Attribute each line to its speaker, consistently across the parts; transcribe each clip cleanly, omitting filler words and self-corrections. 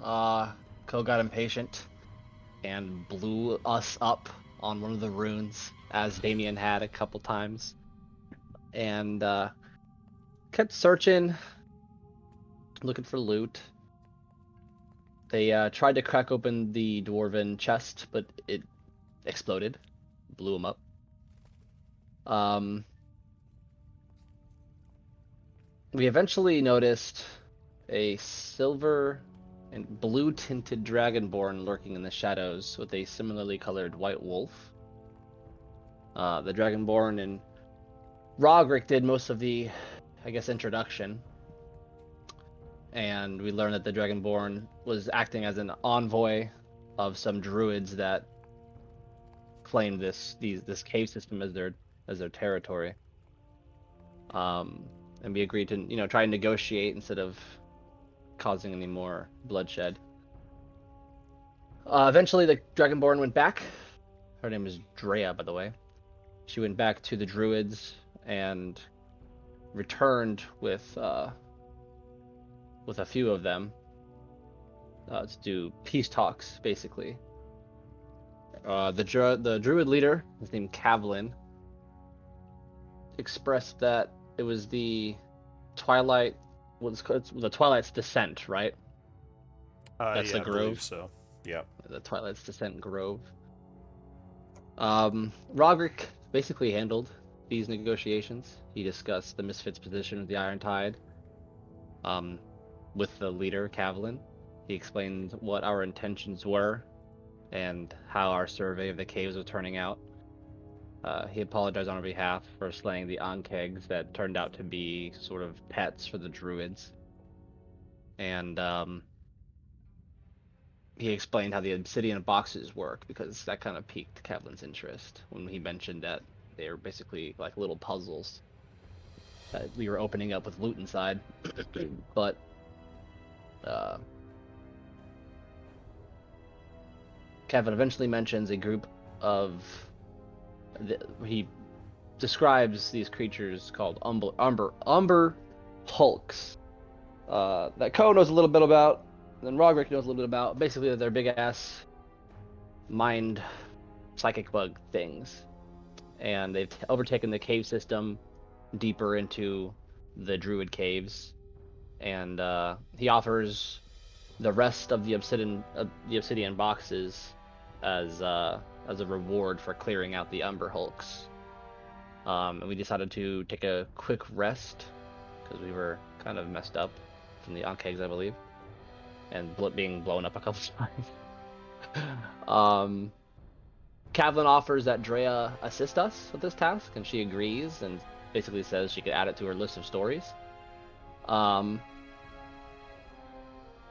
Speaker 1: Ko got impatient and blew us up on one of the runes, as Damien had a couple times, and kept searching, looking for loot. They tried to crack open the dwarven chest, but it exploded, blew them up. We eventually noticed a silver and blue tinted dragonborn lurking in the shadows with a similarly colored white wolf. The dragonborn and Rogric did most of the, I guess, introduction. And we learned that the dragonborn was acting as an envoy of some druids that claimed this cave system as their territory. And we agreed to, try and negotiate instead of causing any more bloodshed. Eventually, the dragonborn went back. Her name is Drea, by the way. She went back to the druids and returned with a few of them to do peace talks, basically. The druid leader, his name Kavlin, expressed that it was the Twilight. It's the Twilight's Descent, right? That's the
Speaker 2: I
Speaker 1: grove.
Speaker 2: believe so. Yep.
Speaker 1: The Twilight's Descent grove. Roderick basically handled these negotiations. He discussed the Misfits' position of the Iron Tide with the leader, Kavlin. He explained what our intentions were and how our survey of the caves was turning out. He apologized on our behalf for slaying the Ankegs that turned out to be sort of pets for the druids. And he explained how the obsidian boxes work, because that kind of piqued Kavlin's interest when he mentioned that they were basically like little puzzles that we were opening up with loot inside. But Kevin eventually mentions a group of he describes these creatures called umber hulks that Ko knows a little bit about, and then Roderick knows a little bit about. Basically, they're big ass mind psychic bug things, and they've overtaken the cave system deeper into the druid caves, and he offers the rest of the obsidian boxes as a reward for clearing out the umber hulks. And we decided to take a quick rest because we were kind of messed up from the Ankegs, I believe, and being blown up a couple times. Kavlin offers that Drea assist us with this task, and she agrees and basically says she could add it to her list of stories.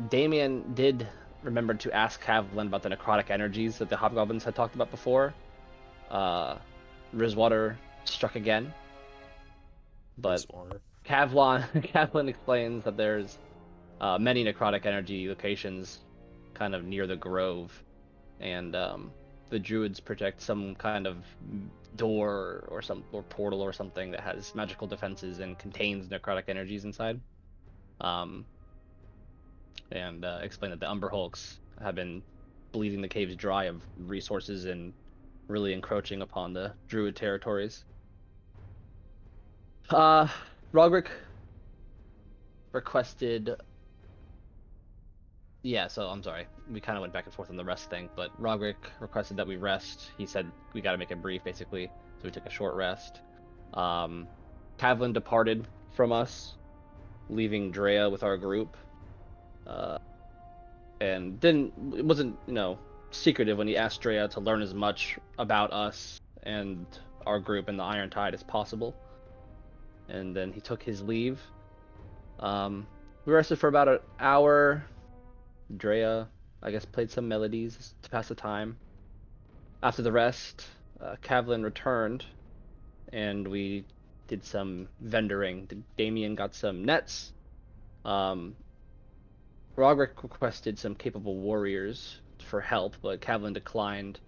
Speaker 1: Damien did remember to ask Kavlin about the necrotic energies that the hobgoblins had talked about before. Rizwater struck again, but Kavlin explains that there's many necrotic energy locations kind of near the grove, and the druids project some kind of door or portal or something that has magical defenses and contains necrotic energies inside. And explain that the Umber Hulks have been bleeding the caves dry of resources and really encroaching upon the druid territories. Roderick requested... Yeah, so I'm sorry. We kind of went back and forth on the rest thing, but Roderick requested that we rest. He said we got to make it brief, basically, so we took a short rest. Kavlin departed from us, leaving Drea with our group. And it wasn't, secretive when he asked Drea to learn as much about us and our group and the Iron Tide as possible. And then he took his leave. We rested for about an hour. Drea, I guess, played some melodies to pass the time. After the rest, Kavlin returned, and we did some vendoring. Damien got some nets. Roderick requested some capable warriors for help, but Kavlin declined,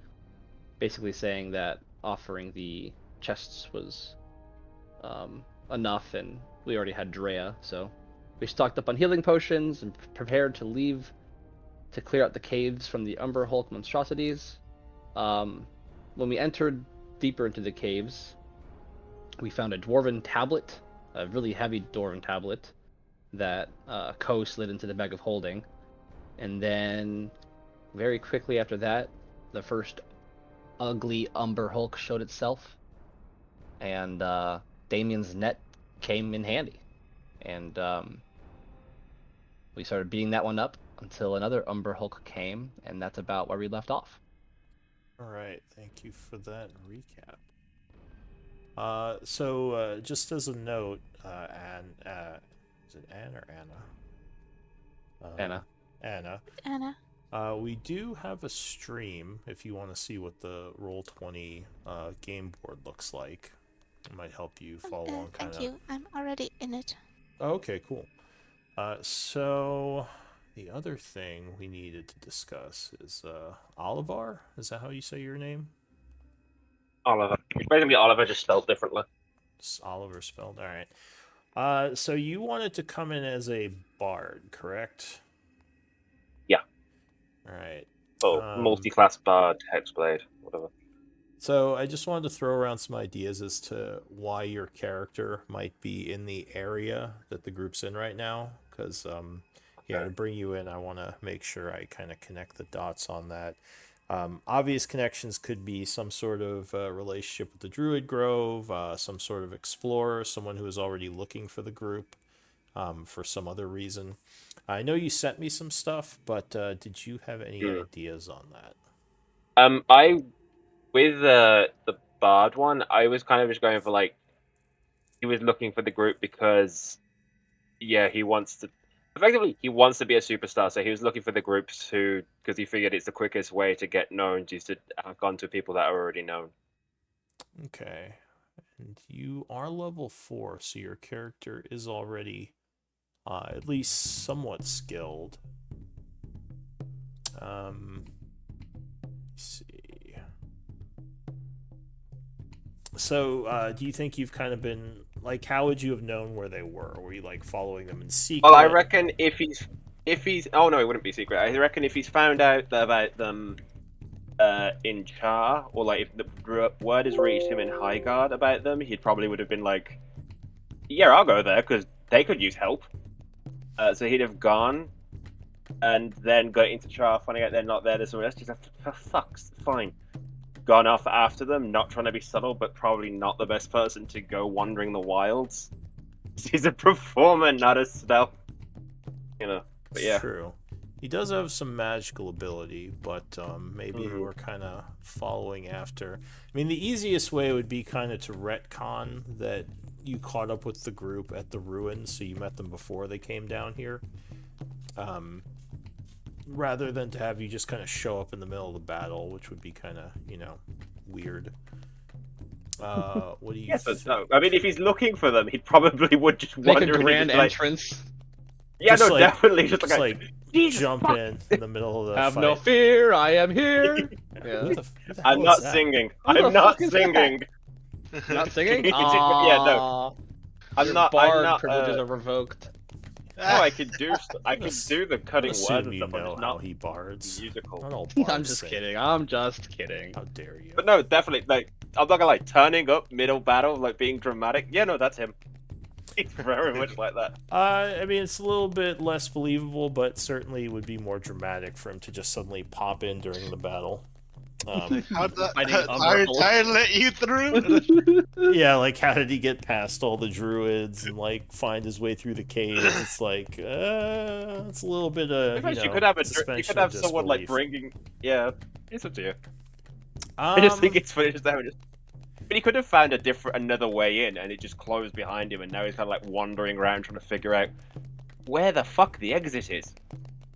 Speaker 1: basically saying that offering the chests was enough, and we already had Drea, so we stocked up on healing potions and prepared to leave to clear out the caves from the Umber Hulk monstrosities. When we entered deeper into the caves, we found a dwarven tablet, a really heavy dwarven tablet that Ko slid into the bag of holding. And then, very quickly after that, the first ugly Umber Hulk showed itself, and Damien's net came in handy. And we started beating that one up until another Umber Hulk came, and that's about where we left off.
Speaker 2: All right, thank you for that recap. So just as a note, is it Anne or Anna?
Speaker 1: Anna.
Speaker 2: Anna.
Speaker 3: Anna.
Speaker 2: We do have a stream if you want to see what the Roll20 game board looks like. It might help you follow along.
Speaker 3: Thank you. I'm already in it.
Speaker 2: Oh, okay, cool. So the other thing we needed to discuss is Olivar. Is that how you say your name?
Speaker 4: Oliver. It's basically Oliver, just spelled differently.
Speaker 2: It's Oliver spelled. All right. So you wanted to come in as a bard, correct?
Speaker 4: Yeah.
Speaker 2: All right.
Speaker 4: Oh, multi-class bard, hexblade, whatever.
Speaker 2: So I just wanted to throw around some ideas as to why your character might be in the area that the group's in right now. Because, to bring you in, I want to make sure I kind of connect the dots on that. Obvious connections could be some sort of relationship with the Druid Grove, some sort of explorer, someone who is already looking for the group for some other reason. I know you sent me some stuff, but did you have any ideas on that?
Speaker 4: With the bard one, I was kind of just going for he was looking for the group because, he wants to. Effectively, he wants to be a superstar, so he was looking for the groups because he figured it's the quickest way to get known, just to hack on to people that are already known.
Speaker 2: Okay. And you are level 4, so your character is already at least somewhat skilled. Let's see. So, do you think you've kind of been how would you have known where they were? Were you following them in secret?
Speaker 4: Well, I reckon if he's oh no, it wouldn't be secret. I reckon if he's found out about them in Char, or if the word has reached him in Highguard about them, he probably would have been like, yeah, I'll go there because they could use help. So he'd have gone and then got into Char, finding out they're not there. There's someone else. Just for fuck's fine. Gone off after them, not trying to be subtle, but probably not the best person to go wandering the wilds. He's a performer, not a stealth. But yeah.
Speaker 2: True. He does have some magical ability, but maybe you were kind of following after. I mean, the easiest way would be kind of to retcon that you caught up with the group at the ruins, so you met them before they came down here. Rather than to have you just kind of show up in the middle of the battle, which would be kind of, weird. What do you think?
Speaker 4: No. I mean, if he's looking for them, he probably would just
Speaker 1: make
Speaker 4: wander
Speaker 1: a grand
Speaker 4: in
Speaker 1: entrance.
Speaker 4: Yeah, no, definitely. Just
Speaker 2: jump in the middle of the
Speaker 1: Have
Speaker 2: fight.
Speaker 1: no fear, I am here.
Speaker 2: Yeah. Who the
Speaker 4: I'm not singing. I'm not singing.
Speaker 1: Not singing?
Speaker 4: Yeah, no. I'm not.
Speaker 1: Bard privileges are revoked.
Speaker 4: No, I could do the cutting words and
Speaker 2: you
Speaker 4: stuff.
Speaker 2: know
Speaker 4: I'm
Speaker 2: how
Speaker 4: not
Speaker 2: he bards.
Speaker 4: musical.
Speaker 2: Not all bards
Speaker 1: I'm just
Speaker 2: sing.
Speaker 1: kidding. I'm just kidding.
Speaker 2: How dare you?
Speaker 4: But no, definitely. I'm not gonna turning up middle battle, being dramatic. Yeah, no, that's him. He's very much like that.
Speaker 2: I mean, it's a little bit less believable, but certainly would be more dramatic for him to just suddenly pop in during the battle.
Speaker 5: How'd Tide let you through?
Speaker 2: Yeah, how did he get past all the druids and find his way through the caves? It's it's a little bit of
Speaker 4: you could have someone bringing. Yeah, it's up to you. I just think it's funny But he could have found another way in, and it just closed behind him, and now he's kind of wandering around trying to figure out where the fuck the exit is.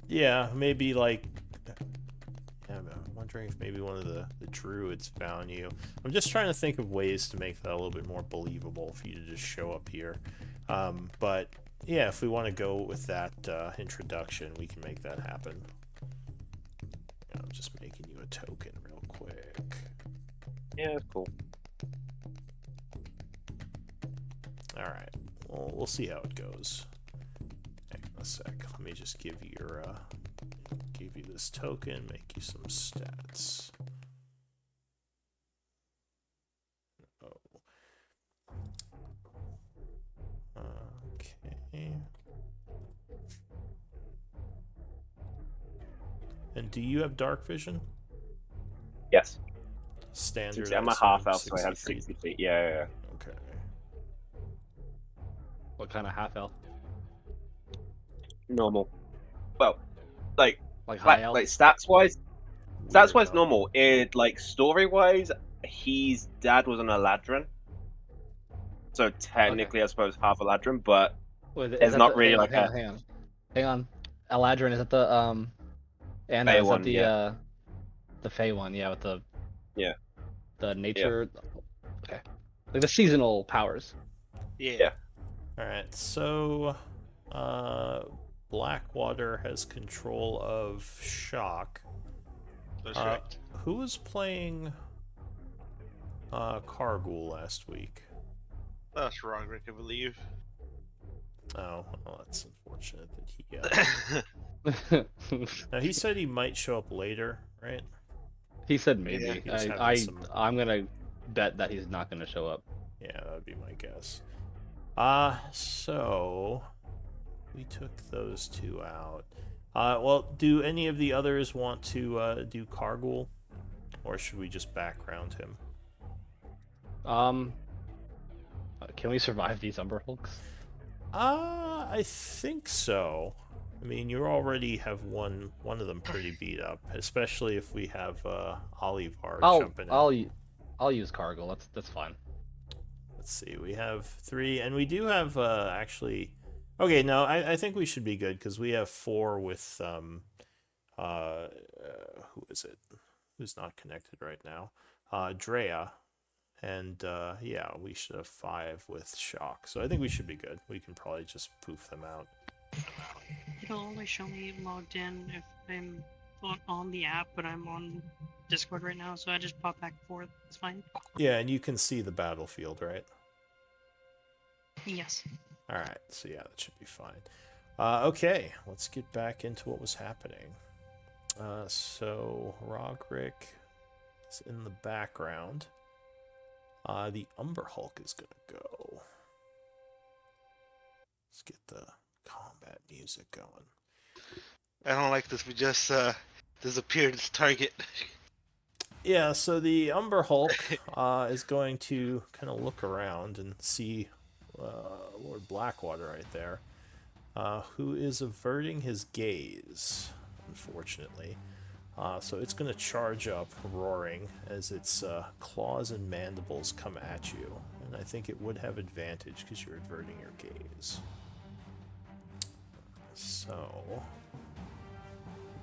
Speaker 2: Yeah, maybe I'm wondering if maybe one of the druids found you. I'm just trying to think of ways to make that a little bit more believable for you to just show up here. But yeah, if we want to go with that introduction, we can make that happen. I'm just making you a token real quick.
Speaker 4: Yeah, that's cool.
Speaker 2: Alright, well, we'll see how it goes. Hang on a sec. Let me just give you this token, make you some stats. Oh. Okay. And do you have dark vision?
Speaker 4: Yes.
Speaker 2: Standard.
Speaker 4: I'm
Speaker 2: I
Speaker 4: a half
Speaker 2: assume,
Speaker 4: elf, so I have
Speaker 2: 60 feet.
Speaker 4: 60 feet. Yeah.
Speaker 2: Okay.
Speaker 1: What kind of half elf?
Speaker 4: Normal. Well, like
Speaker 1: High elf?
Speaker 4: like stats wise
Speaker 2: Weirdo.
Speaker 4: normal. It like story wise, his dad was an Eladrin, so technically I suppose half Eladrin, but
Speaker 1: Wait, is
Speaker 4: it's
Speaker 1: that
Speaker 4: not
Speaker 1: the,
Speaker 4: really
Speaker 1: hang on,
Speaker 4: like
Speaker 1: hang
Speaker 4: a
Speaker 1: on, hang on. Eladrin, is that the Anna,
Speaker 4: Fey
Speaker 1: is that
Speaker 4: one.
Speaker 1: the Fey one? Yeah, with the
Speaker 4: Yeah.
Speaker 1: nature. Okay, like the seasonal powers.
Speaker 5: Yeah.
Speaker 2: All right. So, Blackwater has control of shock.
Speaker 5: That's right.
Speaker 2: Who was playing Kargul last week?
Speaker 5: That's wrong, Rick, I believe.
Speaker 2: Oh, well, that's unfortunate that he. Now he said he might show up later, right?
Speaker 1: He said maybe.
Speaker 5: Yeah,
Speaker 2: he was having some-
Speaker 1: I'm gonna bet that he's not gonna show up.
Speaker 2: Yeah, that would be my guess. So we took those two out. Well, do any of the others want to do Kargul, or should we just background him?
Speaker 1: Can we survive these Umber Hulks?
Speaker 2: I think so. I mean, you already have one of them pretty beat up, especially if we have Olivar jumping in.
Speaker 1: I'll use Cargill. That's fine.
Speaker 2: Let's see, we have 3, and we do have actually. Okay, no, I think we should be good because we have 4 with who is it? Who's not connected right now? Drea, and yeah, we should have 5 with Shock. So I think we should be good. We can probably just poof them out.
Speaker 6: It'll only show me logged in if I'm on the app, but I'm on Discord right now, so I just pop back and forth. It's fine.
Speaker 2: Yeah, and you can see the battlefield, right?
Speaker 6: Yes.
Speaker 2: Alright, so yeah, that should be fine. Okay, let's get back into what was happening. So, Rogrick is in the background. The Umber Hulk is gonna go. Let's get the combat music going.
Speaker 5: I don't like this. We just disappeared its target.
Speaker 2: Yeah, so the Umber Hulk is going to kind of look around and see Lord Blackwater right there, who is averting his gaze, unfortunately. So it's going to charge up, roaring, as its claws and mandibles come at you. And I think it would have advantage because you're averting your gaze. So,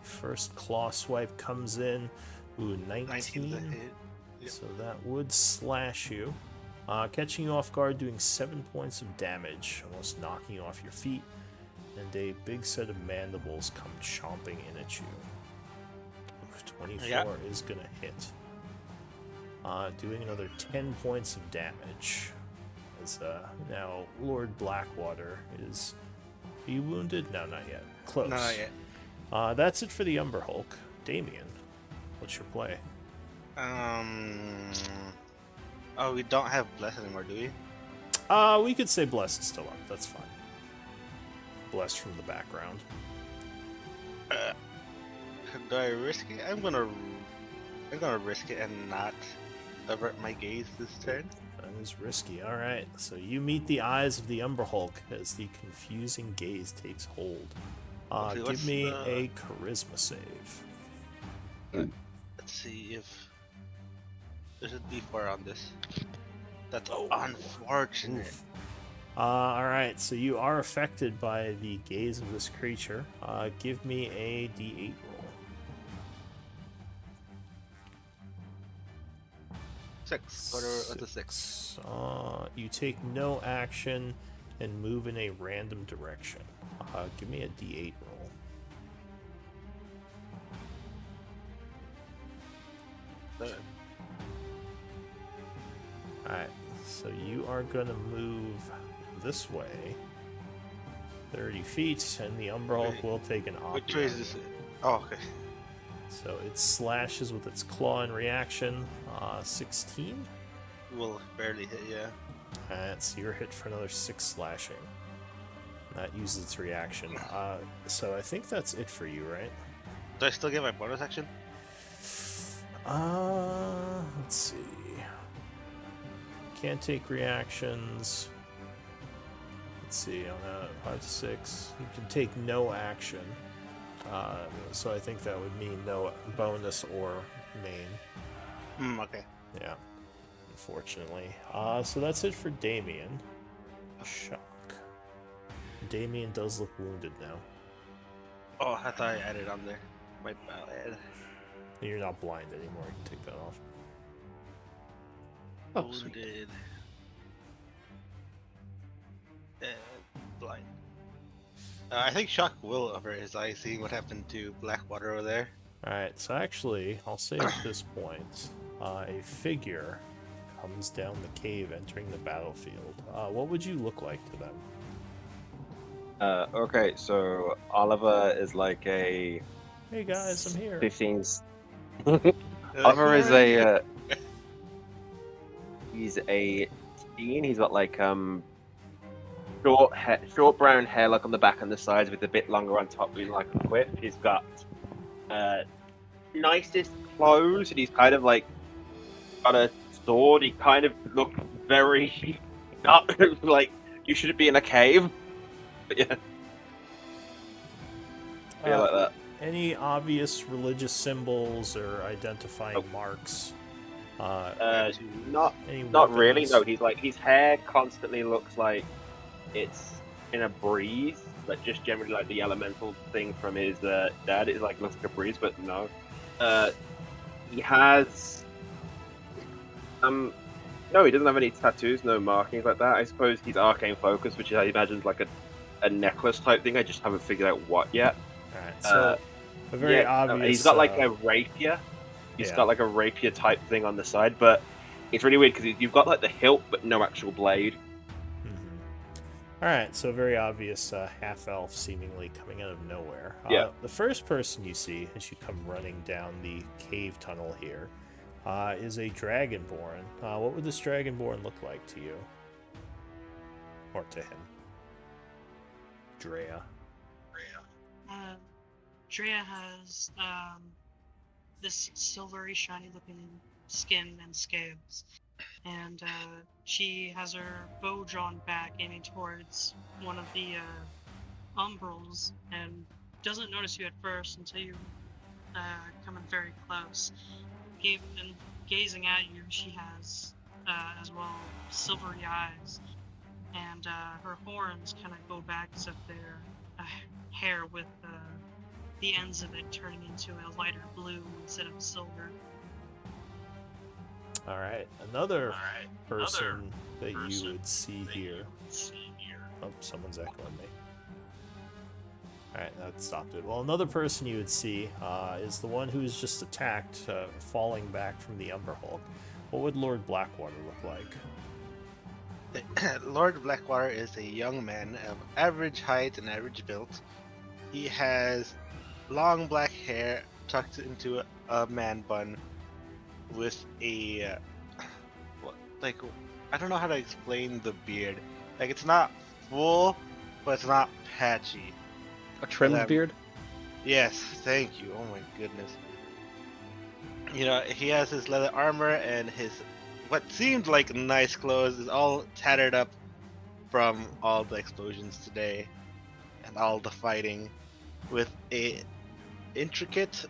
Speaker 2: first claw swipe comes in. Ooh, 19.
Speaker 5: Yep.
Speaker 2: So that would slash you. Catching you off guard, doing 7 points of damage, almost knocking you off your feet. And a big set of mandibles come chomping in at you. Oof, 24 is going to hit. Doing another 10 points of damage. As now Lord Blackwater is... Are you wounded? No, not yet. Close.
Speaker 5: No, not yet.
Speaker 2: That's it for the Umber Hulk. Damien, what's your play?
Speaker 5: Oh, we don't have Bless anymore, do we?
Speaker 2: We could say Bless is still up. That's fine. Bless from the background.
Speaker 5: Do I risk it? I'm gonna risk it and not avert my gaze this turn.
Speaker 2: That is risky. All right. So you meet the eyes of the Umber Hulk as the confusing gaze takes hold.
Speaker 5: Okay,
Speaker 2: Give me a charisma save.
Speaker 5: Let's see if there's a D4 on this. That's unfortunate.
Speaker 2: Oof. All right. So you are affected by the gaze of this creature. Give me a D8 roll.
Speaker 5: 6. What's a 6?
Speaker 2: You take no action and move in a random direction. Give me a D8 roll. Alright, so you are gonna move this way 30 feet, and the Umber Hulk will take an
Speaker 5: Which way is this? Oh, okay.
Speaker 2: So it slashes with its claw in reaction. 16.
Speaker 5: Will barely hit, yeah.
Speaker 2: Alright, so you're hit for another 6 slashing. That uses its reaction. So I think that's it for you, right?
Speaker 5: Do I still get my bonus action?
Speaker 2: Let's see. Can't take reactions. Let's see, on a 5 to 6, you can take no action. So I think that would mean no bonus or main.
Speaker 5: Okay.
Speaker 2: Yeah, unfortunately. So that's it for Damien. Shock. Damien does look wounded now.
Speaker 5: Oh, I thought I added on there. My bad.
Speaker 2: You're not blind anymore, you can take that off.
Speaker 1: Oh, sweet.
Speaker 5: Wounded. And blind. I think Shock will avert his eyes, seeing what happened to Blackwater over there.
Speaker 2: Alright, so actually, I'll say at this point, a figure comes down the cave entering the battlefield. What would you look like to them?
Speaker 4: Okay, so Oliver is like a
Speaker 2: Hey guys, I'm here.
Speaker 4: 15.
Speaker 5: They're
Speaker 4: Oliver
Speaker 5: like,
Speaker 4: is a he's a teen. He's got like short brown hair, like on the back and the sides, with a bit longer on top, being like a whip. He's got nicest clothes, and he's kind of like got a sword. He kind of looks very not like you should be in a cave. But yeah, like that.
Speaker 2: Any obvious religious symbols or identifying marks?
Speaker 4: Not
Speaker 2: Any
Speaker 4: really.
Speaker 2: weapons?
Speaker 4: No, he's like his hair constantly looks like it's in a breeze, like just generally like the elemental thing from his dad. It like looks like a breeze, but no. He has no, he doesn't have any tattoos, no markings like that. I suppose he's arcane focused, which I imagine is like a necklace type thing. I just haven't figured out what yet.
Speaker 2: Alright, so a very
Speaker 4: Yeah,
Speaker 2: obvious.
Speaker 4: he's got like a rapier. He's
Speaker 2: yeah.
Speaker 4: got like a rapier type thing on the side, but it's really weird because you've got like the hilt, but no actual blade.
Speaker 2: Alright, so very obvious half elf seemingly coming out of nowhere.
Speaker 4: Yeah.
Speaker 2: The first person you see as you come running down the cave tunnel here is a dragonborn. What would this dragonborn look like to you? Or to him? Drea.
Speaker 6: Drea has this silvery, shiny looking skin and scales. And she has her bow drawn back, aiming towards one of the umbrals, and doesn't notice you at first until you come in very close. And gazing at you, she has as well silvery eyes, and her horns kind of go back as if they're hair with the ends of it turning into a lighter blue instead of silver.
Speaker 2: Alright, another person that you would see here. Oh, someone's echoing me. Alright, that stopped it. Well, another person you would see is the one who's just attacked, falling back from the Umber Hulk. What would Lord Blackwater look like?
Speaker 5: Lord Blackwater is a young man of average height and average build. He has long black hair tucked into a man bun with a like, I don't know how to explain the beard. Like, it's not full, but it's not patchy.
Speaker 1: A trimmed beard?
Speaker 5: Yes, thank you. Oh my goodness. You know, he has his leather armor, and his what seemed like nice clothes is all tattered up from all the explosions today and all the fighting, with a intricate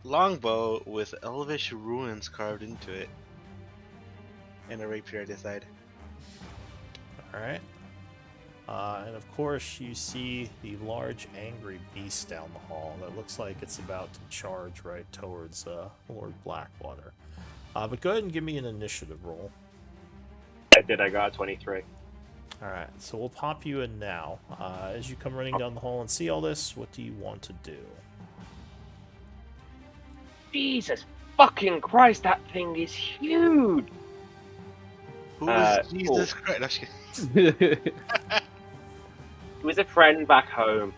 Speaker 5: longbow with elvish runes carved into it, and a rapier at his side.
Speaker 2: Alright. And of course, you see the large angry beast down the hall that looks like it's about to charge right towards Lord Blackwater. But go ahead and give me an initiative roll.
Speaker 4: I did. I got a 23.
Speaker 2: Alright, so we'll pop you in now. As you come running down the hall and see all this, what do you want to do?
Speaker 4: Jesus fucking Christ, that thing is huge!
Speaker 5: Who is Jesus Christ? No, I'm just kidding.
Speaker 4: He was a friend back home.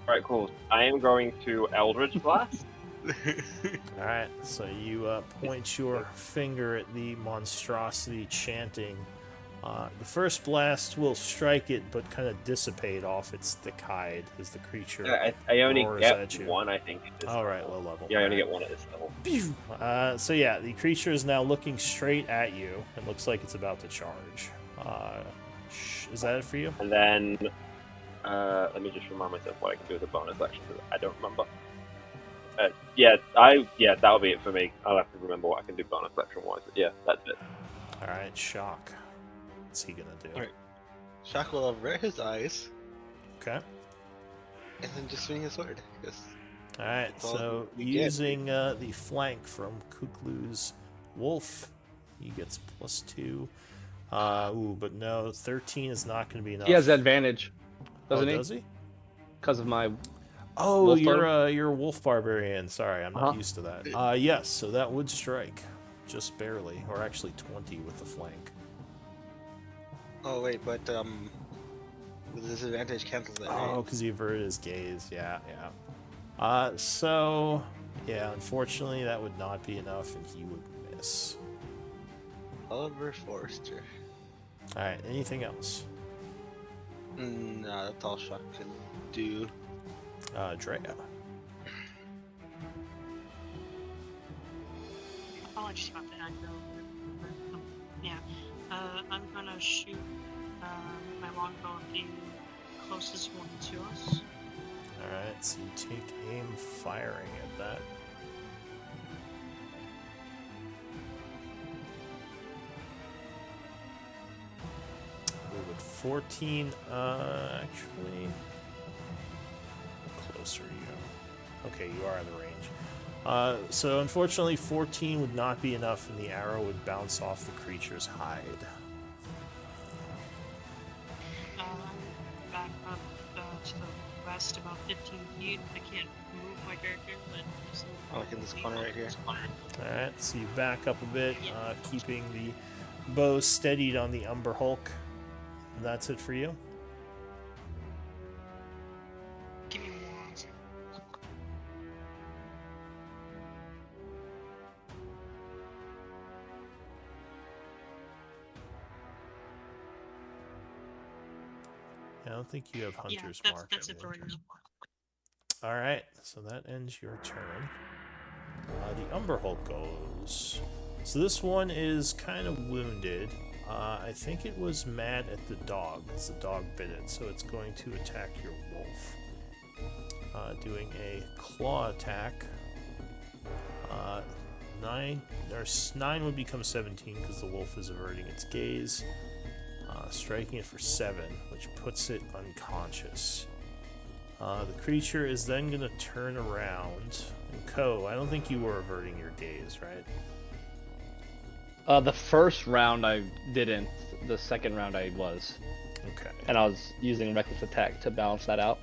Speaker 4: Alright, cool. I am going to Eldritch Blast.
Speaker 2: All right, so you point your finger at the monstrosity chanting. The first blast will strike it, but kind of dissipate off its thick hide as the creature
Speaker 4: Yeah, I only
Speaker 2: roars
Speaker 4: get
Speaker 2: at you.
Speaker 4: one, I think. At this
Speaker 2: All right,
Speaker 4: level.
Speaker 2: low level.
Speaker 4: Yeah, I only
Speaker 2: All
Speaker 4: get one at this level.
Speaker 2: right. So yeah, the creature is now looking straight at you. It looks like it's about to charge. Is that it for you?
Speaker 4: And then, let me just remind myself what I can do as a bonus action, because I don't remember. That'll be it for me. I'll have to remember what I can do bonus action wise. But yeah, that's it.
Speaker 2: All right, shock. What's he gonna do?
Speaker 5: All right. Shock will avert his eyes
Speaker 2: Okay.
Speaker 5: and then just swing his sword. Because
Speaker 2: All right,
Speaker 5: That's all
Speaker 2: so
Speaker 5: we get.
Speaker 2: using the flank from Kuklu's wolf, he gets +2. But no, 13 is not going to be enough.
Speaker 1: He has advantage, doesn't he?
Speaker 2: Does he?
Speaker 1: Because of my.
Speaker 2: Oh,
Speaker 1: Wolf
Speaker 2: you're a wolf barbarian. Sorry, I'm not
Speaker 1: Uh-huh.
Speaker 2: used to that. Yes, so that would strike, just barely, or actually 20 with the flank.
Speaker 5: oh wait, but with disadvantage cancels that.
Speaker 2: Oh,
Speaker 5: Right?
Speaker 2: because he averted his gaze. Yeah. So yeah, unfortunately, that would not be enough, and he would miss.
Speaker 5: Oliver Forrester.
Speaker 2: All right, anything else?
Speaker 5: No, that's all Shock can do.
Speaker 2: Drea.
Speaker 6: I'll just about to echo. Yeah. I'm gonna shoot my longbow at the closest one to us.
Speaker 2: Alright, so you take aim firing at that. Ooh, with 14, actually... How close are you? Okay, you are in the range. So unfortunately, 14 would not be enough, and the arrow would bounce off the creature's hide.
Speaker 6: Back up to the west about 15 feet. I can't move my character, but just
Speaker 5: Like in this corner right here.
Speaker 2: Alright, so you back up a bit, keeping the bow steadied on the Umber Hulk. And that's it for you?
Speaker 6: Give me one second.
Speaker 2: I don't think you have Hunter's
Speaker 6: Yeah,
Speaker 2: Mark.
Speaker 6: that's
Speaker 2: I
Speaker 6: it for right
Speaker 2: believe.
Speaker 6: now.
Speaker 2: Alright, so that ends your turn. The Umber Hulk goes. So this one is kind of wounded. I think it was mad at the dog, because the dog bit it, so it's going to attack your wolf. Doing a claw attack. 9 would become 17 because the wolf is averting its gaze. Striking it for 7, which puts it unconscious. The creature is then going to turn around. And Ko, I don't think you were averting your gaze, right?
Speaker 1: The first round I didn't. The second round I was.
Speaker 2: Okay.
Speaker 1: And I was using reckless attack to balance that out.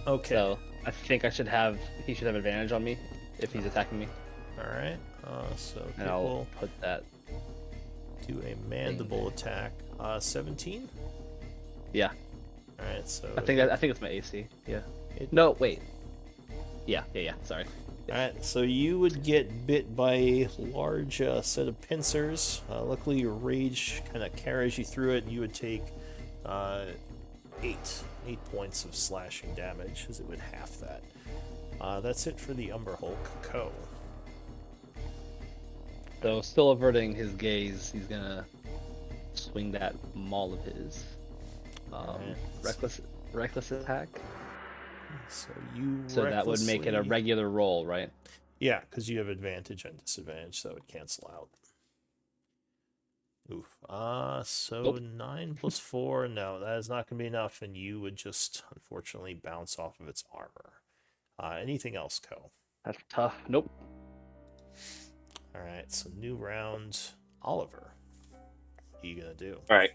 Speaker 2: Okay.
Speaker 1: So I think he should have advantage on me if he's attacking me.
Speaker 2: Alright. So
Speaker 1: And
Speaker 2: it
Speaker 1: I'll
Speaker 2: will
Speaker 1: put that.
Speaker 2: do a mandible attack. 17?
Speaker 1: Yeah.
Speaker 2: Alright, so...
Speaker 1: I think it's my AC. Yeah.
Speaker 2: It-
Speaker 1: No, wait. Yeah. Sorry.
Speaker 2: Alright, so you would get bit by a large set of pincers. Luckily, your rage kind of carries you through it, and you would take 8 points of slashing damage, as it would half that. That's it for the Umber Hulk. Ko.
Speaker 1: So still averting his gaze, he's gonna swing that maul of his.
Speaker 2: Alright.
Speaker 1: Reckless attack.
Speaker 2: So you
Speaker 1: So that would make it a
Speaker 2: recklessly-
Speaker 1: regular roll, right?
Speaker 2: Yeah, because you have advantage and disadvantage, so it would cancel out. Oof. So
Speaker 1: Nope.
Speaker 2: 9 plus 4, no, that is not going to be enough, and you would just, unfortunately, bounce off of its armor. Anything else, Ko?
Speaker 1: That's tough. Nope.
Speaker 2: Alright, so new round. Oliver. What are you going to do?
Speaker 4: Alright.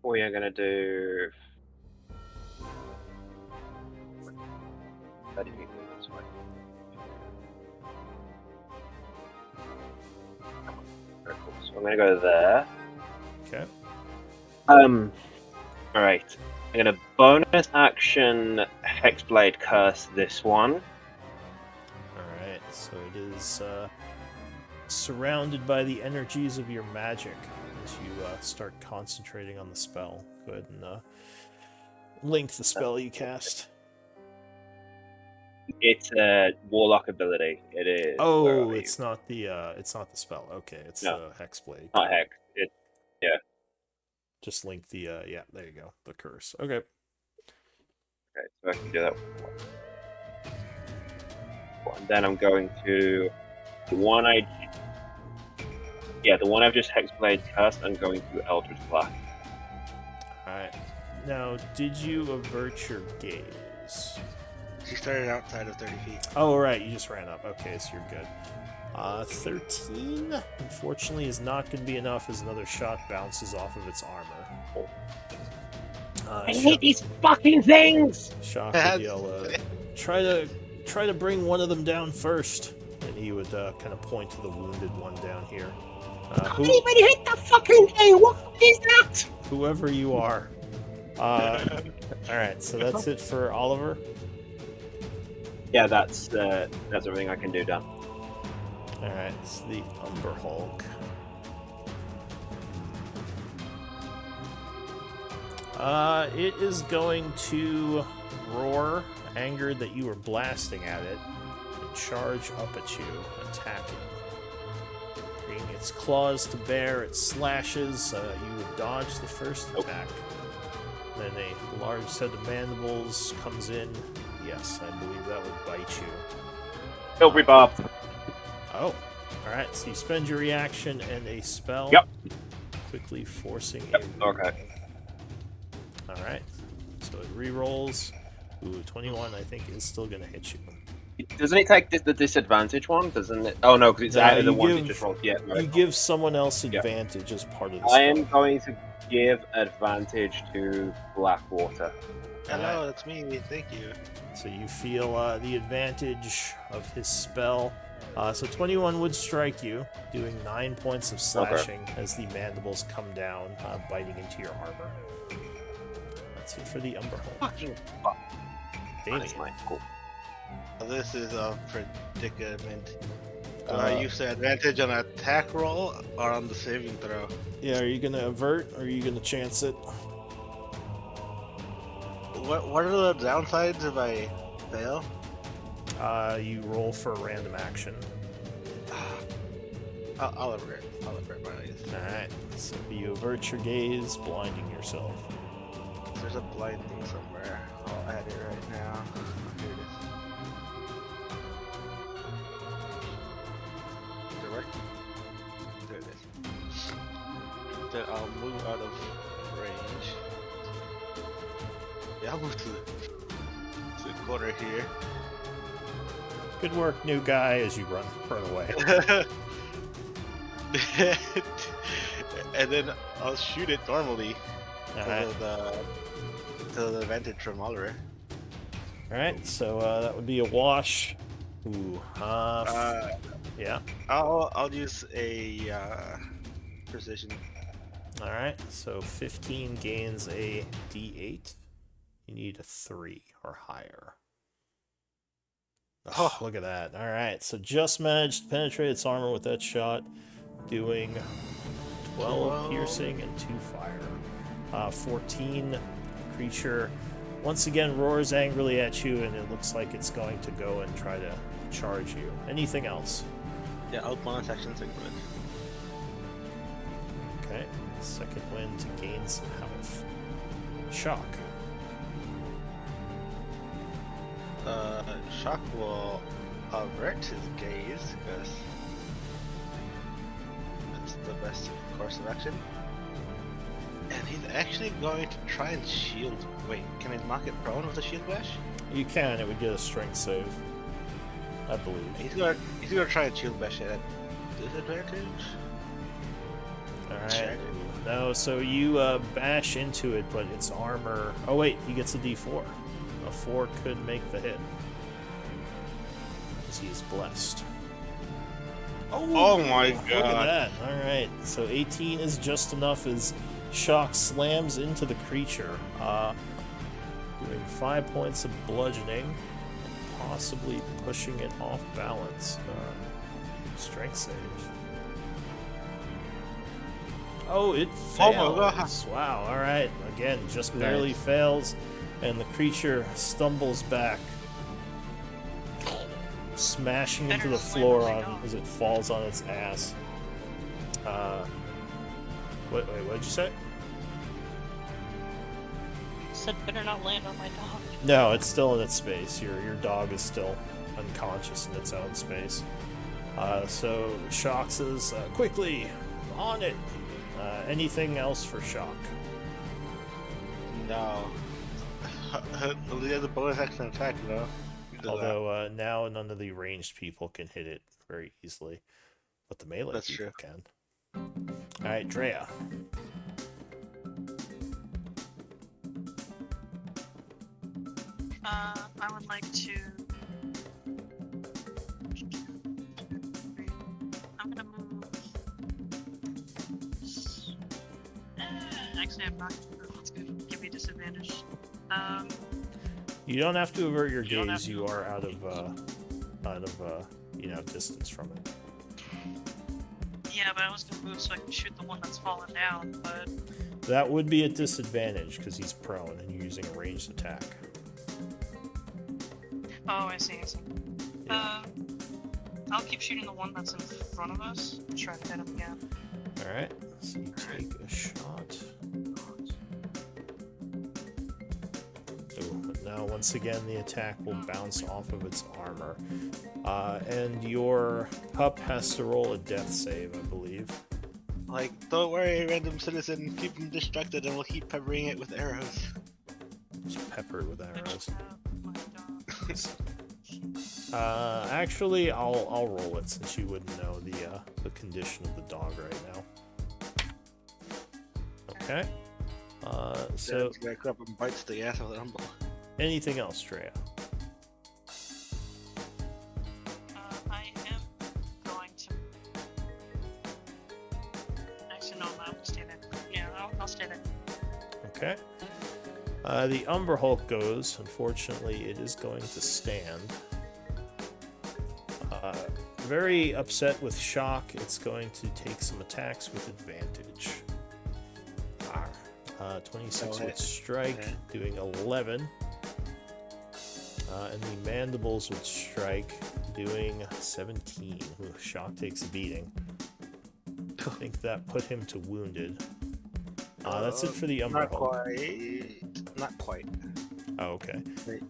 Speaker 4: We are gonna do. 30 feet this way. Very cool. So I'm gonna go there.
Speaker 2: Okay.
Speaker 4: Alright. I'm gonna bonus action Hexblade Curse this one.
Speaker 2: Alright, so it is surrounded by the energies of your magic as you start concentrating on the spell. Go ahead and link the spell you cast.
Speaker 4: It's a warlock ability. It is. Where
Speaker 2: Oh,
Speaker 4: are you?
Speaker 2: it's not the spell. Okay, it's
Speaker 4: No.
Speaker 2: the Hexblade.
Speaker 4: Not Hex. It's
Speaker 2: Just link the yeah, there you go. The curse. Okay.
Speaker 4: okay. So I can do that. And then I'm going to the one the one I've just Hexblade Curse. I'm going to Eldritch Blast.
Speaker 2: Alright. Now, did you avert your gaze?
Speaker 5: She started outside of 30 feet.
Speaker 2: Oh, right, you just ran up. Okay, so you're good. 13, unfortunately, is not going to be enough as another shot bounces off of its armor.
Speaker 4: I hate these fucking things!
Speaker 2: Shock would yell, try to bring one of them down first. And he would kind of point to the wounded one down here.
Speaker 4: Can't even hit the fucking thing! What is that?
Speaker 2: Whoever you are. Alright, so that's it for Oliver.
Speaker 4: Yeah, that's everything I can do, Dan.
Speaker 2: Alright, it's the Umber Hulk. It is going to roar, angered that you were blasting at it, and charge up at you, attacking. Bringing its claws to bear, it slashes. You would dodge the first attack. Then a large set of mandibles comes in. Yes, I believe that would bite you.
Speaker 4: Silvery Bob.
Speaker 2: Oh, alright, so you spend your reaction and a spell.
Speaker 4: Yep.
Speaker 2: Quickly forcing
Speaker 4: Yep.
Speaker 2: a...
Speaker 4: Okay.
Speaker 2: Alright, so it re-rolls. Ooh, 21 I think is still going to hit you.
Speaker 4: Doesn't it take the disadvantage one? Doesn't it? Oh no, because it's
Speaker 2: No,
Speaker 4: out of the
Speaker 2: you
Speaker 4: one you
Speaker 2: give-
Speaker 4: just rolled. Yeah.
Speaker 2: You
Speaker 4: Right.
Speaker 2: give someone else advantage as part of the
Speaker 4: I
Speaker 2: spell.
Speaker 4: am going to give advantage to Blackwater.
Speaker 5: Hello, that's me. Thank you.
Speaker 2: So you feel the advantage of his spell. So 21 would strike you, doing 9 points of slashing as the mandibles come down, biting into your armor. That's it for the Umber Hulk.
Speaker 4: Fucking fuck.
Speaker 2: Damien.
Speaker 4: That's mine. Cool.
Speaker 5: This is a predicament. Do
Speaker 2: Uh,
Speaker 5: I use the advantage on attack roll or on the saving throw?
Speaker 2: Yeah, are you going to avert or are you going to chance it?
Speaker 5: What are the downsides if I fail?
Speaker 2: You roll for a random action.
Speaker 5: I'll avert. I'll avert my eyes.
Speaker 2: Alright, so you avert your gaze, blinding yourself.
Speaker 5: There's a blind thing somewhere. I'll add it right now. Here it is. Does it work? There it is. Then I'll move out of range. Yeah, I'll move to the corner here.
Speaker 2: Good work, new guy, as you run away.
Speaker 5: And then I'll shoot it normally
Speaker 2: Alright.
Speaker 5: to the advantage from Oliver.
Speaker 2: Alright, so that would be a wash. Ooh, yeah.
Speaker 5: I'll use a precision.
Speaker 2: Alright, so 15 gains a d8. You need a 3 or higher. Oh, look at that. Alright, so just managed to penetrate its armor with that shot, doing 12 piercing and 2 fire. 14, creature once again roars angrily at you, and it looks like it's going to go and try to charge you. Anything else?
Speaker 5: Yeah, I'll bonus action second wind.
Speaker 2: Okay, second wind to gain some health. Shock.
Speaker 5: Shock will avert his gaze because that's the best course of action. And he's actually going to try and shield. Wait, can he knock it prone with a shield bash?
Speaker 2: You can, it would get a strength save. I believe.
Speaker 5: He's gonna try and shield bash it at disadvantage.
Speaker 2: Alright.
Speaker 5: Check.
Speaker 2: No, so you bash into it, but its armor... Oh wait, he gets a d4. A 4 could make the hit. Because he is blessed.
Speaker 5: Oh my
Speaker 2: Look at that. Alright, so 18 is just enough as shock slams into the creature. doing 5 points of bludgeoning, possibly pushing it off balance. Strength save. Oh, it
Speaker 5: Oh
Speaker 2: fails.
Speaker 5: my God.
Speaker 2: Wow, alright. Again, just barely fails, and the creature stumbles back, smashing into
Speaker 6: Better
Speaker 2: the
Speaker 6: not land
Speaker 2: floor
Speaker 6: on my
Speaker 2: on
Speaker 6: dog.
Speaker 2: as it falls on its ass. Wait, what'd you say?
Speaker 6: Said better not land on my dog.
Speaker 2: No, it's still in its space. Your dog is still unconscious in its own space. So Shock says, quickly, on it. Anything else for Shock?
Speaker 5: No. He has a bonus action attack, though. He does that.
Speaker 2: Although now none of the ranged people can hit it very easily, but the melee
Speaker 5: That's
Speaker 2: people
Speaker 5: true.
Speaker 2: can. All right, Drea.
Speaker 6: I would like to. I'm gonna move. Actually, I'm not gonna move. It's gonna give me disadvantage.
Speaker 2: You don't have to avert your
Speaker 6: You don't have
Speaker 2: gaze.
Speaker 6: to
Speaker 2: You are out
Speaker 6: avert
Speaker 2: of distance from it.
Speaker 6: Yeah, but I was gonna move so I can shoot the one that's fallen down. But
Speaker 2: That would be a disadvantage because he's prone and you're using a ranged attack.
Speaker 6: oh, I see. I'll keep shooting the one that's in front of us. Try to hit him again.
Speaker 2: All right, so you take a shot. Ooh, but now once again the attack will bounce off of its armor, and your pup has to roll a death save, I believe.
Speaker 5: Like, don't worry, random citizen. Keep him distracted, and we'll keep peppering it with arrows.
Speaker 2: Just peppered with arrows.
Speaker 6: My dog.
Speaker 2: Actually, I'll roll it since you wouldn't know the condition of the dog right now. Okay. So
Speaker 5: He back up and bites the ass of the humble.
Speaker 2: anything else, Drea?
Speaker 6: I am going to. Actually, no, I'll stay there. Yeah, I'll stay there.
Speaker 2: Okay. The Umber Hulk goes. Unfortunately, it is going to stand. Very upset with Shock. It's going to take some attacks with advantage. 26 with Strike, doing 11. And the Mandibles with Strike, doing 17. Ooh, Shock takes a beating. I think that put him to wounded. That's it for the Umber
Speaker 5: Not
Speaker 2: Hulk.
Speaker 5: quite. Not quite.
Speaker 2: Oh, okay.
Speaker 5: Wait.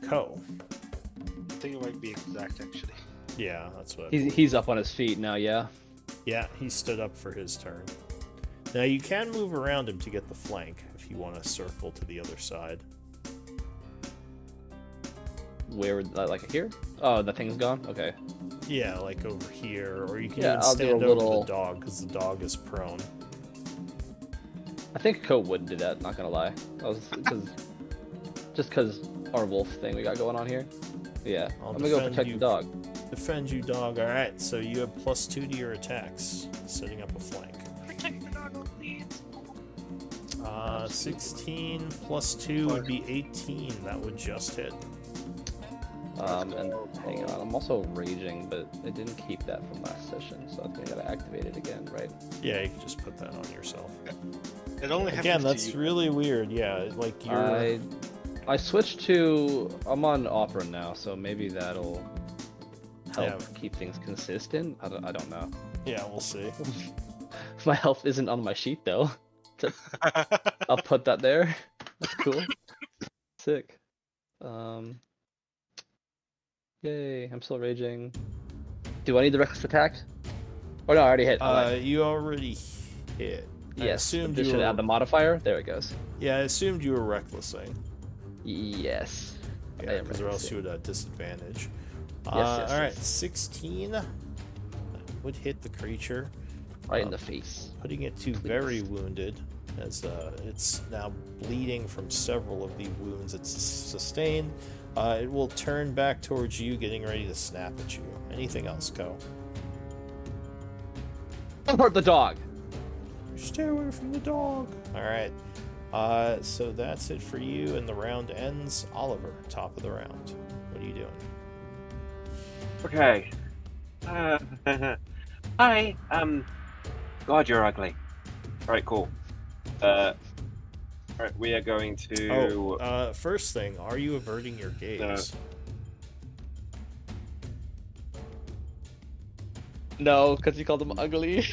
Speaker 2: Ko.
Speaker 5: I think it might be exact, actually.
Speaker 2: Yeah, that's what.
Speaker 1: He's up on his feet now, yeah.
Speaker 2: Yeah, he stood up for his turn. Now you can move around him to get the flank if you want to circle to the other side.
Speaker 1: Where would like here? Oh, the thing's gone? Okay.
Speaker 2: Yeah, like over here, or you can
Speaker 1: Yeah,
Speaker 2: even
Speaker 1: I'll do a
Speaker 2: stand over
Speaker 1: little-
Speaker 2: the dog because the dog is prone.
Speaker 1: I think Coat would do that, not gonna lie. Just because our wolf thing we got going on here. Yeah,
Speaker 2: I'll
Speaker 1: I'm gonna go
Speaker 2: defend
Speaker 1: protect
Speaker 2: you.
Speaker 1: the dog.
Speaker 2: Defend you, dog. Alright, so you have +2 to your attacks, setting up a flank.
Speaker 6: Protect the dog, please.
Speaker 2: 16 plus 2 would be 18. That would just hit.
Speaker 1: And hang on, I'm also raging, but it didn't keep that from last session, so I think I gotta activate it again, right?
Speaker 2: Yeah, you can just put that on yourself.
Speaker 5: It only happens
Speaker 2: Again,
Speaker 5: to
Speaker 2: that's
Speaker 5: you.
Speaker 2: really weird. Yeah, like you're.
Speaker 1: I switched to I'm on Opera now, so maybe that'll help
Speaker 2: Yeah.
Speaker 1: keep things consistent. I don't know.
Speaker 2: Yeah, we'll see.
Speaker 1: My health isn't on my sheet though. I'll put that there. That's cool. Sick. Yay, I'm still raging. Do I need the reckless attack? Oh no, I already hit.
Speaker 2: You already hit. I
Speaker 1: Yes,
Speaker 2: assumed
Speaker 1: this
Speaker 2: you
Speaker 1: should
Speaker 2: were.
Speaker 1: add the modifier. There it goes.
Speaker 2: Yeah, I assumed you were recklessing.
Speaker 1: Yes. I
Speaker 2: Yeah,
Speaker 1: am
Speaker 2: because or else
Speaker 1: recklessing.
Speaker 2: you would have disadvantage.
Speaker 1: yes,
Speaker 2: All right,
Speaker 1: yes.
Speaker 2: 16 would hit the creature,
Speaker 1: Right in the face.
Speaker 2: putting it to very wounded, as it's now bleeding from several of the wounds it's sustained. It will turn back towards you, getting ready to snap at you. Anything else, go?
Speaker 1: Don't hurt the dog.
Speaker 2: Stay away from the dog. All right. So that's it for you, and the round ends. Oliver, top of the round. What are you doing?
Speaker 4: Okay. Hi. God, you're ugly. All right, cool. All right, we are going to.
Speaker 2: First thing, are you averting your gaze?
Speaker 1: No, because he called him ugly.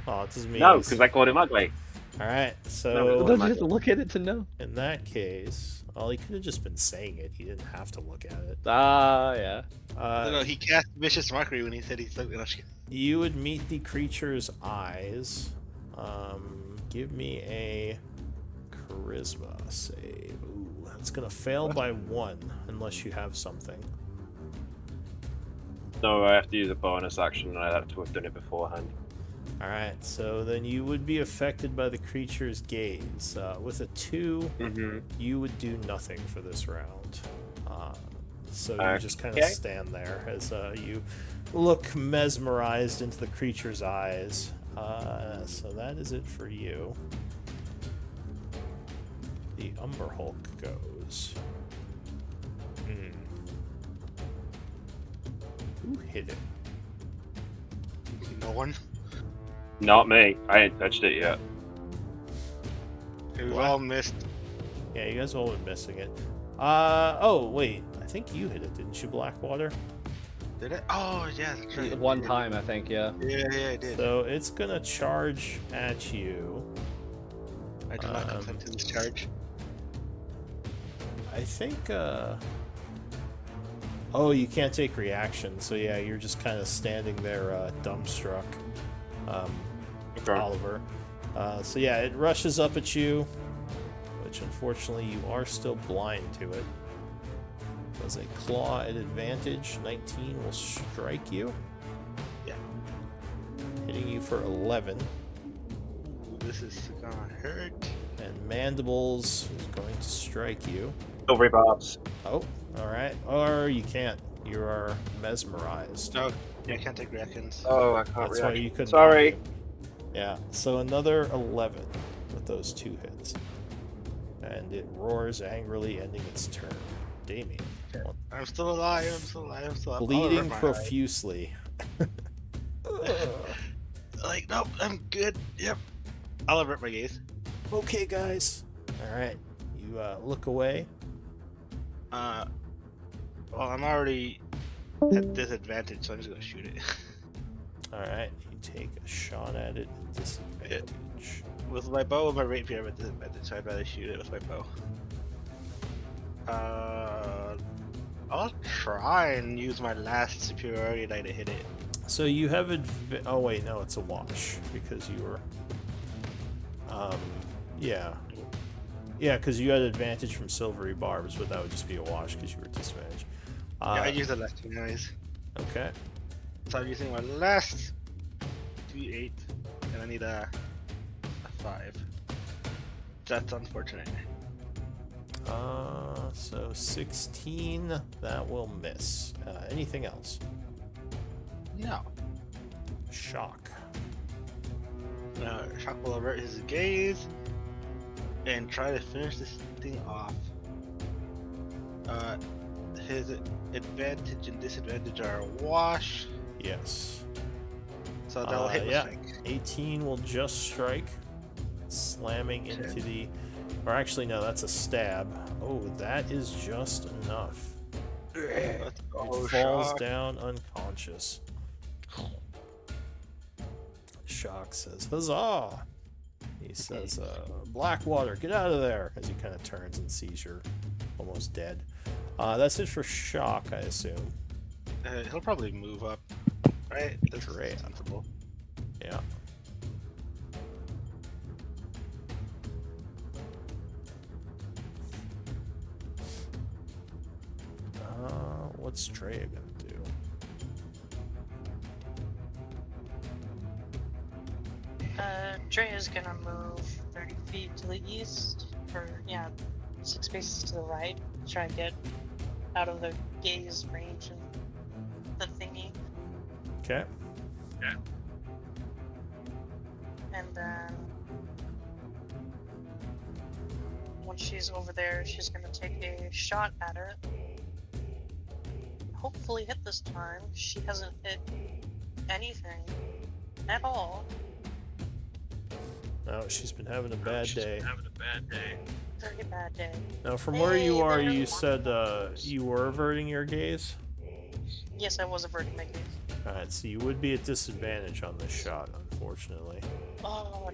Speaker 2: Oh, it doesn't mean
Speaker 4: No,
Speaker 2: he's-
Speaker 4: because I called him ugly.
Speaker 2: All right,
Speaker 4: No,
Speaker 2: so
Speaker 1: Don't you have to look at it to know?
Speaker 2: in that case, well, he could have just been saying it. He didn't have to look at it.
Speaker 1: Ah, yeah.
Speaker 5: No, he cast vicious mockery when he said he's looking.
Speaker 2: You would meet the creature's eyes. Give me a charisma save. Ooh, that's gonna fail by 1 unless you have something.
Speaker 4: No, I have to use a bonus action, and I'd have to have done it beforehand.
Speaker 2: All right, so then you would be affected by the creature's gaze. With a 2,
Speaker 4: Mm-hmm.
Speaker 2: you would do nothing for this round. So you just kind of
Speaker 4: Okay.
Speaker 2: stand there as you look mesmerized into the creature's eyes. So that is it for you. The Umber Hulk goes. Who hit it?
Speaker 5: No one.
Speaker 4: Not me. I ain't touched it yet.
Speaker 5: We've
Speaker 2: What?
Speaker 5: all missed.
Speaker 2: Yeah, you guys all been missing it. Oh, wait. I think you hit it, didn't you, Blackwater?
Speaker 5: Did it? Oh, yeah, that's right.
Speaker 1: One time, I think, yeah.
Speaker 5: Yeah, I did.
Speaker 2: So it's gonna charge at you.
Speaker 5: I did not consent to this charge.
Speaker 2: I think, Oh, you can't take reaction, so yeah, you're just kind of standing there, dumbstruck,
Speaker 4: Okay.
Speaker 2: Oliver. So yeah, it rushes up at you, which unfortunately you are still blind to it. Does a claw at advantage. 19 will strike you.
Speaker 5: Yeah.
Speaker 2: Hitting you for 11.
Speaker 5: Ooh, this is gonna hurt.
Speaker 2: And Mandibles is going to strike you.
Speaker 4: Silvery barbs.
Speaker 2: Oh, alright. Or you can't. You are mesmerized.
Speaker 5: No, yeah, I can't take reactions.
Speaker 4: Oh, I can't
Speaker 2: That's why
Speaker 4: react.
Speaker 2: you couldn't.
Speaker 4: Sorry.
Speaker 2: argue. Yeah, so another 11 with those 2 hits. And it roars angrily, ending its turn. Damien.
Speaker 5: I'm still alive. I'm still alive. I'm still alive.
Speaker 2: Bleeding
Speaker 5: I'll rip my eye.
Speaker 2: profusely.
Speaker 5: Like, nope, I'm good. Yep. I'll avert my gaze.
Speaker 2: Okay, guys. Alright. You look away.
Speaker 5: Well, I'm already at disadvantage, so I'm just gonna shoot it.
Speaker 2: Alright. You take a shot at it at disadvantage.
Speaker 5: With my bow and my rapier, I'm at disadvantage, so I'd rather shoot it with my bow. I'll try and use my last superiority die to hit it.
Speaker 2: So you have oh wait, no, it's a wash because you were yeah. Yeah, because you had advantage from silvery barbs, but that would just be a wash because you were disadvantaged.
Speaker 5: Yeah, I use the last two anyways.
Speaker 2: Okay.
Speaker 5: So I'm using my last D8, and I need a 5. That's unfortunate.
Speaker 2: So 16, that will miss. Anything else?
Speaker 5: No.
Speaker 2: Shock.
Speaker 5: Shock will avert his gaze and try to finish this thing off. His advantage and disadvantage are a wash,
Speaker 2: Yes.
Speaker 5: so that will hit with
Speaker 2: yeah.
Speaker 5: strike.
Speaker 2: 18 will just strike, slamming into the. Or actually, no, that's a stab. Oh, that is just enough.
Speaker 5: Let's go,
Speaker 2: It falls
Speaker 5: Shock.
Speaker 2: down unconscious. Shock says, "Huzzah!" He says, "Blackwater, get out of there!" As he kind of turns and sees you're almost dead. That's it for Shock, I assume.
Speaker 5: He'll probably move up, right? That's
Speaker 2: Great.
Speaker 5: sensible.
Speaker 2: Yeah. What's Treya gonna do?
Speaker 6: Treya's gonna move 30 feet to the east, or yeah, 6 spaces to the right. Try and get out of the gaze range of the thingy,
Speaker 2: Okay.
Speaker 6: and then once she's over there, she's gonna take a shot at it. Hopefully hit this time. She hasn't hit anything at all.
Speaker 2: No, she's been having a bad day.
Speaker 6: Very bad day.
Speaker 2: Now, from where you
Speaker 6: Hey,
Speaker 2: are,
Speaker 6: there
Speaker 2: you
Speaker 6: are
Speaker 2: said
Speaker 6: monsters.
Speaker 2: you were averting your gaze?
Speaker 6: Yes, I was averting my gaze.
Speaker 2: Alright, so you would be at disadvantage on this shot, unfortunately.
Speaker 6: Oh,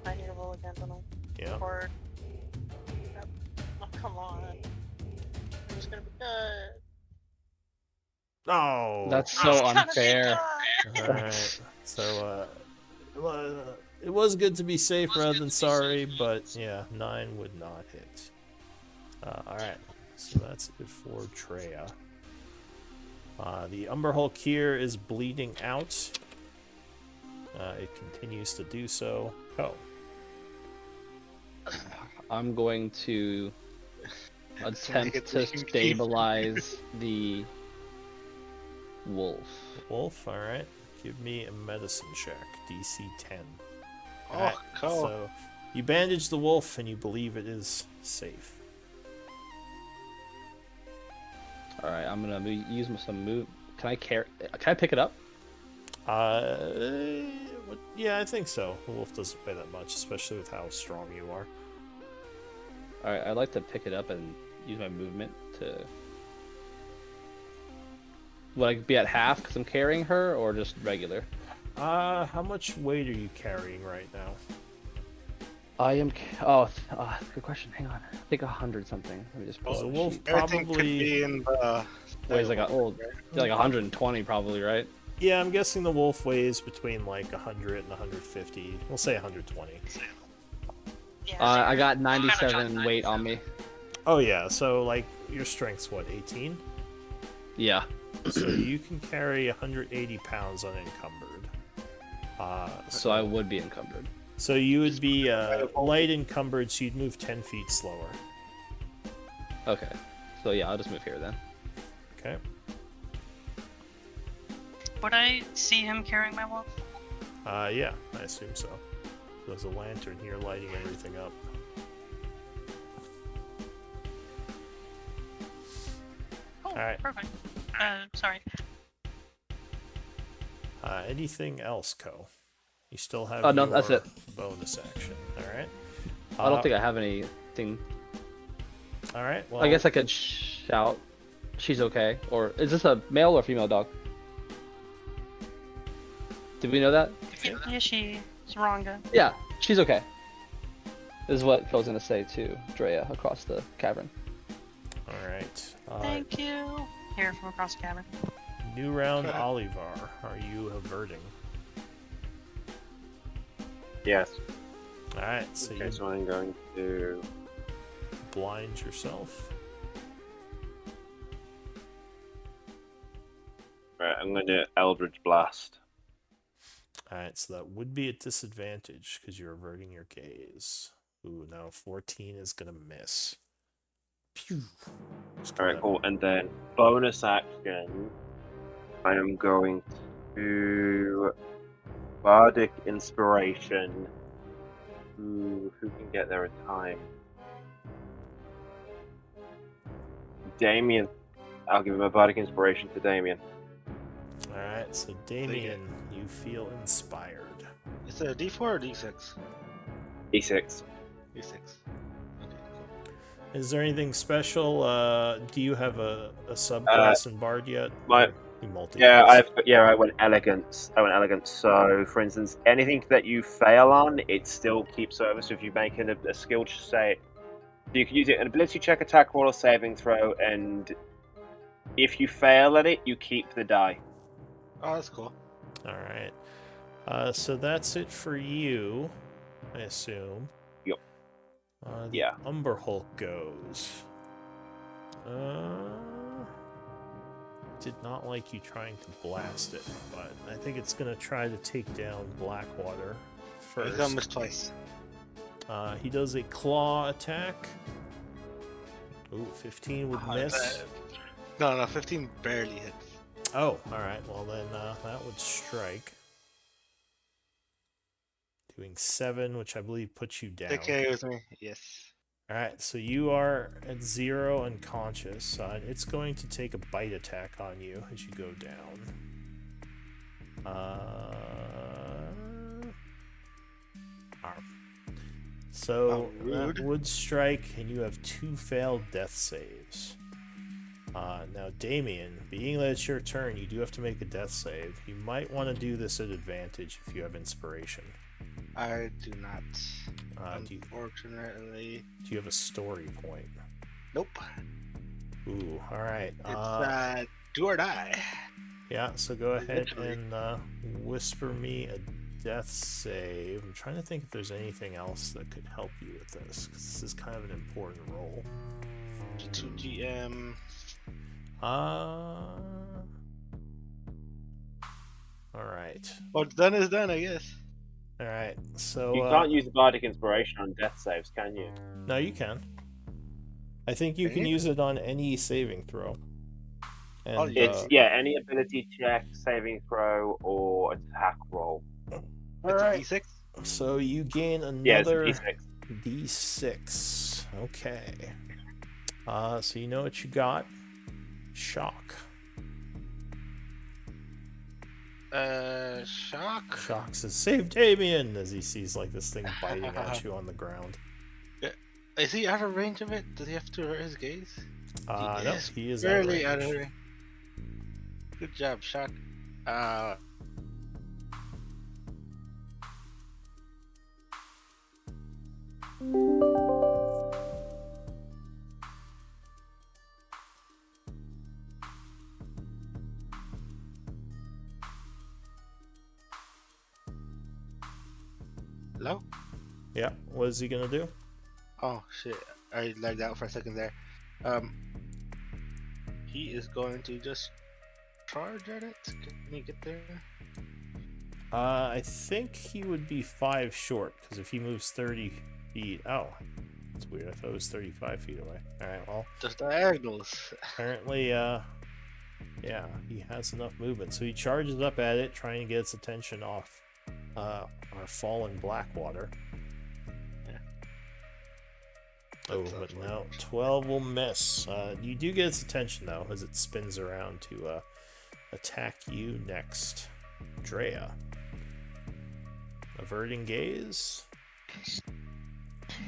Speaker 6: I need to roll again, don't I?
Speaker 2: Yeah.
Speaker 6: Or... Oh, come on. It's gonna be good.
Speaker 2: Oh!
Speaker 1: That's
Speaker 6: It's
Speaker 1: so
Speaker 6: gonna be
Speaker 1: unfair.
Speaker 6: good.
Speaker 2: Alright, so, it was good to be safe rather than sorry, but yeah, 9 would not hit. Alright, so that's it for Treya. The Umber Hulk here is bleeding out. It continues to do so. Oh.
Speaker 1: I'm going to attempt
Speaker 5: it's
Speaker 1: to
Speaker 5: making me
Speaker 1: stabilize the wolf.
Speaker 2: Wolf, alright. Give me a medicine check, DC 10.
Speaker 5: Oh,
Speaker 2: Alright,
Speaker 5: cool.
Speaker 2: so you bandage the wolf and you believe it is safe.
Speaker 1: All right, I'm gonna use some move. Can I carry? Can I pick it up?
Speaker 2: Yeah, I think so. The wolf doesn't weigh that much, especially with how strong you are.
Speaker 1: All right, I'd like to pick it up and use my movement to. Would I be at half because I'm carrying her, or just regular?
Speaker 2: How much weight are you carrying right now?
Speaker 1: I am. Good question. Hang on. I think 100 something. Let me just pull
Speaker 2: So
Speaker 1: up
Speaker 2: the
Speaker 1: the
Speaker 2: wolf
Speaker 1: sheet.
Speaker 5: Everything could
Speaker 2: probably...
Speaker 5: be in the.
Speaker 1: Weighs like like 120 probably, right?
Speaker 2: Yeah, I'm guessing the wolf weighs between like 100 and 150. We'll say 120.
Speaker 6: Yeah,
Speaker 1: I got 97 weight on me.
Speaker 2: Oh yeah, so like your strength's what, 18?
Speaker 1: Yeah.
Speaker 2: So you can carry 180 pounds unencumbered.
Speaker 1: So I would be encumbered.
Speaker 2: So you would be light encumbered, so you'd move 10 feet slower.
Speaker 1: Okay. So yeah, I'll just move here then.
Speaker 2: Okay.
Speaker 6: Would I see him carrying my wolf?
Speaker 2: Yeah, I assume so. There's a lantern here lighting everything up.
Speaker 6: Oh,
Speaker 2: Alright.
Speaker 6: perfect. Sorry.
Speaker 2: Anything else, Ko? You still have
Speaker 1: Oh, no,
Speaker 2: your
Speaker 1: that's it.
Speaker 2: bonus action. Alright.
Speaker 1: I don't think I have anything.
Speaker 2: Alright, well...
Speaker 1: I guess I could shout. She's okay. Or is this a male or female dog? Did we know that?
Speaker 6: Yeah, she's Ranga.
Speaker 1: Yeah, she's okay. This is what Phil's gonna say to Drea across the cavern.
Speaker 2: Alright.
Speaker 6: Thank you. Here from across the cavern.
Speaker 2: New round, Olivar. Are you averting?
Speaker 4: Yes.
Speaker 2: Alright, so
Speaker 4: Okay,
Speaker 2: you
Speaker 4: so I'm going to.
Speaker 2: blind yourself.
Speaker 4: Right, I'm going to Eldritch Blast.
Speaker 2: Alright, so that would be a disadvantage because you're averting your gaze. Ooh, now 14 is gonna miss. Pew.
Speaker 4: Alright, cool. And then bonus action, I am going to Bardic Inspiration. Ooh, who can get there in time? Damien. I'll give him a Bardic Inspiration to Damien.
Speaker 2: Alright, so Damien, you feel inspired.
Speaker 5: Is it a D4 or D6?
Speaker 4: D6.
Speaker 5: D6. Okay, cool.
Speaker 2: Is there anything special? Do you have a subclass in Bard yet?
Speaker 4: my-
Speaker 2: Or you multi
Speaker 4: Yeah, I went elegance. So, for instance, anything that you fail on, it still keeps over. So if you make a skill say, you can use it an ability check, attack roll, or saving throw, and if you fail at it, you keep the die.
Speaker 5: Oh, that's cool.
Speaker 2: Alright. So that's it for you, I assume.
Speaker 4: Yep.
Speaker 2: The
Speaker 4: Yeah.
Speaker 2: Umber Hulk goes. Did not like you trying to blast it, but I think it's gonna try to take down Blackwater
Speaker 5: He's gonna
Speaker 2: first.
Speaker 5: miss twice.
Speaker 2: He does a claw attack. Ooh, 15 would miss.
Speaker 5: No, 15 barely hits.
Speaker 2: Oh, alright, well then that would strike. Doing 7, which I believe puts you down.
Speaker 5: Take care with me. Yes.
Speaker 2: Alright, so you are at 0 unconscious. It's going to take a bite attack on you as you go down. So that would strike, and you have 2 failed death saves. Now, Damien, being that it's your turn, you do have to make a death save. You might want to do this at advantage if you have inspiration.
Speaker 5: I do not.
Speaker 2: Do
Speaker 5: Unfortunately.
Speaker 2: you have a story point?
Speaker 5: Nope.
Speaker 2: Ooh, alright.
Speaker 5: It's do or die.
Speaker 2: Yeah, so go ahead
Speaker 5: Literally.
Speaker 2: and whisper me a death save. I'm trying to think if there's anything else that could help you with this, because this is kind of an important roll.
Speaker 5: G2 GM.
Speaker 2: Alright.
Speaker 5: What's done is done, I guess.
Speaker 2: Alright, so...
Speaker 4: You can't use the Bardic Inspiration on death saves, can you?
Speaker 2: No, you can. I think you can use it on any saving throw. And,
Speaker 4: It's, any ability check, saving throw, or attack roll.
Speaker 2: Alright,
Speaker 5: It's a D6?
Speaker 2: so you gain
Speaker 4: Yeah, it's a
Speaker 2: another
Speaker 4: D6.
Speaker 2: D6. Okay. So you know what you got? Shock.
Speaker 5: Shock?
Speaker 2: Shock says, "Save Damien!" as he sees like this thing biting at you on the ground.
Speaker 5: Is he out of range of it? Does he have to avert his gaze?
Speaker 2: No, he is
Speaker 5: barely
Speaker 2: out
Speaker 5: out
Speaker 2: of
Speaker 5: of
Speaker 2: range.
Speaker 5: range. Good job, Shock. Hello?
Speaker 2: Yeah, what is he gonna do?
Speaker 5: Oh shit, I lagged out for a second there. He is going to just charge at it. Can he get there?
Speaker 2: I think he would be 5 short, because if he moves 30 feet... Oh, that's weird. I thought it was 35 feet away. Alright, well,
Speaker 5: Just diagonals.
Speaker 2: apparently, yeah, he has enough movement. So he charges up at it, trying to get its attention off our fallen Blackwater. Oh, but no, 12 will miss. You do get its attention, though, as it spins around to attack you next. Drea. Averting gaze.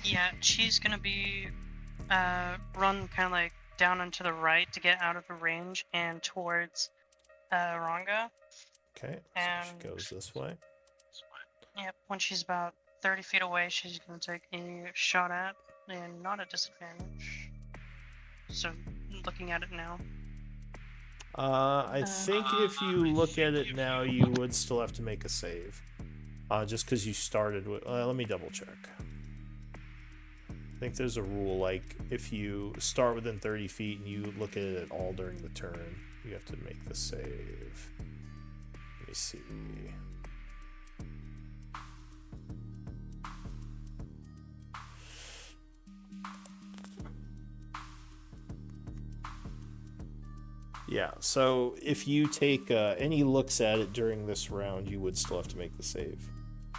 Speaker 6: Yeah, she's gonna be run kind of like down and to the right to get out of the range and towards Ranga.
Speaker 2: Okay, so
Speaker 6: And
Speaker 2: she goes this way.
Speaker 6: Yep, when she's about 30 feet away, she's gonna take a shot at, and not a disadvantage. So, looking at it now.
Speaker 2: I think if you look at it now, you would still have to make a save. Just because you started with... let me double check. I think there's a rule, like, if you start within 30 feet and you look at it at all during the turn, you have to make the save. Let me see. Yeah, so if you take any looks at it during this round, you would still have to make the save.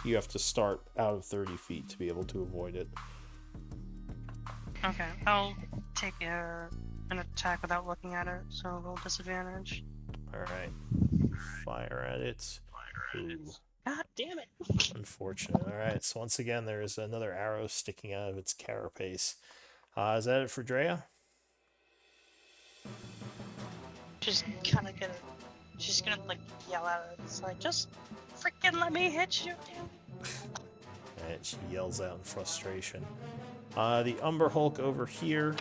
Speaker 2: You have to start out of 30 feet to be able to avoid it.
Speaker 6: Okay, I'll take an attack without looking at it, so roll disadvantage.
Speaker 2: Alright. Fire at it. Ooh,
Speaker 6: God damn it!
Speaker 2: unfortunate. Alright, so once again, there is another arrow sticking out of its carapace. Is that it for Drea?
Speaker 6: She's kind of gonna, she's gonna like yell at it. It's like, just freaking let me hit you, damn.
Speaker 2: Alright, she yells out in frustration. The Umber Hulk over here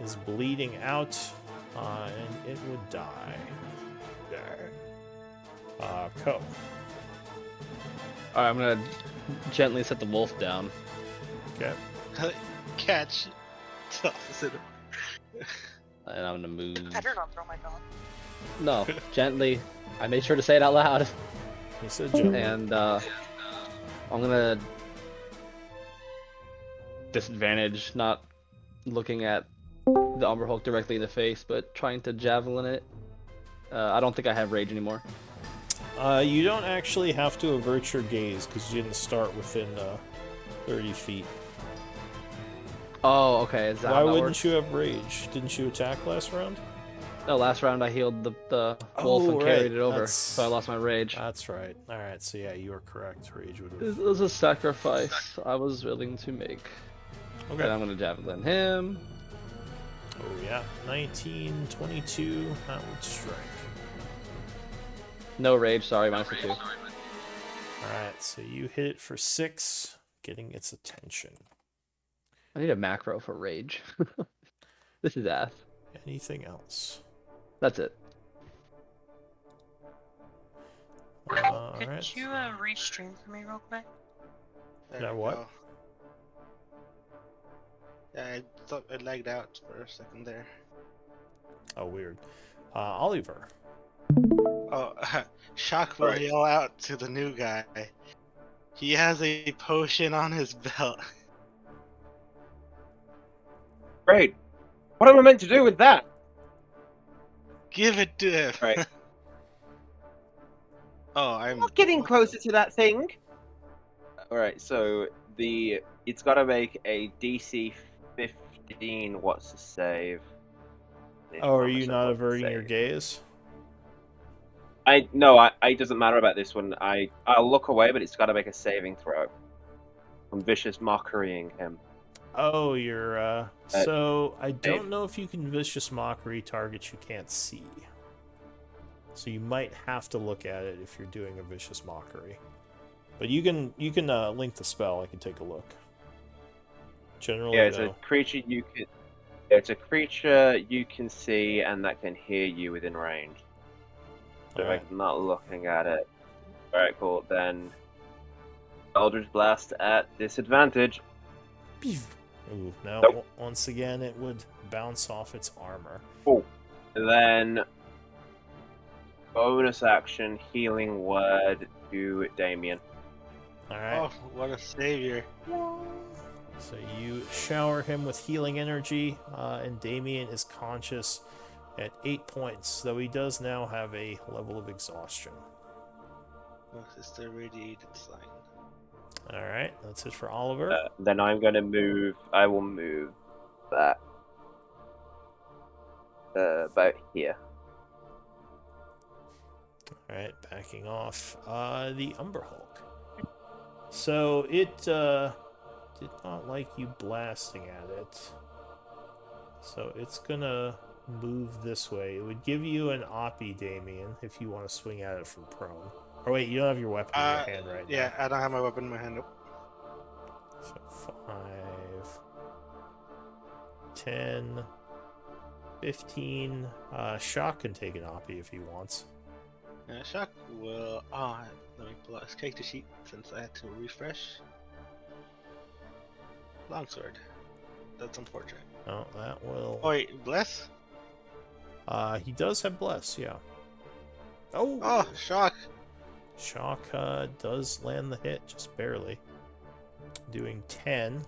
Speaker 2: is bleeding out, and it would die. There. Ko.
Speaker 1: Alright, I'm gonna gently set the wolf down.
Speaker 2: Okay.
Speaker 5: Catch. Toss it.
Speaker 1: And I'm gonna move.
Speaker 6: Better not throw my dog.
Speaker 1: No, gently. I made sure to say it out loud.
Speaker 2: He said gently.
Speaker 1: And I'm gonna disadvantage, not looking at the Umber Hulk directly in the face, but trying to javelin it. I don't think I have rage anymore.
Speaker 2: You don't actually have to avert your gaze because you didn't start within 30 feet.
Speaker 1: Oh, okay. Is that
Speaker 2: Why
Speaker 1: how that
Speaker 2: wouldn't
Speaker 1: works?
Speaker 2: you have rage? Didn't you attack last round?
Speaker 1: No, last round I healed the wolf and carried it over, so I lost my rage.
Speaker 2: That's right. All right, so yeah, you are correct. Rage would
Speaker 1: It
Speaker 2: have.
Speaker 1: was a sacrifice I was willing to make.
Speaker 2: Okay.
Speaker 1: And I'm gonna javelin him.
Speaker 2: Oh yeah, 19, 22. That would strike.
Speaker 1: No rage, sorry, minus the 2.
Speaker 2: All right, so you hit it for 6, getting its attention.
Speaker 1: I need a macro for rage. This is ass.
Speaker 2: Anything else?
Speaker 1: That's it.
Speaker 2: All
Speaker 6: Could
Speaker 2: right.
Speaker 6: you restream for me real quick?
Speaker 5: There
Speaker 2: Now
Speaker 5: we
Speaker 2: what?
Speaker 5: go. Yeah, I thought it lagged out for a second there.
Speaker 2: Oh, weird. Oliver.
Speaker 5: Oh, Shock will
Speaker 4: Right.
Speaker 5: yell out to the new guy. He has a potion on his belt.
Speaker 4: Great. What am I meant to do with that?
Speaker 5: Give it to him.
Speaker 4: Right.
Speaker 5: Oh, I'm
Speaker 4: I'm not getting closer to that thing. Alright, so it's gotta make a DC 15. What's the save?
Speaker 2: Oh, are
Speaker 4: How
Speaker 2: you
Speaker 4: much
Speaker 2: not
Speaker 4: what's the
Speaker 2: averting your
Speaker 4: save?
Speaker 2: gaze?
Speaker 4: It doesn't matter about this one. I'll look away, but it's gotta make a saving throw. I'm vicious mockerying him.
Speaker 2: Oh, you're so I don't know if you can vicious mockery targets you can't see. So you might have to look at it if you're doing a vicious mockery. But you can link the spell. I can take a look. Generally,
Speaker 4: Yeah, it's
Speaker 2: though.
Speaker 4: a creature you can. It's a creature you can see and that can hear you within range. So
Speaker 2: Alright.
Speaker 4: if I'm not looking at it. Alright, cool. Then Eldritch Blast at disadvantage.
Speaker 2: Ooh, no,
Speaker 4: Nope.
Speaker 2: once again, it would bounce off its armor.
Speaker 4: Cool. Then bonus action healing word to Damien.
Speaker 2: Alright.
Speaker 5: Oh, what a savior.
Speaker 2: So you shower him with healing energy, and Damien is conscious at 8 points, though he does now have a level of exhaustion.
Speaker 5: Oh, it's the radiated sign.
Speaker 2: Alright, that's it for Oliver.
Speaker 4: Then I'm gonna move. I will move that about here.
Speaker 2: Alright, backing off. The Umber Hulk. So it did not like you blasting at it. So it's gonna move this way. It would give you an Oppie, Damien, if you want to swing at it from prone. Or wait, you don't have your weapon in your hand right
Speaker 5: Yeah,
Speaker 2: now.
Speaker 5: I don't have my weapon in my hand. Nope.
Speaker 2: So 5, 10, 15. Shock can take an Oppie if he wants.
Speaker 5: Shock will. Let me pull out his character sheet since I had to refresh. Longsword. That's unfortunate.
Speaker 2: No, that will.
Speaker 5: Oh wait, bless.
Speaker 2: He does have bless, yeah. Oh,
Speaker 5: Oh, shock.
Speaker 2: Shock does land the hit, just barely. Doing 10.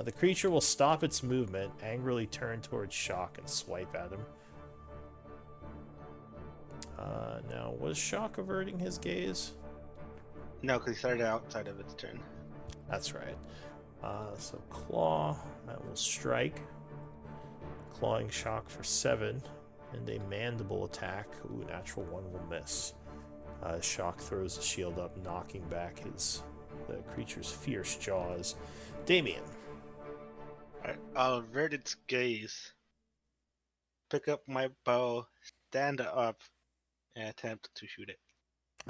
Speaker 2: The creature will stop its movement, angrily turn towards Shock, and swipe at him. Now, was Shock averting his gaze?
Speaker 5: No, because he started outside of its turn.
Speaker 2: That's right. So Claw, that will strike. Clawing Shock for 7. And a Mandible attack. Ooh, natural 1 will miss. Shock throws the shield up, knocking back the creature's fierce jaws. Damien.
Speaker 5: Alright, I'll avert its gaze. Pick up my bow, stand up, and attempt to shoot it.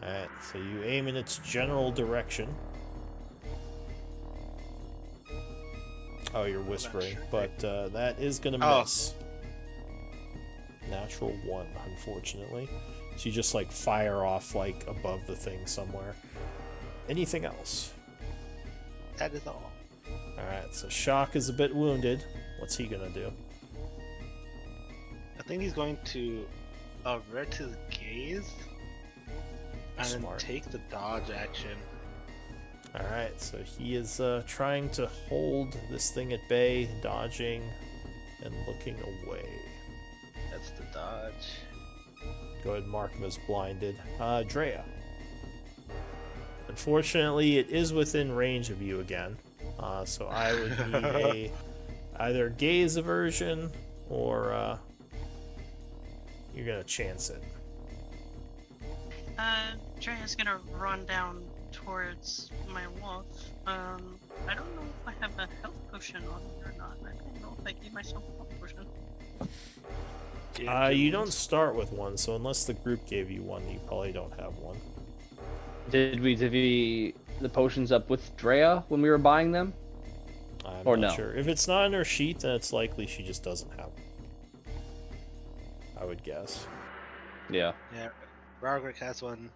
Speaker 2: Alright, so you aim in its general direction. Oh, you're whispering, but that is going to miss. Natural 1, unfortunately. So you just like fire off like above the thing somewhere. Anything else?
Speaker 5: That is all.
Speaker 2: Alright, so Shock is a bit wounded. What's he gonna do?
Speaker 5: I think he's going to avert his gaze and then
Speaker 2: Smart.
Speaker 5: take the dodge action.
Speaker 2: Alright, so he is trying to hold this thing at bay, dodging and looking away.
Speaker 5: That's the dodge.
Speaker 2: Go ahead and mark him as blinded. Drea. Unfortunately, it is within range of you again. So I would need a either gaze aversion or you're gonna chance it.
Speaker 6: Dreya's gonna run down towards my wolf. I don't know if I have a health potion on me or not. I don't know if I gave myself a health potion.
Speaker 2: You don't start with one, so unless the group gave you one, you probably don't have one.
Speaker 1: Did we divvy the potions up with Drea when we were buying them?
Speaker 2: I'm
Speaker 1: Or
Speaker 2: not
Speaker 1: no?
Speaker 2: sure. If it's not in her sheet, then it's likely she just doesn't have one. I would guess.
Speaker 1: Yeah.
Speaker 5: Yeah, Roderick has one.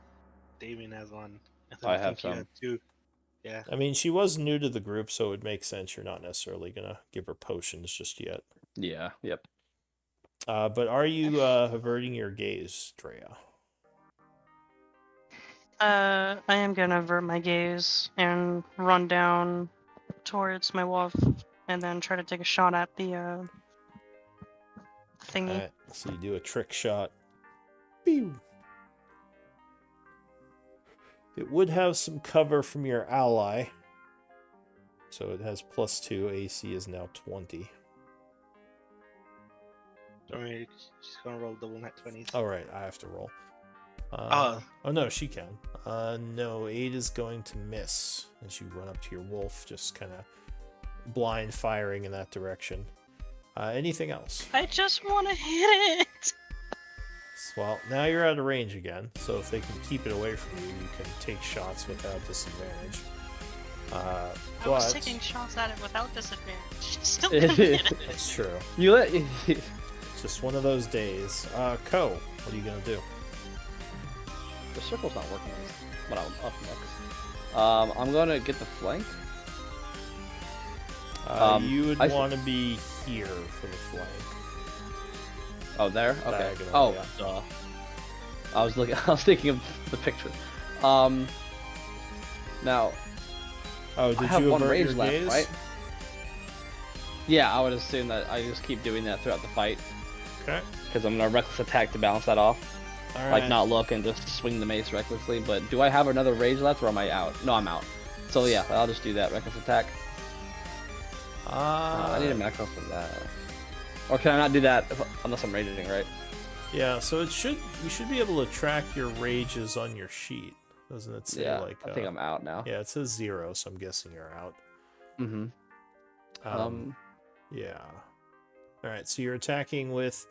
Speaker 5: Damien has one.
Speaker 1: I have
Speaker 5: think you
Speaker 1: some.
Speaker 5: had two. Yeah.
Speaker 2: I mean, she was new to the group, so it would make sense you're not necessarily gonna give her potions just yet.
Speaker 1: Yeah. Yep.
Speaker 2: But are you averting your gaze, Drea?
Speaker 6: I am gonna avert my gaze and run down towards my wolf, and then try to take a shot at the thingy.
Speaker 2: Alright, so you do a trick shot. Pew! It would have some cover from your ally. So it has +2. AC is now 20.
Speaker 5: Don't worry, she's gonna roll double net 20s.
Speaker 2: Alright, I have to roll.
Speaker 5: Oh.
Speaker 2: Oh no, she can. No, 8 is going to miss as you run up to your wolf, just kind of blind firing in that direction. Anything else?
Speaker 6: I just want to hit it.
Speaker 2: Well, now you're out of range again, so if they can keep it away from you, you can take shots without disadvantage.
Speaker 6: I
Speaker 2: But
Speaker 6: was taking shots at it without disadvantage. Still couldn't hit it.
Speaker 2: that's true.
Speaker 1: You let.
Speaker 2: It's just one of those days. Ko, what are you gonna do?
Speaker 1: The circle's not working when I'm up next. I'm gonna get the flank.
Speaker 2: You would
Speaker 1: I
Speaker 2: want to be here for the flank.
Speaker 1: Oh, there. Okay.
Speaker 2: Diagonal,
Speaker 1: Oh,
Speaker 2: yeah.
Speaker 1: duh. I was looking. I was thinking of the picture. Now
Speaker 2: Oh,
Speaker 1: I
Speaker 2: did
Speaker 1: have
Speaker 2: you
Speaker 1: one
Speaker 2: avert
Speaker 1: rage
Speaker 2: your
Speaker 1: left,
Speaker 2: gaze?
Speaker 1: right? Yeah, I would assume that I just keep doing that throughout the fight
Speaker 2: Okay.
Speaker 1: because I'm gonna reckless attack to balance that off.
Speaker 2: All
Speaker 1: Like
Speaker 2: right.
Speaker 1: not look and just swing the mace recklessly. But do I have another rage left or am I out? No, I'm out. So yeah, I'll just do that reckless attack. I need a macro for that. Or can I not do that unless I'm raging, right?
Speaker 2: Yeah, so you should be able to track your rages on your sheet, doesn't it say?
Speaker 1: Yeah,
Speaker 2: Like
Speaker 1: I think I'm out now.
Speaker 2: Yeah, it says 0, so I'm guessing you're out.
Speaker 1: Mm-hmm.
Speaker 2: Yeah. All right, so you're attacking with,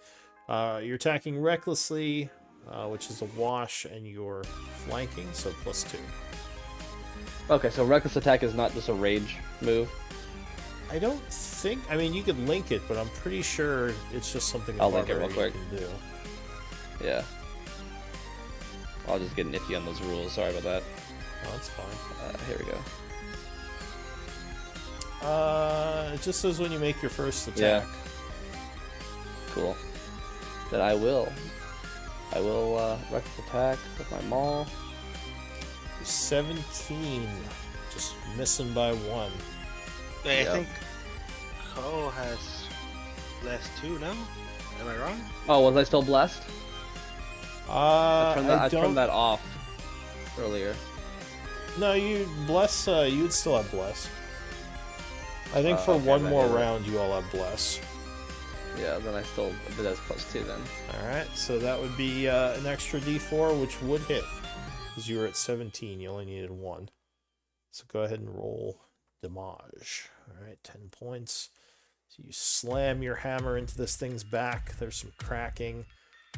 Speaker 2: you're attacking recklessly, which is a wash, and you're flanking, so +2.
Speaker 1: Okay, so reckless attack is not just a rage move.
Speaker 2: I don't think. I mean, you could link it, but I'm pretty sure it's just something a
Speaker 1: I'll link it real
Speaker 2: barbarian
Speaker 1: quick.
Speaker 2: can do.
Speaker 1: Yeah. I'll just get nifty on those rules. Sorry about that.
Speaker 2: Oh, that's fine.
Speaker 1: Here we go.
Speaker 2: It just says when you make your first attack.
Speaker 1: Yeah. Cool. Then I will reckless attack with my maul.
Speaker 2: 17, just missing by 1.
Speaker 5: Wait,
Speaker 1: Yep.
Speaker 5: I think Ko has less too now. Am I wrong?
Speaker 1: Oh, was I still blessed? I
Speaker 2: I don't.
Speaker 1: turned that off earlier.
Speaker 2: No, you bless. You would still have bless. I think for
Speaker 1: Okay,
Speaker 2: one
Speaker 1: then
Speaker 2: more
Speaker 1: you're right.
Speaker 2: round, you all have bless.
Speaker 1: Yeah, then I still did that +2 then.
Speaker 2: All right, so that would be an extra D4, which would hit because you were at 17. You only needed 1. So go ahead and roll damage. All right, 10 points. So you slam your hammer into this thing's back. There's some cracking,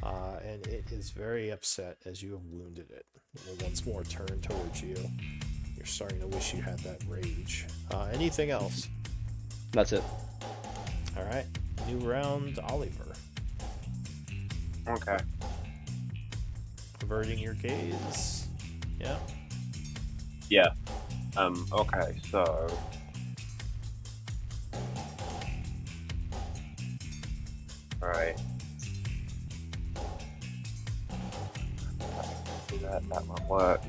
Speaker 2: and it is very upset as you have wounded it. It will once more turn towards you. You're starting to wish you had that rage. Anything else?
Speaker 1: That's it.
Speaker 2: All right, new round, Oliver.
Speaker 4: Okay.
Speaker 2: Averting your gaze. Yeah.
Speaker 4: Yeah. Okay, so. Alright. That won't work.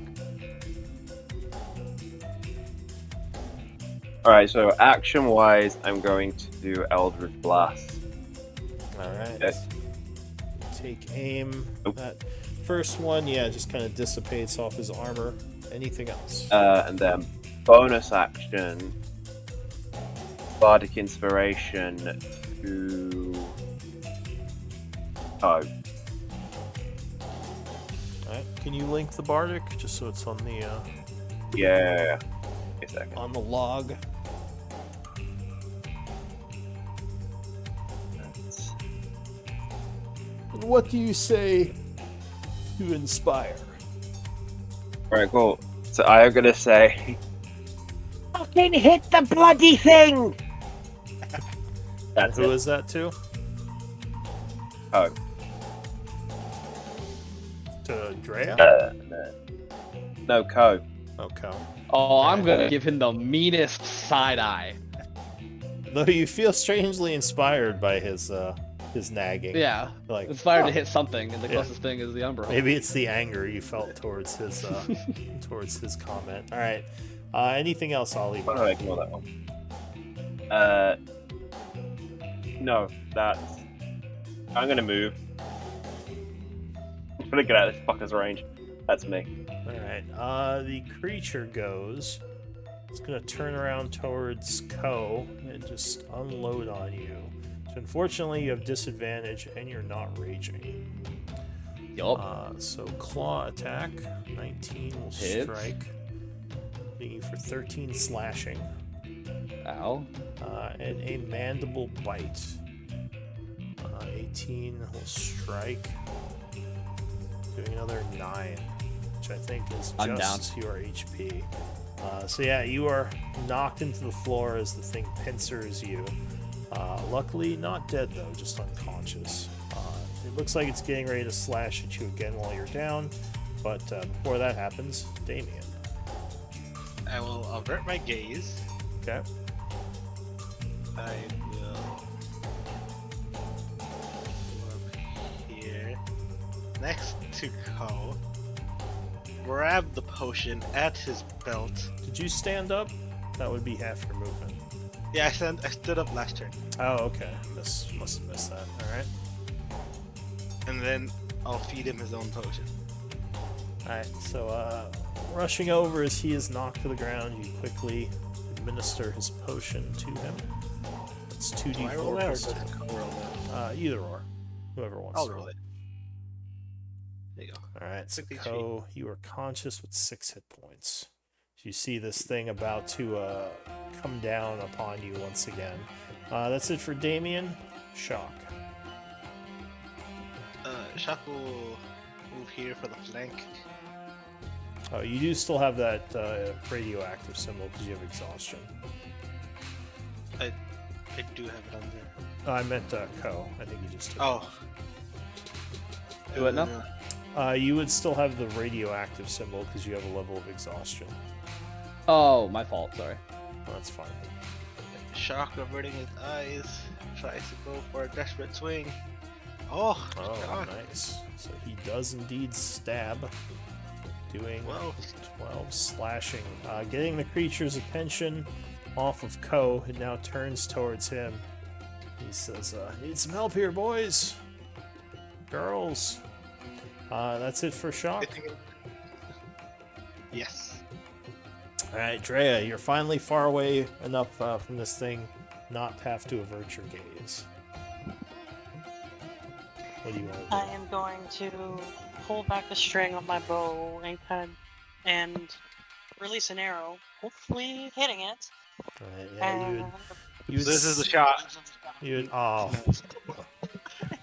Speaker 4: Alright, so action wise, I'm going to do Eldritch Blast.
Speaker 2: All right.
Speaker 4: Yes.
Speaker 2: Take aim.
Speaker 4: Oop.
Speaker 2: That first one, yeah, just kind of dissipates off his armor. Anything else?
Speaker 4: And then bonus action. bardic inspiration to. Oh,
Speaker 2: Alright, can you link the bardic just so it's on the
Speaker 4: yeah. Wait a second.
Speaker 2: on the log? And what do you say to inspire?
Speaker 4: Alright, cool. So I am gonna say. Fucking hit the bloody thing! That's
Speaker 2: Who
Speaker 4: it.
Speaker 2: is that to?
Speaker 4: Oh,
Speaker 2: To Drea?
Speaker 4: no, Co.
Speaker 2: Okay.
Speaker 1: Oh, I'm gonna give him the meanest side eye.
Speaker 2: Though you feel strangely inspired by his nagging.
Speaker 1: Yeah,
Speaker 2: Like
Speaker 1: inspired
Speaker 2: "Oh,
Speaker 1: to hit something, and the
Speaker 2: Yeah.
Speaker 1: closest thing is the Umber Hulk.
Speaker 2: Maybe it's the anger you felt towards his comment. All right. Anything else, Ollie?
Speaker 4: Why don't I ignore that one? No, that's. I'm gonna move. I'm gonna get out of this fucker's range. That's me.
Speaker 2: All right. The creature goes. It's gonna turn around towards Ko and just unload on you. So unfortunately, you have disadvantage and you're not raging.
Speaker 1: Yup.
Speaker 2: So claw attack. 19 will
Speaker 1: Hits.
Speaker 2: strike. Hitting you for 13 slashing.
Speaker 1: Ow.
Speaker 2: And a mandible bite. 18 will strike. Doing another 9, which I think is
Speaker 1: I'm
Speaker 2: just your HP. So yeah, you are knocked into the floor as the thing pincers you. Luckily, not dead though, just unconscious. It looks like it's getting ready to slash at you again while you're down, but before that happens, Damien.
Speaker 5: I will avert my gaze.
Speaker 2: Okay.
Speaker 5: I will go up here next to Ko. Grab the potion at his belt.
Speaker 2: Did you stand up? That would be half your movement.
Speaker 5: Yeah, I stood up last turn.
Speaker 2: Oh, okay. Must have missed that. All right.
Speaker 5: And then I'll feed him his own potion.
Speaker 2: Alright, so rushing over as he is knocked to the ground, you quickly administer his potion to him. It's
Speaker 5: Do I roll
Speaker 2: 2d4
Speaker 5: that or
Speaker 2: plus
Speaker 5: does
Speaker 2: 2.
Speaker 5: Ko roll that?
Speaker 2: Either or. Whoever wants
Speaker 5: I'll
Speaker 2: to
Speaker 5: roll it. There you go.
Speaker 2: Alright, so
Speaker 5: 63.
Speaker 2: Ko, you are conscious with 6 hit points. You see this thing about to come down upon you once again. That's it for Damien. Shock.
Speaker 5: Shock will move here for the flank.
Speaker 2: Oh, you do still have that radioactive symbol because you have exhaustion.
Speaker 5: I do have it on there.
Speaker 2: Oh, I meant Ko. I think you just took it.
Speaker 5: Oh.
Speaker 1: Do it now?
Speaker 2: You would still have the radioactive symbol because you have a level of exhaustion.
Speaker 1: Oh, my fault. Sorry.
Speaker 2: Well, that's fine.
Speaker 5: Shock averting his eyes. Tries to go for a desperate swing. Oh,
Speaker 2: Oh,
Speaker 5: God.
Speaker 2: nice. So he does indeed stab, doing 12 slashing. Getting the creature's attention off of Ko, it now turns towards him. He says, need some help here, boys. Girls. That's it for Shock.
Speaker 5: Yes.
Speaker 2: Alright, Drea, you're finally far away enough from this thing not to have to avert your gaze. What do you want to do?
Speaker 6: I am going to pull back the string on my bow and release an arrow, hopefully hitting it.
Speaker 2: Alright, yeah,
Speaker 6: And
Speaker 2: you would
Speaker 5: This is the shot.
Speaker 2: You'd, oh.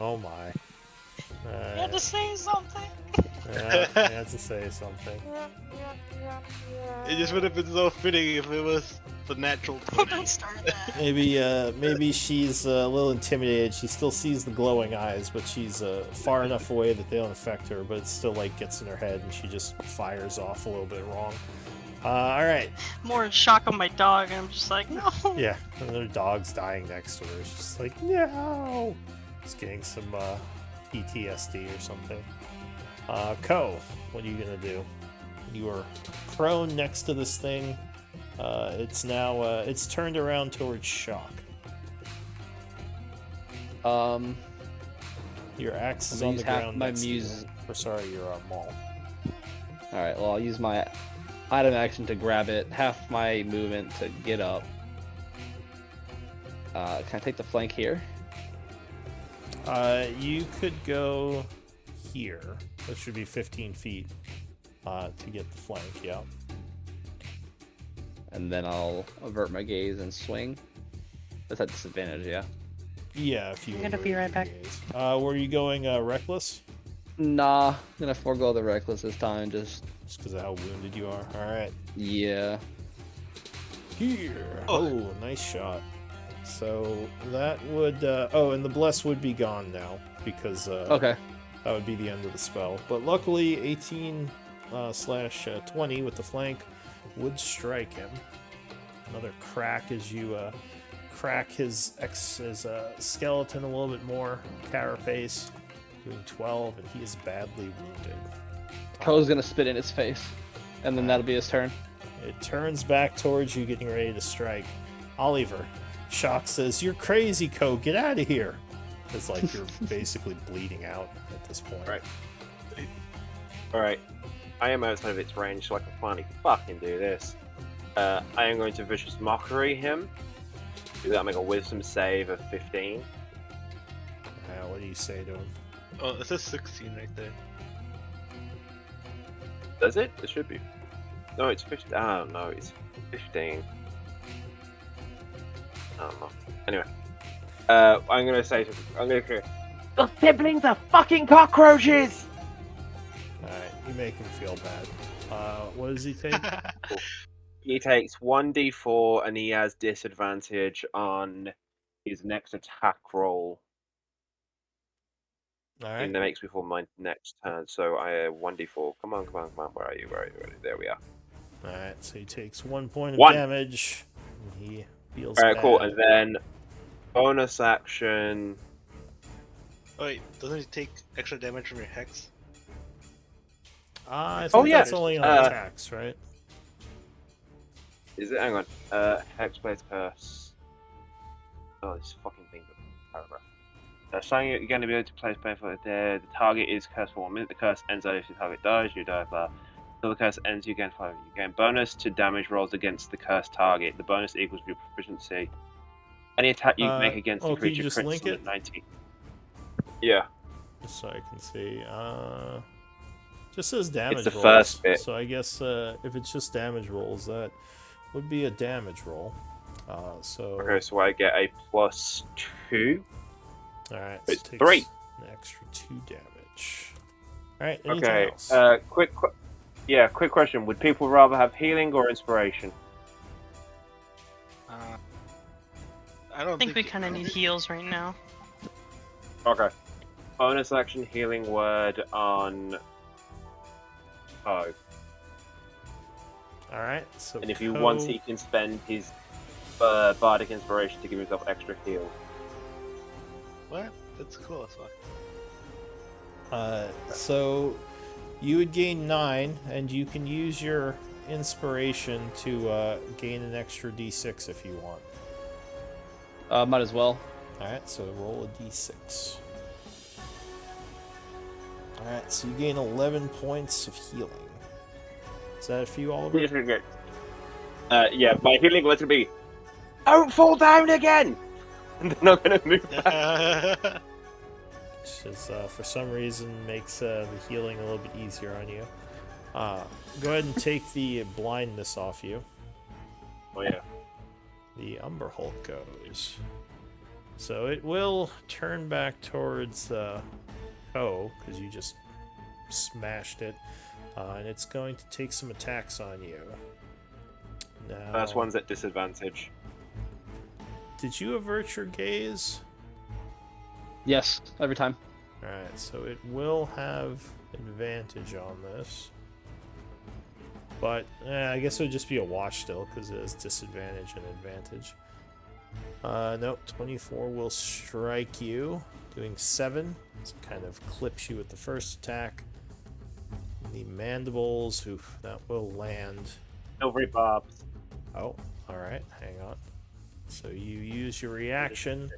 Speaker 2: Oh my.
Speaker 6: I had to say something.
Speaker 2: Yeah, I had to say something.
Speaker 5: It just would have been so fitting if it was the natural 20.
Speaker 6: Don't start that.
Speaker 2: Maybe she's a little intimidated. She still sees the glowing eyes, but she's far enough away that they don't affect her. But it still like gets in her head, and she just fires off a little bit wrong. All right.
Speaker 6: More in shock on my dog, and I'm just like, no.
Speaker 2: Yeah, and their dog's dying next to her. She's just like, no. She's getting some PTSD or something. Ko, what are you gonna do? You are prone next to this thing. It's now it's turned around towards Shock. Your axe is
Speaker 1: I'm
Speaker 2: on
Speaker 1: gonna
Speaker 2: the
Speaker 1: use half
Speaker 2: ground.
Speaker 1: my
Speaker 2: next to you.
Speaker 1: muse-
Speaker 2: Or sorry, your maul.
Speaker 1: All right. Well, I'll use my item action to grab it. Half my movement to get up. Can I take the flank here?
Speaker 2: You could go here. That should be 15 feet to get the flank, yeah.
Speaker 1: And then I'll avert my gaze and swing. That's at disadvantage, yeah?
Speaker 2: Yeah, if you
Speaker 6: I'm gonna
Speaker 2: avert
Speaker 6: be right
Speaker 2: your
Speaker 6: back.
Speaker 2: gaze. Were you going reckless?
Speaker 1: Nah, I'm gonna forego the reckless this time, just...
Speaker 2: Just because of how wounded you are? Alright.
Speaker 1: Yeah.
Speaker 2: Here.
Speaker 5: Oh.
Speaker 2: Oh, nice shot. So that would... oh, and the bless would be gone now, because
Speaker 1: Okay.
Speaker 2: that would be the end of the spell. But luckily, 18 slash 20 with the flank would strike him. Another crack as you crack his skeleton a little bit more. Carapace doing 12, and he is badly wounded.
Speaker 1: Ko's gonna spit in his face, and then that'll be his turn.
Speaker 2: It turns back towards you, getting ready to strike. Oliver, Shock says, "You're crazy, Ko. Get out of here." It's like you're basically bleeding out at this point.
Speaker 4: Right. Alright. I am outside of its range, so I can finally fucking do this. I am going to Vicious Mockery him. Do that, make a Wisdom save of 15.
Speaker 2: What do you say to him?
Speaker 5: Oh, it says 16 right there.
Speaker 4: Does it? It should be. No, it's 15. Oh, no, it's 15. I don't know. Anyway. I'm gonna say something. I'm gonna go, "Your siblings are fucking cockroaches!"
Speaker 2: Alright, you make him feel bad. What does he take?
Speaker 4: He takes 1d4 and he has disadvantage on his next attack roll.
Speaker 2: Alright.
Speaker 4: And that makes before my next turn. So I 1d4. Come on. Where are you? There we are.
Speaker 2: Alright, so he takes 1 point of
Speaker 4: 1.
Speaker 2: damage. And he feels
Speaker 4: Alright,
Speaker 2: bad.
Speaker 4: cool. And then bonus action.
Speaker 5: Oh, wait, doesn't it take extra damage from your hex?
Speaker 2: I think
Speaker 4: Oh, yeah.
Speaker 2: that's only on attacks, right?
Speaker 4: Is it? Hang on. Hexblade Curse. Oh, this fucking thing. Paragraph. Saying you're going to be able to place painful there. The target is cursed for 1 minute. The curse ends if the target dies. You die. Blah. Until the curse ends, you gain 5. You gain bonus to damage rolls against the cursed target. The bonus equals your proficiency. Any attack you make against the
Speaker 2: can you
Speaker 4: creature
Speaker 2: just
Speaker 4: crits
Speaker 2: link
Speaker 4: on
Speaker 2: it?
Speaker 4: 90. Yeah.
Speaker 2: Just so I can see. Just says damage
Speaker 4: the
Speaker 2: rolls.
Speaker 4: first bit.
Speaker 2: So I guess if it's just damage rolls, that would be a damage roll. So
Speaker 4: Okay, so I get a +2.
Speaker 2: alright,
Speaker 4: It's
Speaker 2: so it
Speaker 4: 3.
Speaker 2: takes an extra 2 damage. Alright, anything
Speaker 4: Okay.
Speaker 2: else?
Speaker 4: Quick question. Would people rather have healing or inspiration?
Speaker 5: I don't
Speaker 6: I think we kind of need heals right now.
Speaker 4: Okay. Bonus action healing word on. Oh.
Speaker 2: Alright, so
Speaker 4: And if you
Speaker 2: Ko-
Speaker 4: want, he can spend his bardic inspiration to give himself extra heal.
Speaker 5: What? That's cool as fuck.
Speaker 2: So you would gain 9, and you can use your inspiration to gain an extra d6 if you want.
Speaker 1: Might as well.
Speaker 2: Alright, so roll a d6. Alright, so you gain 11 points of healing. Is that it for you, Oliver?
Speaker 4: Yeah, my healing word's gonna be, "Don't fall down again!" And then I'm gonna move back.
Speaker 2: Which is, for some reason, makes the healing a little bit easier on you. Go ahead and take the blindness off you.
Speaker 4: Oh, yeah.
Speaker 2: The Umber Hulk goes. So it will turn back towards Ko, because you just smashed it. And it's going to take some attacks on you. Now,
Speaker 4: First one's at disadvantage.
Speaker 2: did you avert your gaze?
Speaker 1: Yes, every time.
Speaker 2: Alright, so it will have advantage on this. But I guess it would just be a wash still, because it has disadvantage and advantage. Nope, 24 will strike you, doing 7. So it kind of clips you with the first attack. The mandibles, oof, that will land.
Speaker 4: Silvery barbs.
Speaker 2: Oh, alright, hang on. So you use your reaction,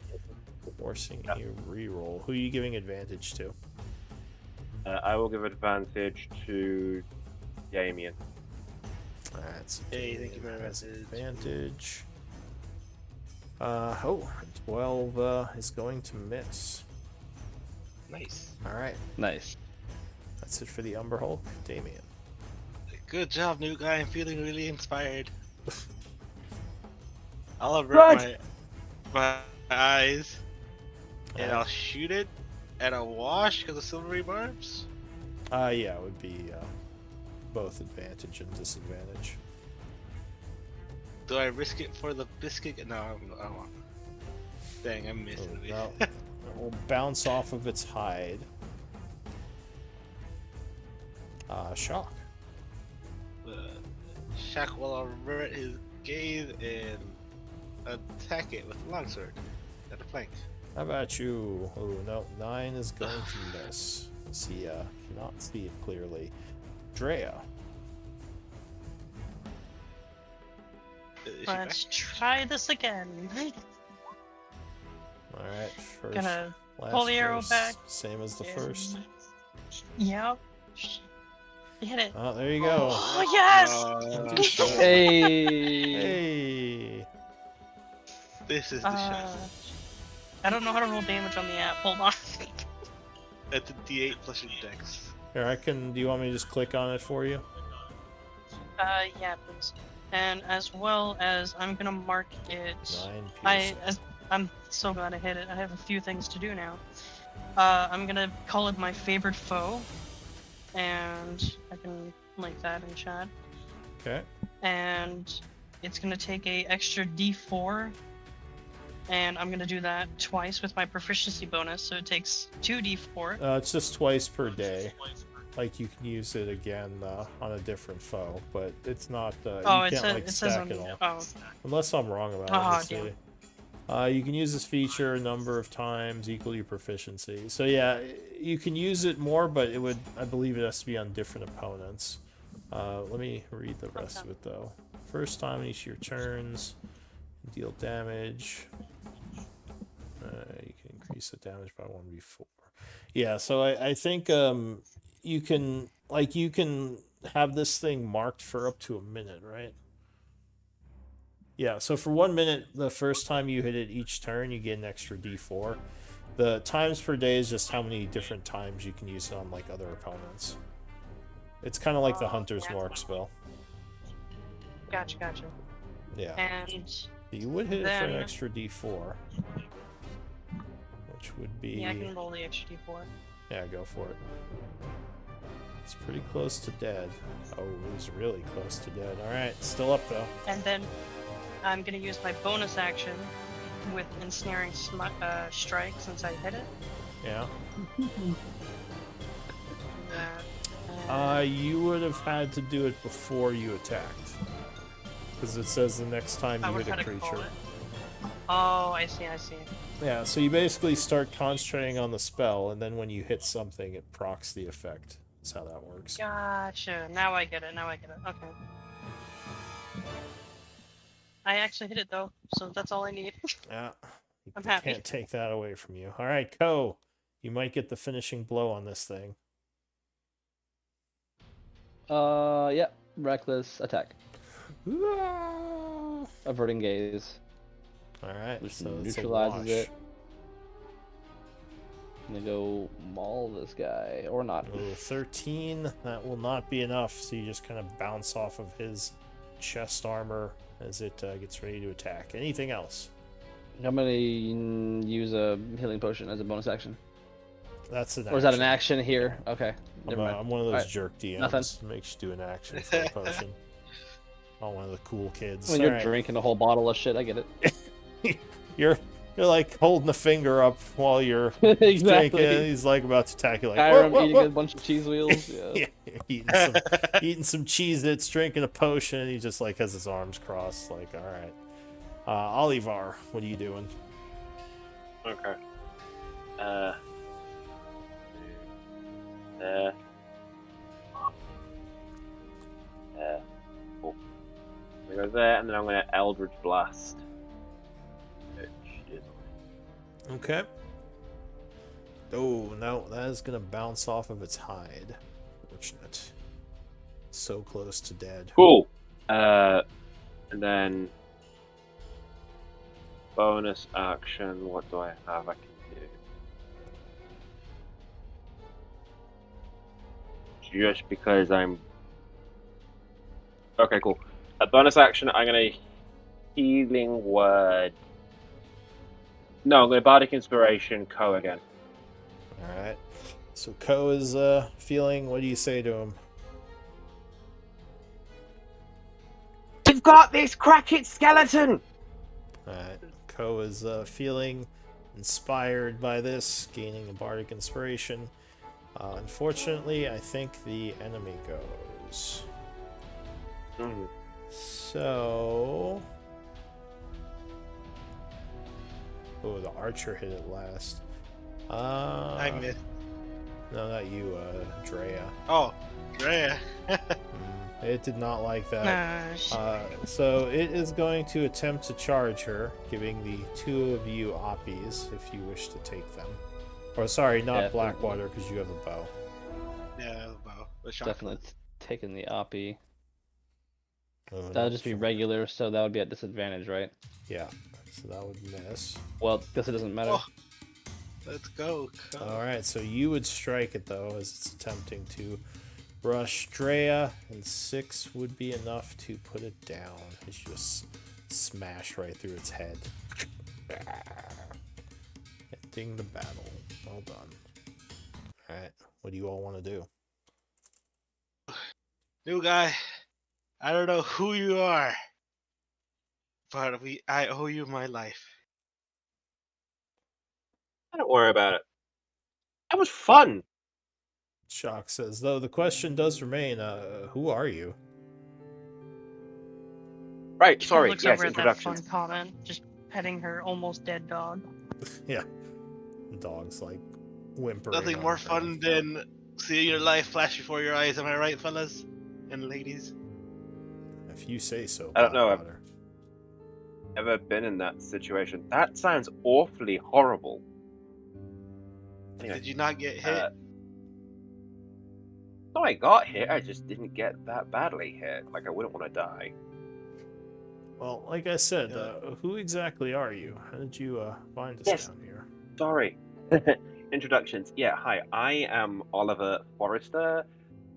Speaker 2: forcing a reroll. Who are you giving advantage to?
Speaker 4: I will give advantage to Damien.
Speaker 2: That's
Speaker 5: Hey, thank you very much.
Speaker 2: advantage. Oh, 12 is going to miss.
Speaker 5: Nice.
Speaker 2: All right,
Speaker 1: Nice.
Speaker 2: that's it for the Umber Hulk. Damien.
Speaker 5: Good job, new guy. I'm feeling really inspired. I'll avert
Speaker 1: Right.
Speaker 5: my eyes, and
Speaker 2: Alright.
Speaker 5: I'll shoot it at a wash because of silvery barbs.
Speaker 2: Yeah, it would be both advantage and disadvantage.
Speaker 5: Do I risk it for the biscuit? No, I don't want. Dang, I'm missing it.
Speaker 2: No, it will bounce off of its hide. Shock.
Speaker 5: Shaq will avert his gaze and attack it with a longsword at the flank.
Speaker 2: How about you? Oh no, 9 is going to miss. See, cannot see it clearly. Drea.
Speaker 5: Is she
Speaker 6: Let's
Speaker 5: back?
Speaker 6: try this again.
Speaker 2: All right, first.
Speaker 6: Gonna
Speaker 2: last
Speaker 6: pull the arrow
Speaker 2: first,
Speaker 6: back.
Speaker 2: Same as the first.
Speaker 6: Yep. Hit it.
Speaker 2: Oh, there you go.
Speaker 6: Oh yes!
Speaker 1: Hey.
Speaker 2: Hey.
Speaker 5: This is the shot.
Speaker 6: I don't know how to roll damage on the app. Hold on.
Speaker 5: At the D8 plus your dex.
Speaker 2: Here, I can. Do you want me to just click on it for you?
Speaker 6: Yeah, please. And as well as I'm gonna mark it.
Speaker 2: 9 piercing.
Speaker 6: I'm so glad I hit it. I have a few things to do now. I'm gonna call it my favorite foe, and I can link that in chat.
Speaker 2: Okay.
Speaker 6: And it's gonna take a extra D4, and I'm gonna do that twice with my proficiency bonus, so it takes 2 D4.
Speaker 2: It's just twice per day. Like you can use it again on a different foe, but it's not.
Speaker 6: Oh,
Speaker 2: you
Speaker 6: it
Speaker 2: can't
Speaker 6: says
Speaker 2: like
Speaker 6: it says
Speaker 2: stack
Speaker 6: on
Speaker 2: it
Speaker 6: the
Speaker 2: all. Unless I'm wrong about
Speaker 6: Ah,
Speaker 2: it. Let's see. You can use this feature a number of times equal to your proficiency. So yeah, you can use it more, but it would. I believe it has to be on different opponents. Let me read the rest of it though. First time in each of your turns, deal damage. You can increase the damage by 1d4. Yeah, so I think you can have this thing marked for up to a minute, right? Yeah, so for 1 minute, the first time you hit it each turn, you get an extra d4. The times per day is just how many different times you can use it on like other opponents. It's kind of like the Hunter's Mark spell.
Speaker 6: Gotcha.
Speaker 2: Yeah.
Speaker 6: And
Speaker 2: You would hit it for an
Speaker 6: then-
Speaker 2: extra d4, which would be...
Speaker 6: yeah, I can roll the extra D4.
Speaker 2: Yeah, go for it. It's pretty close to dead. Oh, it was really close to dead. Alright, still up though.
Speaker 6: And then I'm gonna use my bonus action with ensnaring strike since I hit it.
Speaker 2: Yeah.
Speaker 6: Yeah.
Speaker 2: You would have had to do it before you attacked. Because it says the next time
Speaker 6: I
Speaker 2: you
Speaker 6: would
Speaker 2: hit a
Speaker 6: have had to call
Speaker 2: creature.
Speaker 6: it. Oh, I see.
Speaker 2: Yeah, so you basically start concentrating on the spell, and then when you hit something, it procs the effect. That's how that works.
Speaker 6: Gotcha. Now I get it. Okay. I actually hit it though, so that's all I need.
Speaker 2: Yeah.
Speaker 6: I'm
Speaker 2: I
Speaker 6: happy.
Speaker 2: can't take that away from you. Alright, Ko. You might get the finishing blow on this thing.
Speaker 1: Yeah. Reckless attack. Averting gaze.
Speaker 2: Alright,
Speaker 1: Which
Speaker 2: so it's a
Speaker 1: neutralizes
Speaker 2: wash.
Speaker 1: it. I'm gonna go maul this guy, or not.
Speaker 2: Oh, 13. That will not be enough, so you just kind of bounce off of his chest armor as it gets ready to attack. Anything else?
Speaker 1: I'm gonna use a healing potion as a bonus action.
Speaker 2: That's an
Speaker 1: Or is that an action here? Okay. Never mind.
Speaker 2: I'm one of those
Speaker 1: Alright,
Speaker 2: jerk DMs.
Speaker 1: nothing.
Speaker 2: Makes you do an action for a potion. I'm one of the cool kids.
Speaker 1: When you're
Speaker 2: Alright.
Speaker 1: drinking a whole bottle of shit, I get it.
Speaker 2: You're like holding the finger up while you're
Speaker 1: Exactly.
Speaker 2: drinking. He's like about to attack you. Like,
Speaker 1: Skyrim
Speaker 2: whoa,
Speaker 1: eating
Speaker 2: whoa.
Speaker 1: a bunch of cheese wheels. Yeah.
Speaker 2: Yeah, eating some Cheez-Its, drinking a potion, and he just like has his arms crossed. Like, all right. Olivar, what are you doing?
Speaker 4: Okay. Cool. I'm gonna go there, and then I'm gonna Eldritch Blast. Which is
Speaker 2: Okay. Oh no, that is gonna bounce off of its hide. Fortunate. So close to dead.
Speaker 4: cool. And then bonus action, what do I have I can do? Just because I'm... Okay, cool. A bonus action, I'm going to Healing Word. No, I'm going to Bardic Inspiration, Ko again.
Speaker 2: Alright. So Ko is feeling, what do you say to him?
Speaker 4: You've got this, crack it, skeleton!
Speaker 2: Alright. Ko is feeling inspired by this, gaining a bardic inspiration. Unfortunately, I think the enemy goes.
Speaker 4: Mm.
Speaker 2: So... Oh, the archer hit it last.
Speaker 5: I missed.
Speaker 2: No, not you, Drea.
Speaker 5: Oh, Drea.
Speaker 2: It did not like that.
Speaker 6: Nah,
Speaker 2: So it is going to attempt to charge her, giving the two of you oppies if you wish to take them. Or sorry, not
Speaker 1: Definitely.
Speaker 2: Blackwater because you have a bow.
Speaker 5: Yeah, bow. The shot.
Speaker 1: Definitely taking the Oppie.
Speaker 2: Oh,
Speaker 1: That'll
Speaker 2: not
Speaker 1: just be
Speaker 2: for-
Speaker 1: regular, so that would be at disadvantage, right?
Speaker 2: Yeah, so that would miss.
Speaker 1: Well, guess it doesn't matter.
Speaker 5: Oh, let's go.
Speaker 2: Alright, so you would strike it though, as it's attempting to rush Drea, and 6 would be enough to put it down. It's just smash right through its head. Ending the battle. Well done. Alright, what do you all want to do?
Speaker 5: New guy. I don't know who you are, but I owe you my life.
Speaker 4: Don't worry about it. That was fun!
Speaker 2: Shock says, though the question does remain, who are you?
Speaker 4: Right,
Speaker 6: she
Speaker 4: sorry,
Speaker 6: looks
Speaker 4: yes,
Speaker 6: over at that
Speaker 4: introductions.
Speaker 6: fun comment, just petting her almost dead dog.
Speaker 2: Yeah. The dog's like whimpering.
Speaker 5: Nothing
Speaker 2: on
Speaker 5: more
Speaker 2: the ground.
Speaker 5: fun than seeing your life flash before your eyes. Am I right, fellas and ladies?
Speaker 2: If you say so,
Speaker 4: I don't know,
Speaker 2: Blackwater.
Speaker 4: Ever been in that situation? That sounds awfully horrible. Anyway,
Speaker 5: Did you not get hit?
Speaker 4: no, I got hit, I just didn't get that badly hit. Like, I wouldn't want to die.
Speaker 2: Well, like I said,
Speaker 5: Yeah.
Speaker 2: who exactly are you? How did you find us
Speaker 4: Yes.
Speaker 2: down here?
Speaker 4: Sorry. Introductions. Yeah, hi. I am Oliver Forrester,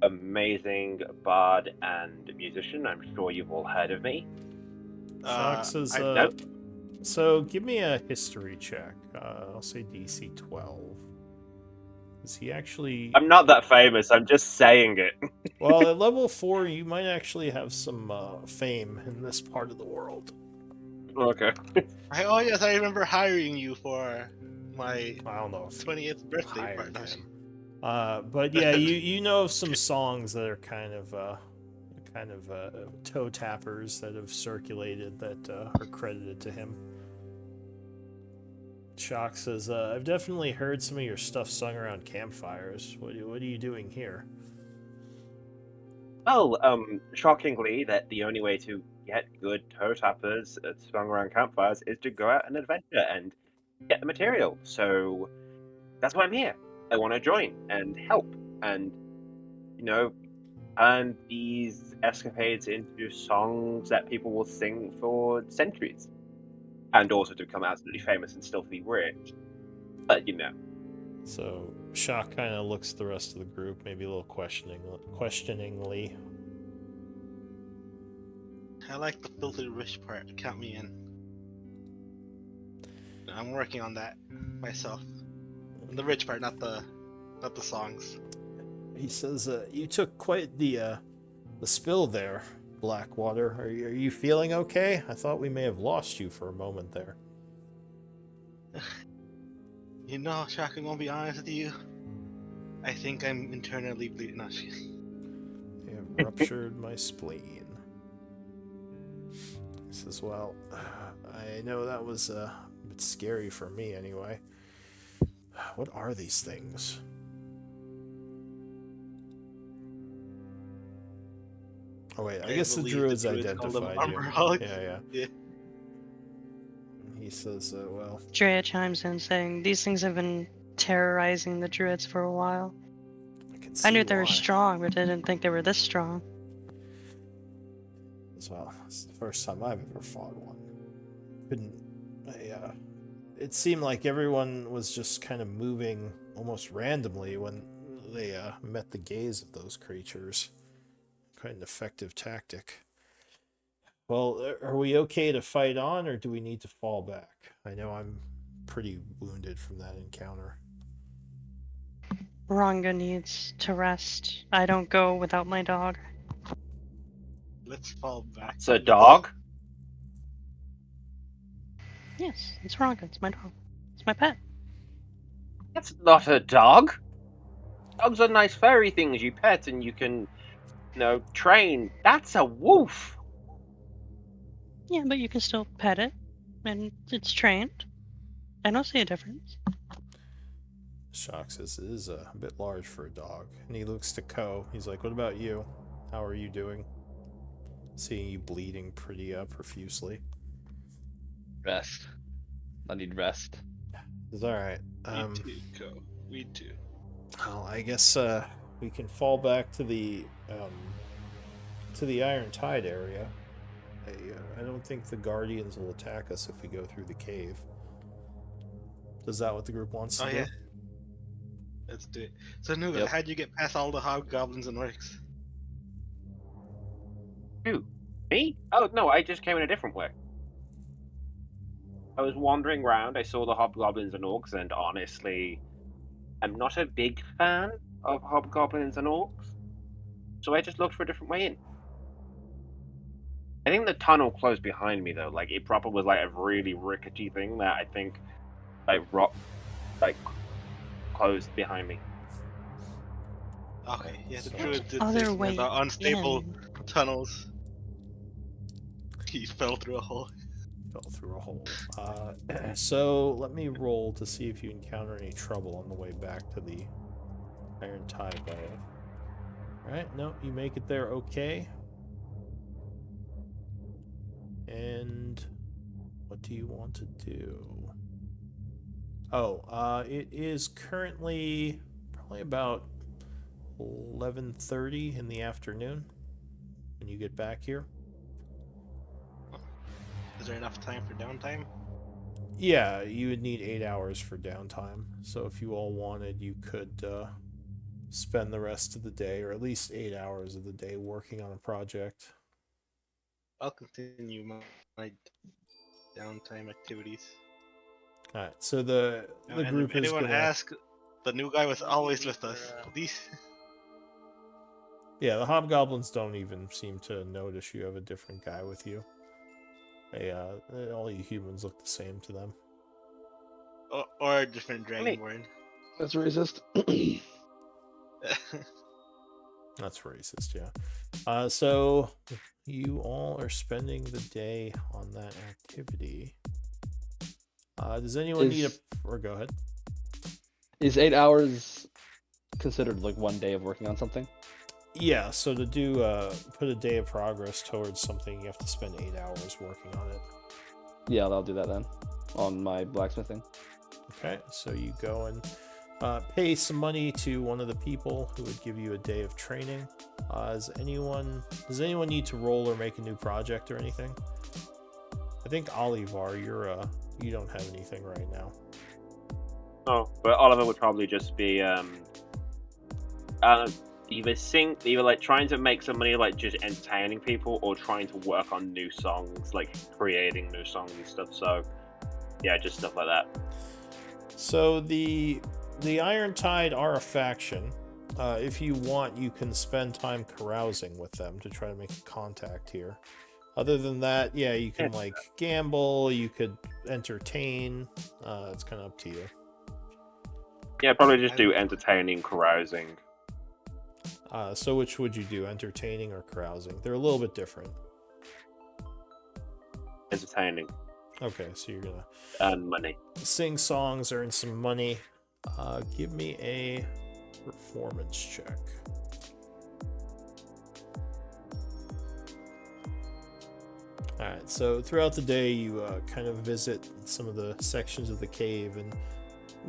Speaker 4: amazing bard and musician. I'm sure you've all heard of me.
Speaker 2: Shock says,
Speaker 4: Nope.
Speaker 2: so give me a history check. I'll say DC 12. Is he actually...
Speaker 4: I'm not that famous, I'm just saying it.
Speaker 2: Well, at level 4, you might actually have some fame in this part of the world.
Speaker 4: Okay.
Speaker 5: Oh yes, I remember hiring you for my
Speaker 2: I don't know if
Speaker 5: 20th birthday
Speaker 2: hired
Speaker 5: party.
Speaker 2: him. But yeah, you know of some songs that are kind of toe tappers that have circulated that are credited to him. Shock says, I've definitely heard some of your stuff sung around campfires. What are you doing here?
Speaker 4: Well, shockingly, that the only way to get good toe tappers sung around campfires is to go out and adventure and get the material. So that's why I'm here. I want to join and help and, turn these escapades into songs that people will sing for centuries. And also to become absolutely famous and still be rich. But,
Speaker 2: So Shock kind of looks at the rest of the group, maybe a little questioningly.
Speaker 5: I like the filthy rich part. Count me in. I'm working on that myself. The rich part, not the songs.
Speaker 2: He says, you took quite the spill there, Blackwater. Are you feeling okay? I thought we may have lost you for a moment there.
Speaker 5: You know, Shock, I'm gonna be honest with you. I think I'm internally bleeding. No,
Speaker 2: You have ruptured my spleen. He says, well, I know that was a bit scary for me anyway. What are these things? Oh wait, I guess the
Speaker 5: believe
Speaker 2: druids
Speaker 5: call them
Speaker 2: identified
Speaker 5: armor
Speaker 2: you.
Speaker 5: hulks.
Speaker 2: Yeah.
Speaker 5: Yeah.
Speaker 2: He says, well,
Speaker 6: Drea chimes in saying, these things have been terrorizing the druids for a while.
Speaker 2: I can see
Speaker 6: I knew they were
Speaker 2: why.
Speaker 6: strong, but I didn't think they were this strong.
Speaker 2: As well, it's the first time I've ever fought one. it seemed like everyone was just kind of moving almost randomly when they met the gaze of those creatures. Quite an effective tactic. Well, are we okay to fight on, or do we need to fall back? I know I'm pretty wounded from that encounter.
Speaker 6: Ranga needs to rest. I don't go without my dog.
Speaker 5: Let's fall back.
Speaker 4: It's a dog.
Speaker 6: Yes, it's Ranga. It's my dog. It's my pet.
Speaker 4: That's not a dog. Dogs are nice furry things you pet and you can, train. That's a wolf.
Speaker 6: Yeah, but you can still pet it, and it's trained. I don't see a difference.
Speaker 2: Shock says it is a bit large for a dog. And he looks to Ko. He's like, what about you? How are you doing? Seeing you bleeding pretty profusely.
Speaker 1: Rest. I need rest.
Speaker 2: It's alright.
Speaker 5: Me too, Ko. Me too.
Speaker 2: Well, I guess we can fall back to the Iron Tide area. I don't think the Guardians will attack us if we go through the cave. Is that what the group wants to do?
Speaker 5: Yeah. Let's do it. So, Nuga,
Speaker 1: Yep.
Speaker 5: how'd you get past all the hobgoblins and orcs?
Speaker 4: Who? Me? Oh, no, I just came in a different way. I was wandering around, I saw the hobgoblins and orcs, and honestly, I'm not a big fan of hobgoblins and orcs. So I just looked for a different way in. I think the tunnel closed behind me, though. Like, it probably was, like, a really rickety thing that I think, closed behind me.
Speaker 5: Okay, yeah, the
Speaker 2: So-
Speaker 5: druid did
Speaker 6: Other
Speaker 5: say something
Speaker 6: way
Speaker 5: about unstable
Speaker 6: in.
Speaker 5: tunnels. He fell through a hole.
Speaker 2: Fell through a hole. So let me roll to see if you encounter any trouble on the way back to the Iron Tide Valley. Alright, no, you make it there okay. And what do you want to do? Oh, it is currently probably about 11:30 in the afternoon when you get back here.
Speaker 5: Is there enough time for downtime?
Speaker 2: Yeah, you would need 8 hours for downtime. So if you all wanted, you could spend the rest of the day, or at least 8 hours of the day, working on a project.
Speaker 5: I'll continue my downtime activities.
Speaker 2: All right. So the
Speaker 5: And
Speaker 2: group
Speaker 5: if
Speaker 2: is
Speaker 5: anyone
Speaker 2: gonna.
Speaker 5: asks, the new guy was always with us. These.
Speaker 2: Yeah, the hobgoblins don't even seem to notice you have a different guy with you. All you humans look the same to them.
Speaker 5: Or a different dragonborn.
Speaker 1: That's racist.
Speaker 2: That's racist, yeah. So you all are spending the day on that activity. Does anyone need a? Or go ahead.
Speaker 1: Is 8 hours considered like one day of working on something?
Speaker 2: Yeah. So to do put a day of progress towards something, you have to spend 8 hours working on it.
Speaker 1: Yeah, I'll do that then. On my blacksmithing.
Speaker 2: Okay. So you go and pay some money to one of the people who would give you a day of training. Does anyone need to roll or make a new project or anything? I think Olivar, you don't have anything right now.
Speaker 4: Oh, but Oliver would probably just be either like trying to make some money, like just entertaining people, or trying to work on new songs, like creating new songs and stuff. So yeah, just stuff like that.
Speaker 2: So the Iron Tide are a faction. If you want, you can spend time carousing with them to try to make a contact here. Other than that, yeah, you can like gamble, you could entertain. It's kind of up to you.
Speaker 4: Yeah, probably just do entertaining, carousing.
Speaker 2: So which would you do, entertaining or carousing? They're a little bit different.
Speaker 4: Entertaining.
Speaker 2: Okay, so you're gonna
Speaker 4: And money.
Speaker 2: sing songs, earn some money. Give me a performance check. Alright, so throughout the day you kind of visit some of the sections of the cave and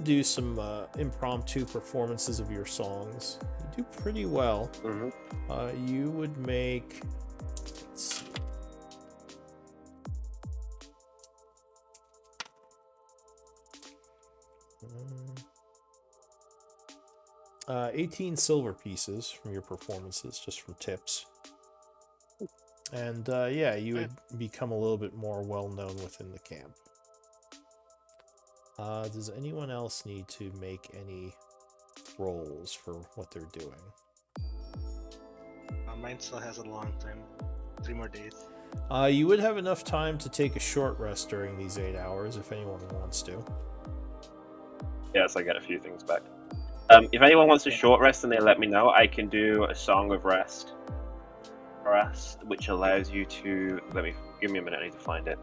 Speaker 2: do some impromptu performances of your songs. You do pretty well.
Speaker 4: Mm-hmm.
Speaker 2: You would make... Let's see. 18 silver pieces from your performances, just from tips. And yeah, you would become a little bit more well known within the camp. Does anyone else need to make any rolls for what they're doing?
Speaker 5: Mine still has a long time. 3 more days.
Speaker 2: You would have enough time to take a short rest during these 8 hours if anyone wants to.
Speaker 4: Yes, I get a few things back. If anyone wants a short rest and they let me know, I can do a Song of Rest, which allows you to... Give me a minute, I need to find it.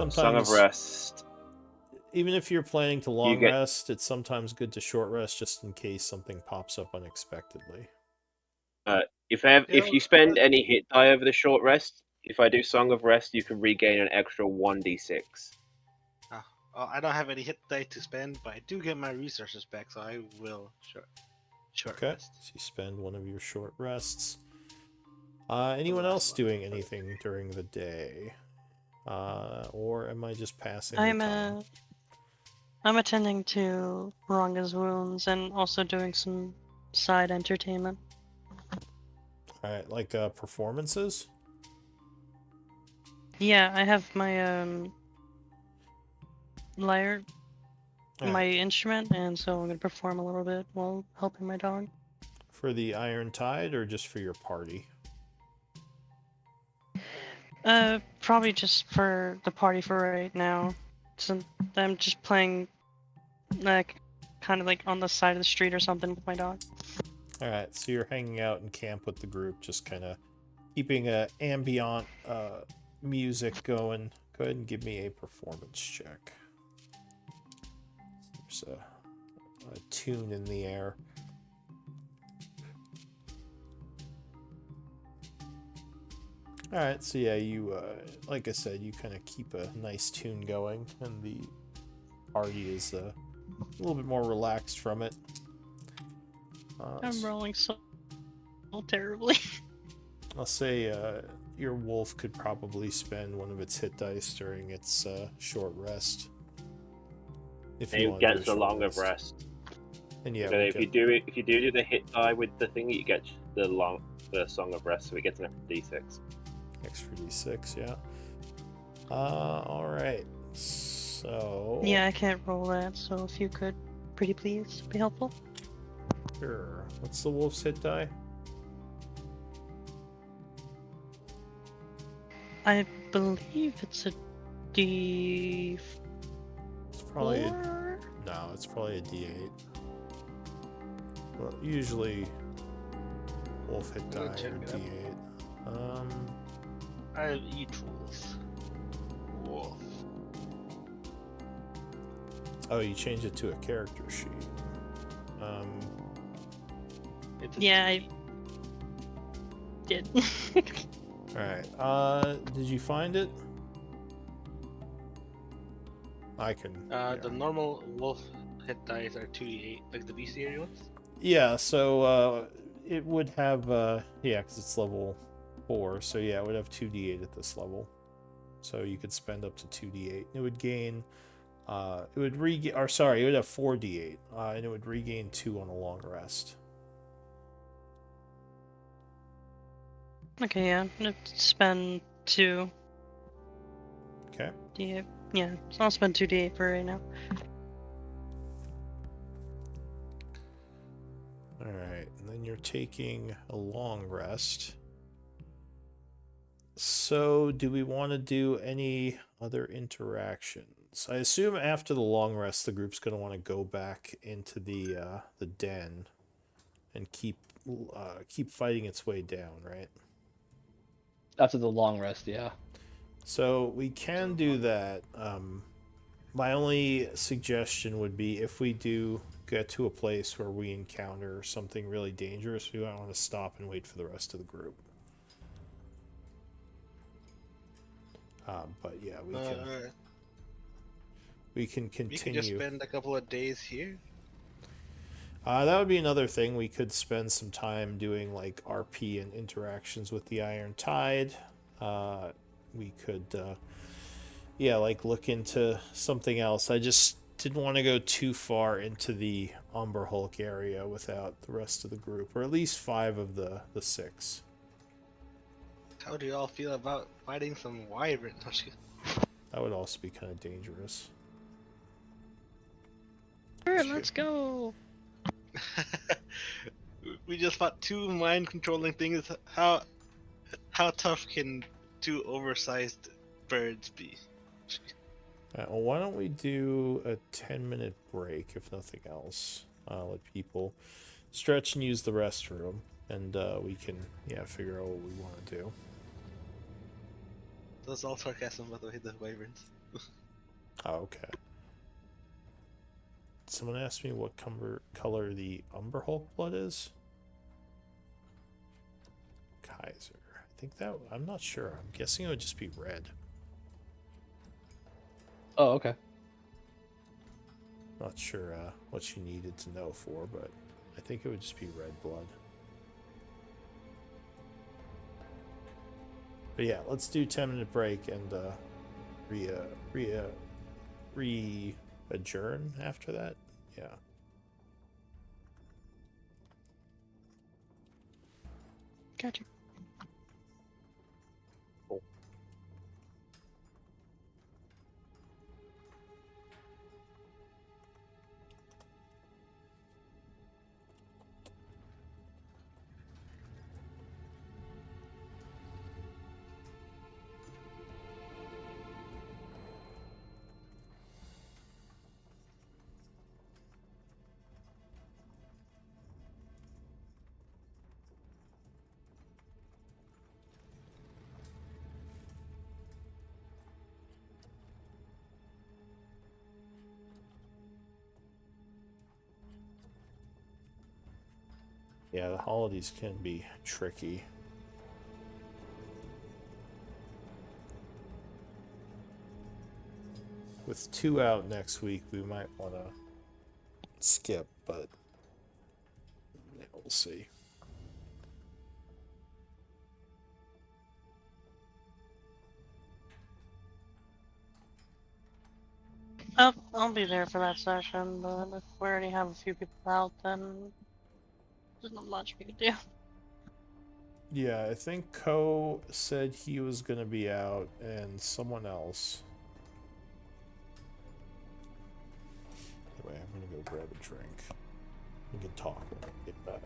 Speaker 4: Song of Rest...
Speaker 2: Even if you're planning to long rest, it's sometimes good to short rest just in case something pops up unexpectedly.
Speaker 4: If you spend any hit die over the short rest, if I do Song of Rest, you can regain an extra 1d6.
Speaker 5: Well, I don't have any hit die to spend, but I do get my resources back, so I will short rest.
Speaker 2: So you spend one of your short rests. Anyone else doing anything during the day? Or am I just passing the time?
Speaker 6: I'm attending to Moranga's wounds and also doing some side entertainment.
Speaker 2: Alright, like performances?
Speaker 6: Yeah, I have my lyre, my instrument, and so I'm gonna perform a little bit while helping my dog.
Speaker 2: For the Iron Tide or just for your party?
Speaker 6: Probably just for the party for right now. So I'm just playing, like, kind of like on the side of the street or something with my dog.
Speaker 2: Alright, so you're hanging out in camp with the group, just kind of keeping a ambient music going. Go ahead and give me a performance check. There's a tune in the air. Alright, so yeah, you, like I said, you kind of keep a nice tune going, and the party is a little bit more relaxed from it.
Speaker 6: I'm rolling so terribly.
Speaker 2: I'll say your wolf could probably spend one of its hit dice during its short rest.
Speaker 4: If you get the long of rest.
Speaker 2: And yeah,
Speaker 4: if you do the hit die with the thing, you get the Song of Rest, so it gets an extra d6.
Speaker 2: Extra d6, yeah. Alright. So...
Speaker 6: Yeah, I can't roll that, so if you could, pretty please, be helpful.
Speaker 2: Sure. What's the wolf's hit die?
Speaker 6: I believe it's a D4?
Speaker 2: It's probably no, it's probably a D8. Well, usually wolf hit die or D8.
Speaker 5: I have E-tools. Wolf.
Speaker 2: Oh, you changed it to a character sheet.
Speaker 6: Yeah, I did.
Speaker 2: Alright, did you find it? I can...
Speaker 5: The normal wolf hit dice are 2d8, like the bestiary ones?
Speaker 2: Yeah, so, it would have, yeah, because it's level 4, so yeah, it would have 2d8 at this level. So you could spend up to 2d8. It would gain, it would have 4d8, and it would regain 2 on a long rest.
Speaker 6: Okay, yeah, I'm gonna spend 2.
Speaker 2: Okay.
Speaker 6: D8. Yeah, so I'll spend 2 D8 for right now.
Speaker 2: Alright, and then you're taking a long rest. So, do we want to do any other interactions? I assume after the long rest, the group's going to want to go back into the den and keep fighting its way down, right?
Speaker 1: After the long rest, yeah.
Speaker 2: So we can do that. My only suggestion would be if we do get to a place where we encounter something really dangerous, we might want to stop and wait for the rest of the group. But yeah, we can continue.
Speaker 5: We can just spend a couple of days here.
Speaker 2: That would be another thing. We could spend some time doing like RP and interactions with the Iron Tide. We could, yeah, like look into something else. I just didn't want to go too far into the Umber Hulk area without the rest of the group, or at least 5 of the 6.
Speaker 5: How do you all feel about fighting some wyvern?
Speaker 2: That would also be kind of dangerous.
Speaker 6: Sure, let's go.
Speaker 5: We just fought 2 mind controlling things. How tough can 2 oversized birds be?
Speaker 2: Well, why don't we do a 10-minute break, if nothing else? Let people stretch and use the restroom, and we can, figure out what we want to do.
Speaker 5: That's all sarcasm, by the way, the wyverns.
Speaker 2: Oh, okay. Someone asked me what color the Umber Hulk blood is. Kaiser. I think that... I'm not sure. I'm guessing it would just be red.
Speaker 1: Oh, okay.
Speaker 2: Not sure what you needed to know for, but I think it would just be red blood. But yeah, let's do 10-minute break and re-adjourn after that. Yeah.
Speaker 6: Gotcha.
Speaker 2: Yeah, the holidays can be tricky. With 2 out next week, we might want to skip, but yeah, we'll see.
Speaker 6: I'll be there for that session, but if we already have a few people out, then there's not much we can do.
Speaker 2: Yeah, I think Ko said he was going to be out, and someone else. Anyway, I'm going to go grab a drink. We can talk when I get back.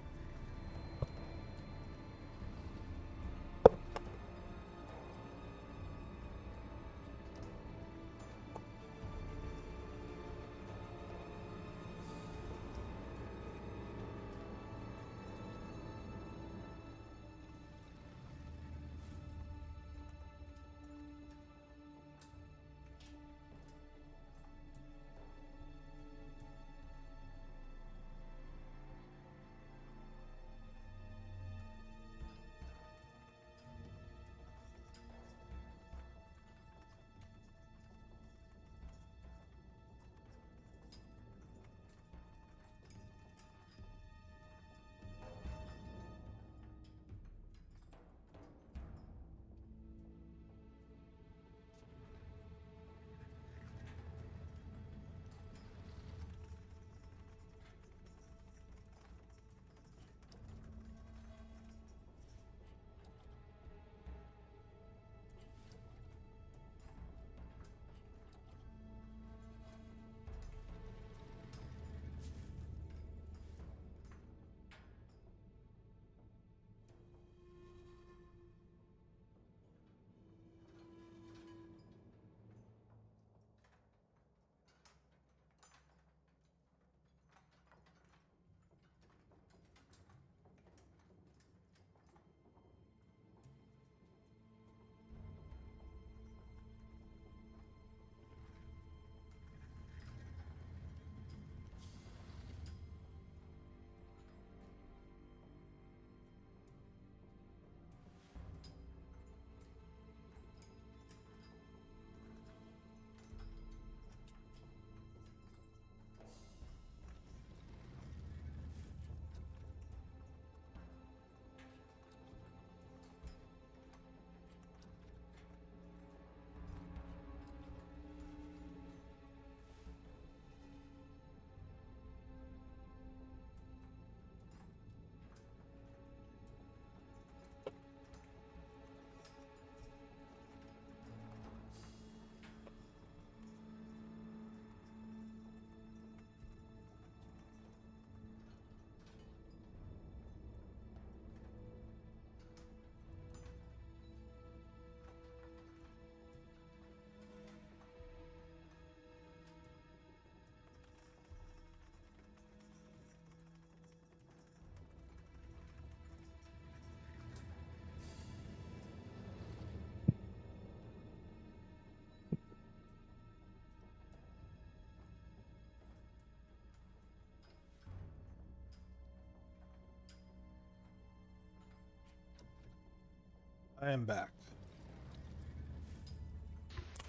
Speaker 2: I am back.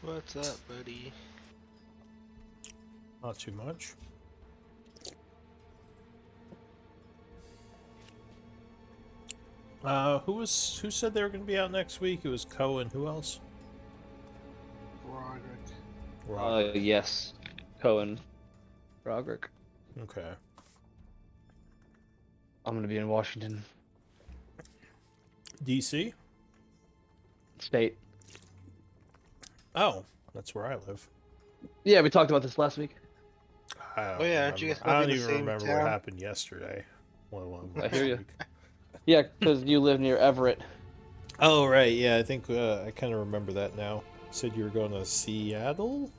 Speaker 5: What's up, buddy?
Speaker 2: Not too much. Who said they were going to be out next week? It was Cohen. Who else?
Speaker 5: Roderick.
Speaker 1: Yes. Cohen. Roderick.
Speaker 2: Okay.
Speaker 1: I'm gonna be in Washington
Speaker 2: DC?
Speaker 1: State.
Speaker 2: Oh, that's where I live.
Speaker 1: Yeah, we talked about this last week.
Speaker 2: I don't
Speaker 5: Oh, yeah, aren't you
Speaker 2: remember.
Speaker 5: guys
Speaker 2: I
Speaker 5: both
Speaker 2: don't
Speaker 5: in the
Speaker 2: even
Speaker 5: same
Speaker 2: remember
Speaker 5: town?
Speaker 2: what happened yesterday. Let alone
Speaker 1: I
Speaker 2: last
Speaker 1: hear ya.
Speaker 2: week.
Speaker 1: Yeah, because you live near Everett.
Speaker 2: Oh, right. Yeah, I think I kind of remember that now. You said you were going to Seattle?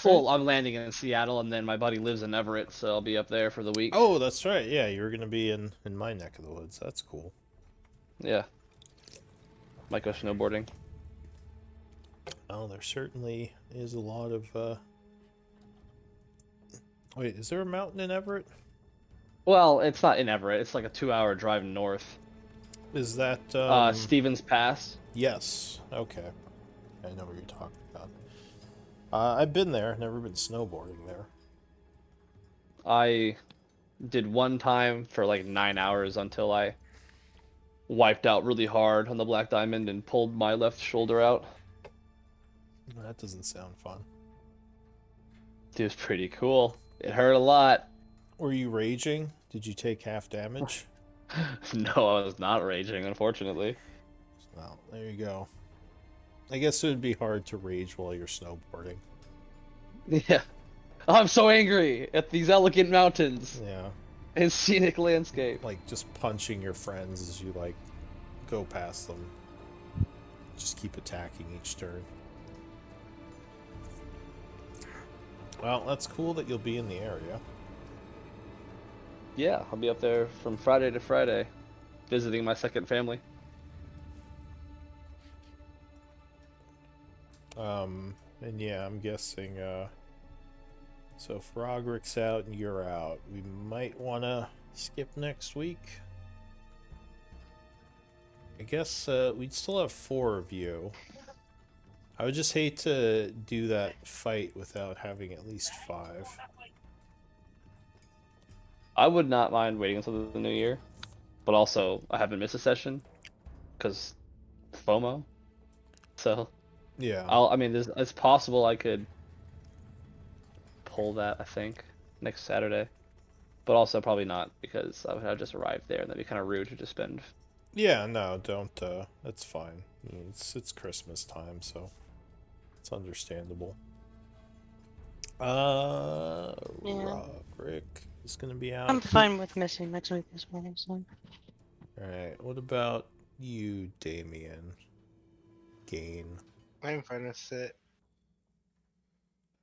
Speaker 1: Well, I'm landing in Seattle, and then my buddy lives in Everett, so I'll be up there for the week.
Speaker 2: Oh, that's right. Yeah, you were going to be in my neck of the woods. That's cool.
Speaker 1: Yeah. Might go snowboarding.
Speaker 2: Oh, there certainly is a lot of... Wait, is there a mountain in Everett?
Speaker 1: Well, it's not in Everett. It's like a 2-hour drive north.
Speaker 2: Is that...
Speaker 1: Stevens Pass.
Speaker 2: Yes. Okay. I know what you're talking about. I've been there. Never been snowboarding there.
Speaker 1: I did one time for like 9 hours until I wiped out really hard on the Black Diamond and pulled my left shoulder out.
Speaker 2: That doesn't sound fun.
Speaker 1: It was pretty cool. It hurt a lot.
Speaker 2: Were you raging? Did you take half damage?
Speaker 1: No, I was not raging, unfortunately.
Speaker 2: Well, there you go. I guess it would be hard to rage while you're snowboarding.
Speaker 1: Yeah. I'm so angry at these elegant mountains
Speaker 2: Yeah.
Speaker 1: and scenic landscape.
Speaker 2: Like, just punching your friends as you, like, go past them. Just keep attacking each turn. Well, that's cool that you'll be in the area.
Speaker 1: Yeah, I'll be up there from Friday to Friday, visiting my second family.
Speaker 2: And yeah, I'm guessing, so if Roderick's out and you're out, we might want to skip next week. I guess, we'd still have 4 of you. I would just hate to do that fight without having at least 5.
Speaker 1: I would not mind waiting until the new year, but also I haven't missed a session because FOMO. So
Speaker 2: Yeah.
Speaker 1: I mean, it's possible I could pull that. I think next Saturday, but also probably not because I would have just arrived there and that'd be kind of rude to just spend.
Speaker 2: Yeah, no, don't, that's fine. I mean, it's Christmas time, so it's understandable. Roderick is gonna be out.
Speaker 6: I'm fine with missing next week as well. So.
Speaker 2: Alright, what about you, Damien? Gain.
Speaker 5: I'm fine with it.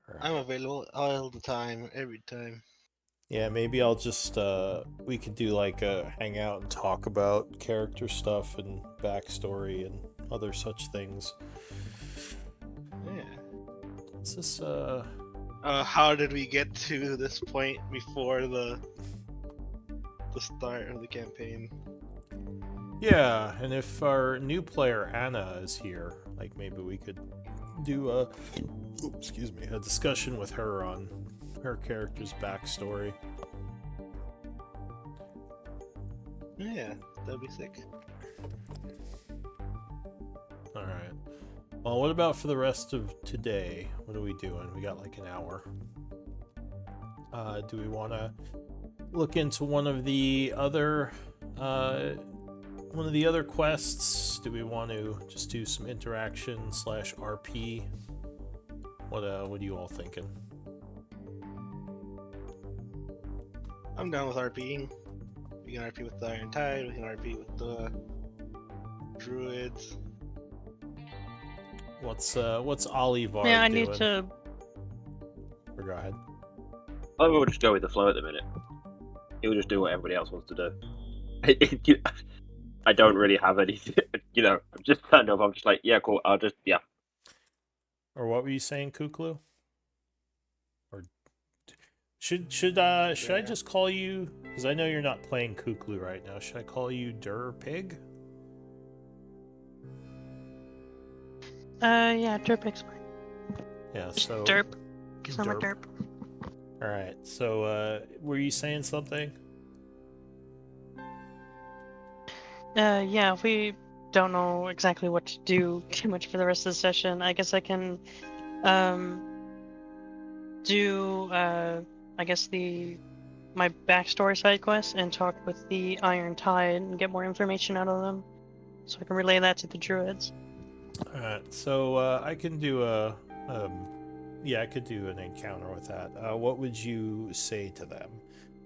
Speaker 2: Alright.
Speaker 5: I'm available all the time, every time.
Speaker 2: Yeah, maybe I'll just, we could do like a hangout and talk about character stuff and backstory and other such things.
Speaker 5: Yeah.
Speaker 2: Is this,
Speaker 5: How did we get to this point before the start of the campaign?
Speaker 2: yeah, and if our new player Anna is here, like maybe we could do a discussion with her on her character's backstory.
Speaker 5: Yeah, that'd be sick.
Speaker 2: Alright. Well, what about for the rest of today? What are we doing? We got like an hour. Do we want to look into one of the other quests? Do we want to just do some interaction / RP? What are you all thinking?
Speaker 5: I'm down with RPing. We can RP with the Iron Tide, we can RP with the Druids.
Speaker 2: What's Olivar
Speaker 6: Yeah, I
Speaker 2: doing?
Speaker 6: need to.
Speaker 2: Or go ahead.
Speaker 4: I will just go with the flow at the minute. He'll just do what everybody else wants to do. I don't really have anything. I'm just kind of. I'm just like, yeah, cool. I'll just, yeah.
Speaker 2: Or what were you saying, Kuklu? Or should I just call you? Because I know you're not playing Kuklu right now. Should I call you Dur Pig?
Speaker 6: Yeah, derp explain.
Speaker 2: Yeah,
Speaker 6: Just
Speaker 2: so
Speaker 6: derp. Because I'm a
Speaker 2: derp.
Speaker 6: derp.
Speaker 2: All right. So, were you saying something?
Speaker 6: Yeah, if we don't know exactly what to do too much for the rest of the session, I guess I can, um, do, I guess my backstory side quest and talk with the Iron Tide and get more information out of them, so I can relay that to the druids.
Speaker 2: All right. So, I can do yeah, I could do an encounter with that. What would you say to them?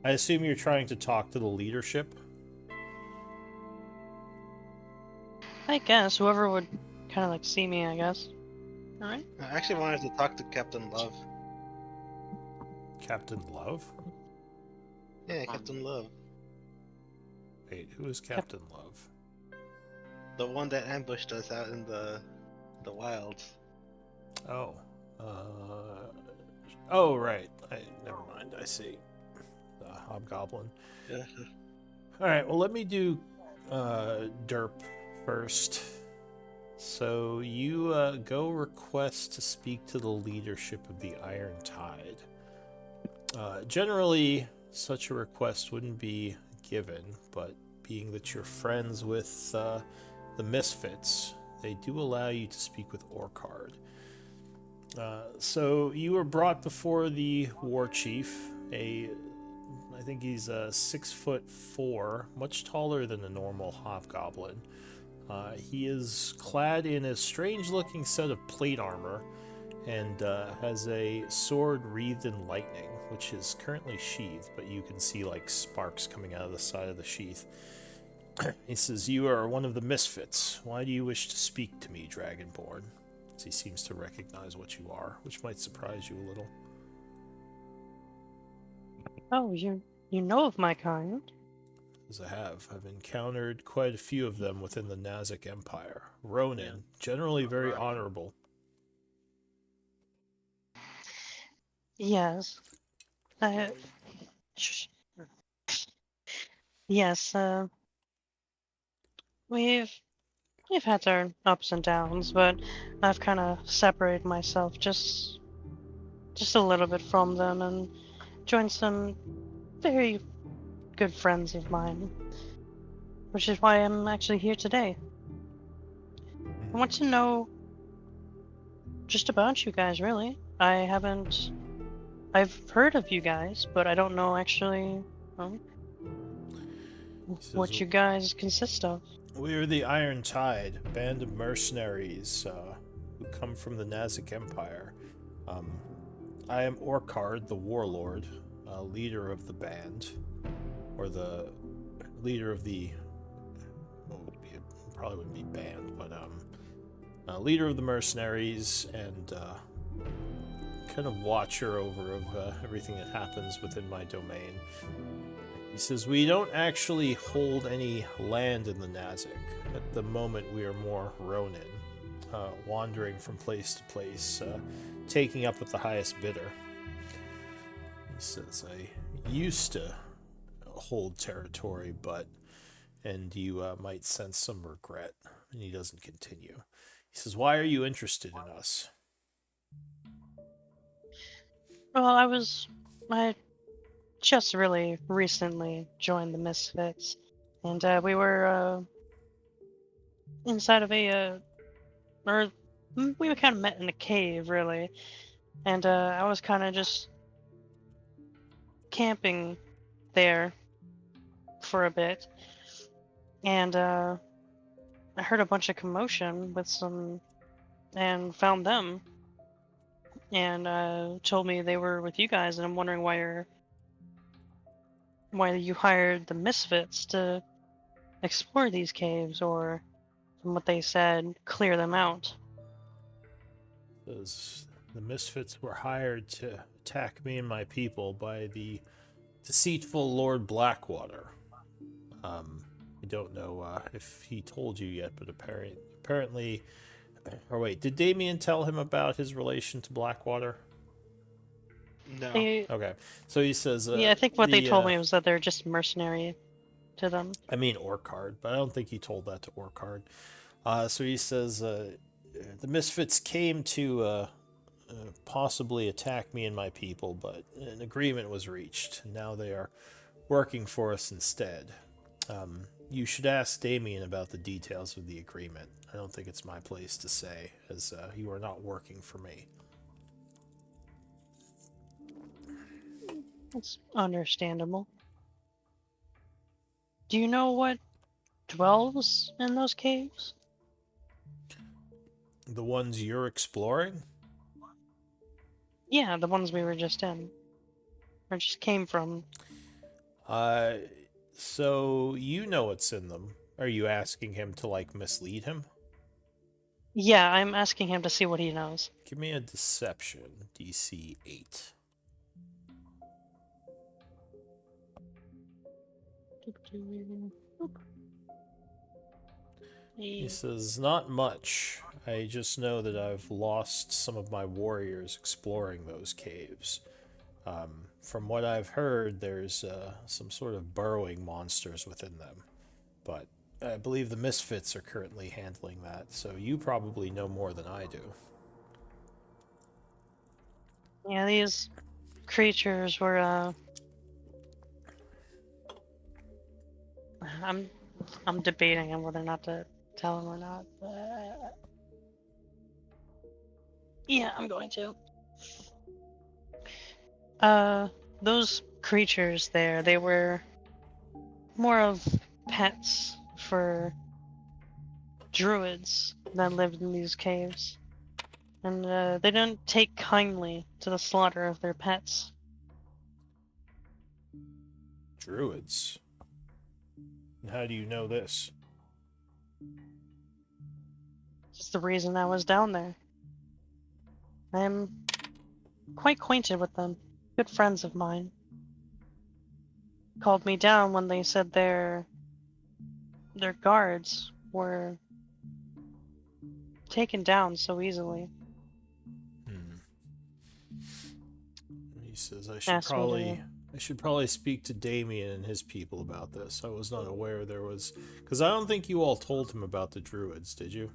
Speaker 2: I assume you're trying to talk to the leadership.
Speaker 6: I guess whoever would kind of like see me, I guess. All right.
Speaker 5: I actually wanted to talk to Captain Love.
Speaker 2: Captain Love?
Speaker 5: Yeah, Captain Love.
Speaker 2: Wait, who is Captain Love?
Speaker 5: The one that ambushed us out in the wilds.
Speaker 2: Oh. Oh, right. Never mind. I see. The Hobgoblin.
Speaker 5: Yeah.
Speaker 2: All right. Well, let me do derp first. So you go request to speak to the leadership of the Iron Tide. Generally, such a request wouldn't be given, but being that you're friends with the Misfits, they do allow you to speak with Orcard. So you were brought before the war chief, I think he's 6'4", much taller than a normal hobgoblin. He is clad in a strange-looking set of plate armor and has a sword wreathed in lightning, which is currently sheathed, but you can see like sparks coming out of the side of the sheath. He says, "You are one of the Misfits. Why do you wish to speak to me, Dragonborn?" As he seems to recognize what you are, which might surprise you a little.
Speaker 6: Oh, you know of my kind.
Speaker 2: As I have. I've encountered quite a few of them within the Nazic Empire. Ronin, generally very honorable.
Speaker 6: Yes. Uh, sh- yes. We've had our ups and downs, but I've kind of separated myself just a little bit from them and joined some very good friends of mine, which is why I'm actually here today. I want to know just about you guys, really. I've heard of you guys, but I don't know actually what you guys consist of.
Speaker 2: We are the Iron Tide, a band of mercenaries who come from the Nazic Empire. I am Orcard, the warlord, leader of the band, or the leader of the. Well, probably wouldn't be band, but leader of the mercenaries and kind of watcher over of everything that happens within my domain. He says, "We don't actually hold any land in the Nazic. At the moment, we are more Ronin, wandering from place to place, taking up with the highest bidder." He says, "I used to hold territory, but..." And you might sense some regret. And he doesn't continue. He says, "Why are you interested in us?"
Speaker 6: Well, I just really recently joined the Misfits, and we were inside of we were kind of met in a cave, really, and I was kind of just camping there for a bit, and I heard a bunch of commotion and found them, and told me they were with you guys, and I'm wondering why you hired the Misfits to explore these caves, or from what they said, clear them out.
Speaker 2: Says, "The Misfits were hired to attack me and my people by the deceitful Lord Blackwater. I don't know if he told you yet, but apparently... Or wait, did Damien tell him about his relation to Blackwater?"
Speaker 5: No.
Speaker 2: Okay, so he says,
Speaker 6: Yeah, I think what they told me was that they're just mercenary to them.
Speaker 2: I mean Orcard, but I don't think he told that to Orcard. So he says, the Misfits came to possibly attack me and my people, but an agreement was reached. Now they are working for us instead. You should ask Damien about the details of the agreement. I don't think it's my place to say, as you are not working for me.
Speaker 6: That's understandable. Do you know what dwells in those caves?
Speaker 2: The ones you're exploring?
Speaker 6: Yeah, the ones we were just in. Or just came from.
Speaker 2: Uh, so you know what's in them. Are you asking him to, like, mislead him?
Speaker 6: Yeah, I'm asking him to see what he knows.
Speaker 2: Give me a deception, DC 8. He says, not much. I just know that I've lost some of my warriors exploring those caves. From what I've heard, there's some sort of burrowing monsters within them. But I believe the Misfits are currently handling that, so you probably know more than I do.
Speaker 6: Yeah, these creatures were I'm debating on whether or not to tell him or not. But yeah, I'm going to. Those creatures there, they were more of pets for druids that lived in these caves. And they didn't take kindly to the slaughter of their pets.
Speaker 2: Druids. And how do you know this?
Speaker 6: It's the reason I was down there. I'm quite acquainted with them. Good friends of mine. Called me down when they said their guards were taken down so easily.
Speaker 2: He says I
Speaker 6: Asked me
Speaker 2: should probably speak to Damien and his people about this. I was not aware there was, because I don't think you all told him about the druids, did you?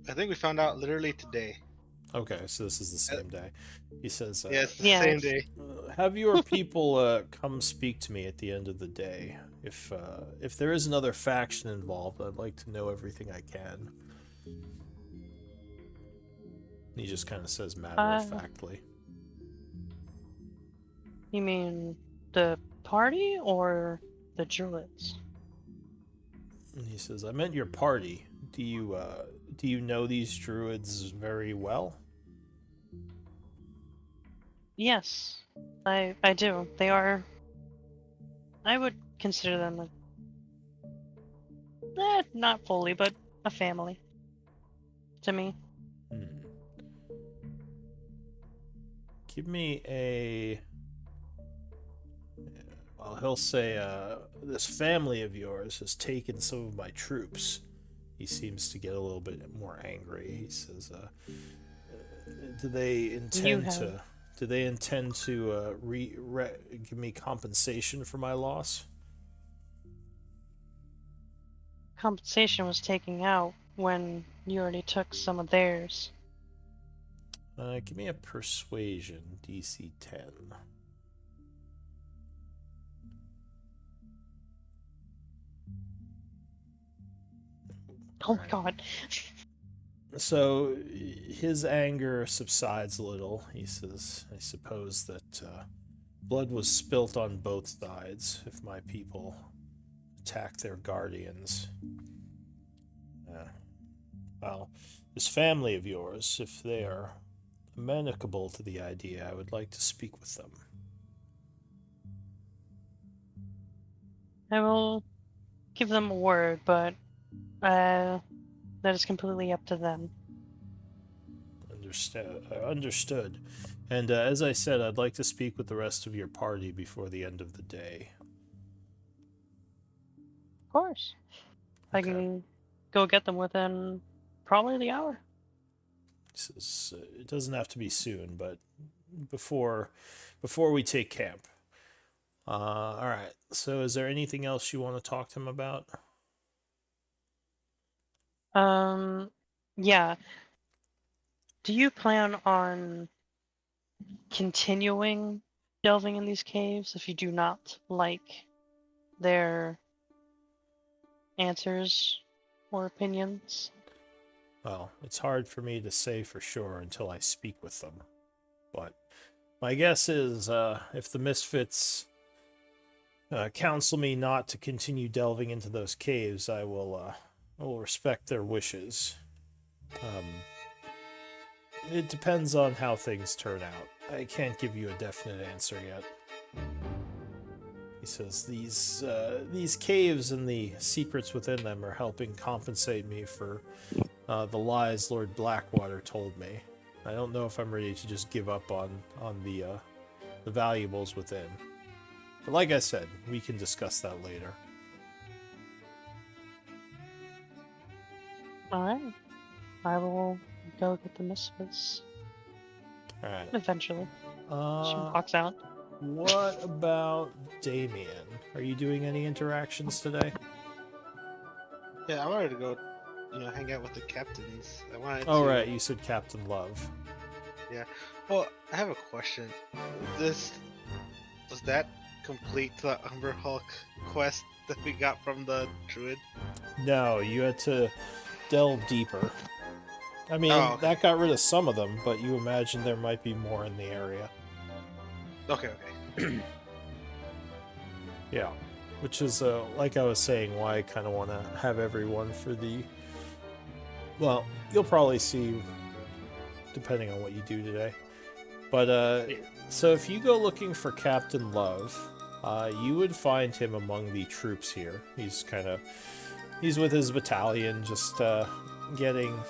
Speaker 5: I think we found out literally today.
Speaker 2: Okay, so this is the same day. He says,
Speaker 5: Yeah, it's the
Speaker 6: Yeah.
Speaker 5: same day.
Speaker 2: have your people come speak to me at the end of the day. If there is another faction involved, I'd like to know everything I can. He just kind of says matter-of-factly.
Speaker 6: You mean the party or the druids?
Speaker 2: And he says, I meant your party. Do you know these druids very well?
Speaker 6: Yes, I do. They are. I would consider them not fully, but a family to me.
Speaker 2: Give me a. Well, he'll say, this family of yours has taken some of my troops. He seems to get a little bit more angry. He says, do they intend to? Do they intend to give me compensation for my loss?
Speaker 6: Compensation was taken out when you already took some of theirs.
Speaker 2: Give me a persuasion, DC 10.
Speaker 6: Oh my god.
Speaker 2: So his anger subsides a little. He says, I suppose that blood was spilt on both sides if my people attacked their guardians. Well, this family of yours, if they are amenable to the idea, I would like to speak with them.
Speaker 6: I will give them a word, but that is completely up to them.
Speaker 2: Understood. And as I said, I'd like to speak with the rest of your party before the end of the day.
Speaker 6: Of course.
Speaker 2: Okay.
Speaker 6: I can go get them within probably the hour.
Speaker 2: Says, it doesn't have to be soon, but before we take camp. All right. So, is there anything else you want to talk to him about?
Speaker 6: Yeah. Do you plan on continuing delving in these caves if you do not like their answers or opinions?
Speaker 2: Well, it's hard for me to say for sure until I speak with them. But my guess is if the Misfits counsel me not to continue delving into those caves, I will respect their wishes. It depends on how things turn out. I can't give you a definite answer yet. He says these caves and the secrets within them are helping compensate me for the lies Lord Blackwater told me. I don't know if I'm ready to just give up on the valuables within. But like I said, we can discuss that later.
Speaker 6: Alright. I will go get the Misfits
Speaker 2: All right.
Speaker 6: eventually. She
Speaker 2: Uh,
Speaker 6: walks out.
Speaker 2: what about Damien? Are you doing any interactions today?
Speaker 5: Yeah, I wanted to go, hang out with the captains. I wanted
Speaker 2: Oh,
Speaker 5: to.
Speaker 2: right, you said Captain Love.
Speaker 5: Yeah. Well, I have a question. Does that complete the Umber Hulk quest that we got from the druid?
Speaker 2: No, you had to delve deeper. I mean,
Speaker 5: Oh, okay.
Speaker 2: that got rid of some of them, but you imagine there might be more in the area.
Speaker 5: Okay.
Speaker 2: Yeah. Which is, like I was saying, why I kind of want to have everyone for the... Well, you'll probably see, depending on what you do today. But, so if you go looking for Captain Love, you would find him among the troops here. He's with his battalion, just getting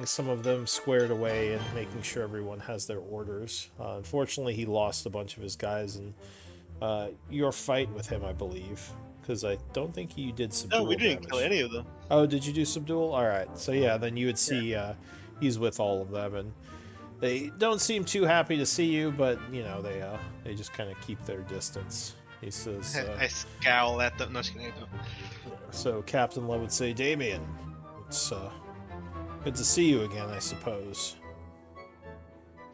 Speaker 2: some of them squared away and making sure everyone has their orders. Unfortunately, he lost a bunch of his guys in your fight with him, I believe, because I don't think you did subdual
Speaker 5: No, we didn't
Speaker 2: damage.
Speaker 5: kill any of them.
Speaker 2: Oh, did you do subdual? All right. So yeah, then you would see he's with all of them, and they don't seem too happy to see you, but they just kind of keep their distance. He says.
Speaker 5: I scowl at them. No, just kidding, I don't.
Speaker 2: So Captain Love would say, Damien, it's good to see you again, I suppose.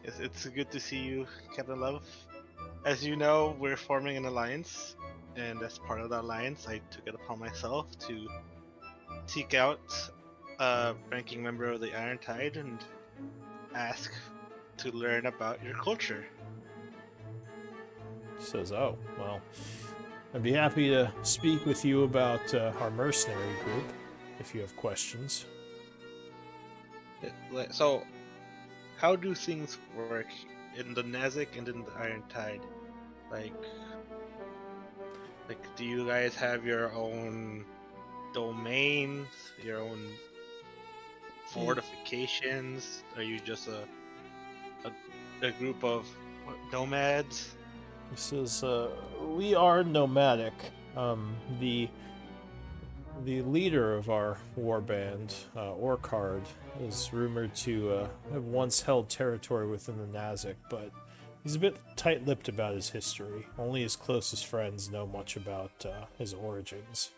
Speaker 5: It's good to see you, Captain Love. As you know, we're forming an alliance, and as part of the alliance, I took it upon myself to seek out a ranking member of the Iron Tide and ask to learn about your culture.
Speaker 2: He says, oh, well, I'd be happy to speak with you about our mercenary group, if you have questions.
Speaker 5: So, how do things work in the Nazic and in the Iron Tide? Like, do you guys have your own domains, your own fortifications? Are you just a group of nomads?
Speaker 2: He says, we are nomadic. The leader of our warband, Orkard, is rumored to have once held territory within the Nazic, but he's a bit tight-lipped about his history. Only his closest friends know much about his origins.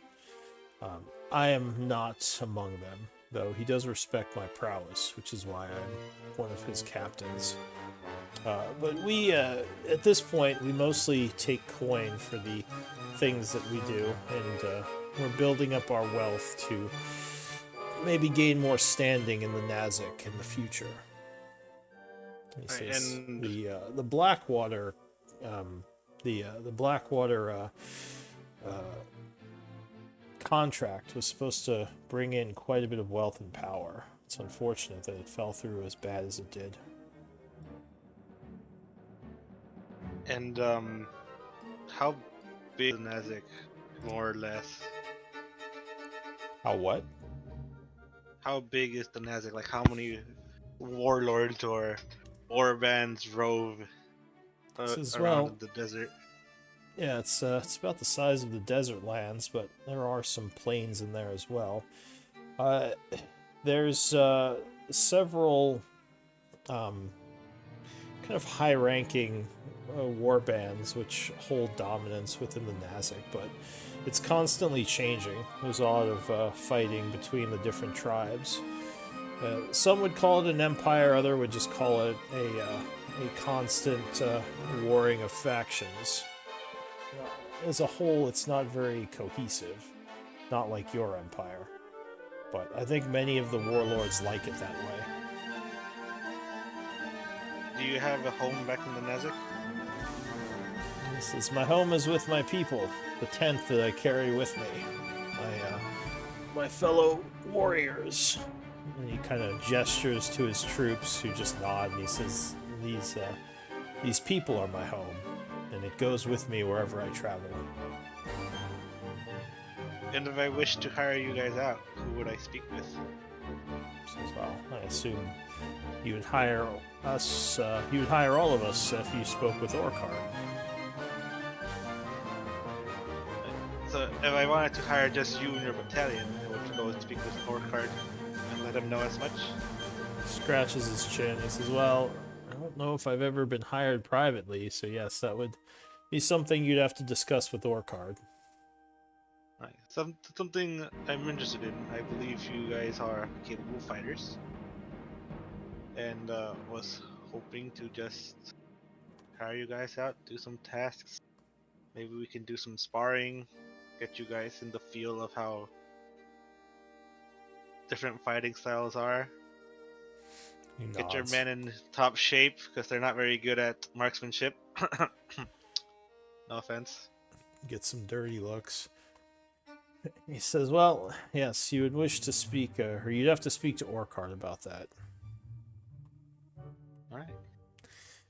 Speaker 2: I am not among them, though he does respect my prowess, which is why I'm one of his captains. But we, at this point, we mostly take coin for the things that we do, and we're building up our wealth to maybe gain more standing in the Nazic in the future. He says
Speaker 5: And
Speaker 2: the Blackwater, the Blackwater contract was supposed to bring in quite a bit of wealth and power. It's unfortunate that it fell through as bad as it did.
Speaker 5: And how big is the Nazic, more or less?
Speaker 2: How what?
Speaker 5: How big is the Nazic? Like, how many warlords or bands rove
Speaker 2: Says,
Speaker 5: around
Speaker 2: well,
Speaker 5: in the desert?
Speaker 2: Yeah, it's about the size of the desert lands, but there are some plains in there as well. There's several kind of high-ranking war bands which hold dominance within the Nazic, but it's constantly changing. There's a lot of fighting between the different tribes. Some would call it an empire, other would just call it a constant warring of factions. As a whole, it's not very cohesive, not like your empire. But I think many of the warlords like it that way.
Speaker 5: Do you have a home back in the Nezek?
Speaker 2: This is my home is with my people, the tent that I carry with me, my fellow warriors. And he kind of gestures to his troops, who just nod, and he says, "These people are my home, and it goes with me wherever I travel."
Speaker 5: And if I wish to hire you guys out, who would I speak with?
Speaker 2: Says, "Well, I assume you would hire us. You would hire all of us if you spoke with Orkar."
Speaker 5: So if I wanted to hire just you and your battalion, I would go and speak with Orkard and let him know as much.
Speaker 2: Scratches his chin. He says, "Well, I don't know if I've ever been hired privately, so yes, that would be something you'd have to discuss with Orkard."
Speaker 5: Right. Something I'm interested in. I believe you guys are capable fighters, and was hoping to just hire you guys out, do some tasks. Maybe we can do some sparring, get you guys in the feel of how different fighting styles are.
Speaker 2: He
Speaker 5: Get your
Speaker 2: nods.
Speaker 5: men in top shape because they're not very good at marksmanship. No offense.
Speaker 2: Get some dirty looks. He says, "Well, yes, you would wish to speak, or you'd have to speak to Orkard about that."
Speaker 5: Alright.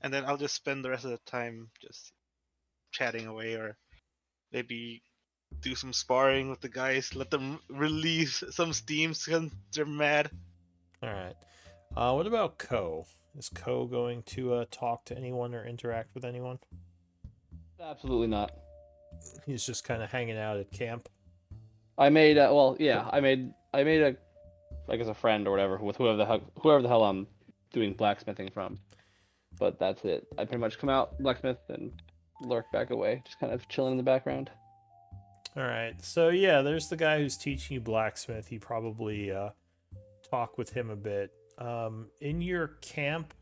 Speaker 5: And then I'll just spend the rest of the time just chatting away, or maybe do some sparring with the guys, let them release some steam since they're mad.
Speaker 2: All right. What about Ko? Is Ko going to talk to anyone or interact with anyone?
Speaker 1: Absolutely not.
Speaker 2: He's just kind of hanging out at camp.
Speaker 1: I made I made a like as a friend or whatever with whoever the hell I'm doing blacksmithing from. But that's it. I pretty much come out, blacksmith, and lurk back away, just kind of chilling in the background.
Speaker 2: All right. So yeah, there's the guy who's teaching you blacksmith. You probably talk with him a bit. In your camp,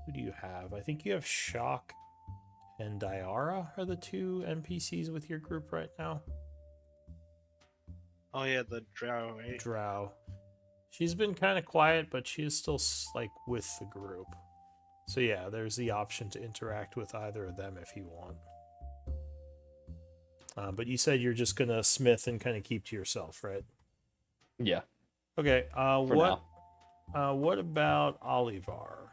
Speaker 2: who do you have? I think you have Shock and Diara are the two NPCs with your group right now.
Speaker 5: Oh yeah, the drow, right?
Speaker 2: Drow. She's been kind of quiet, but she is still like with the group. So yeah, there's the option to interact with either of them if you want. But you said you're just gonna smith and kind of keep to yourself, right?
Speaker 1: Yeah.
Speaker 2: Okay.
Speaker 1: For now.
Speaker 2: What about Olivar?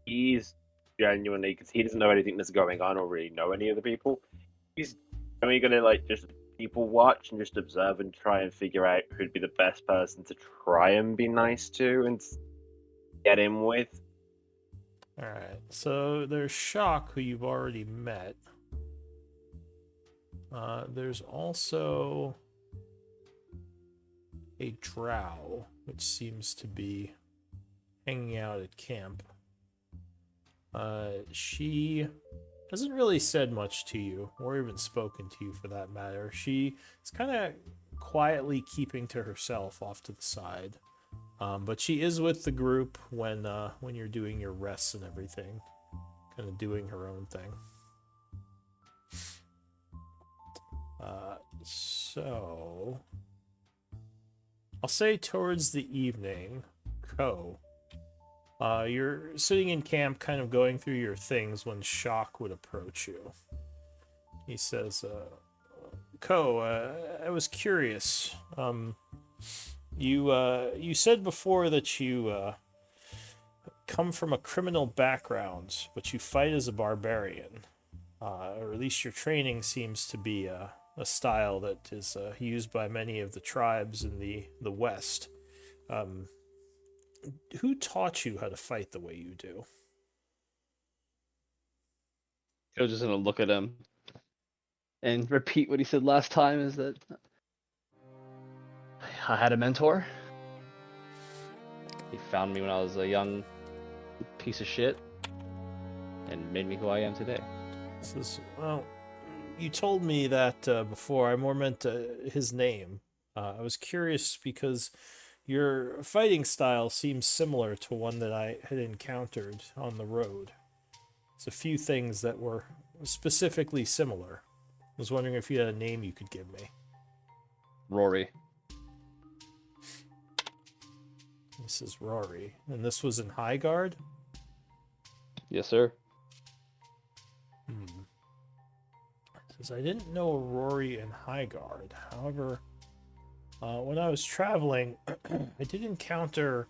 Speaker 4: He's genuinely, because he doesn't know anything that's going on or really know any of the people. He's only gonna like just people watch and just observe and try and figure out who'd be the best person to try and be nice to and get in with.
Speaker 2: All right. So there's Shock, who you've already met. There's also a drow, which seems to be hanging out at camp. She hasn't really said much to you, or even spoken to you for that matter. She is kind of quietly keeping to herself off to the side. But she is with the group when you're doing your rests and everything, kind of doing her own thing. So I'll say towards the evening, Ko, you're sitting in camp, kind of going through your things when Shock would approach you. He says, "Ko, I was curious. You said before that you come from a criminal background, but you fight as a barbarian, or at least your training seems to be a style that is used by many of the tribes in the West. Who taught you how to fight the way you do?"
Speaker 1: I was just gonna look at him and repeat what he said last time. Is that I had a mentor. He found me when I was a young piece of shit and made me who I am today.
Speaker 2: Says, "Well, you told me that before. I more meant his name. I was curious because your fighting style seems similar to one that I had encountered on the road. There's a few things that were specifically similar. I was wondering if you had a name you could give me.
Speaker 1: Rory.
Speaker 2: This is Rory. And this was in High Guard?
Speaker 1: Yes, sir.
Speaker 2: Says, I didn't know a Rory in High Guard. However, when I was traveling, I did encounter,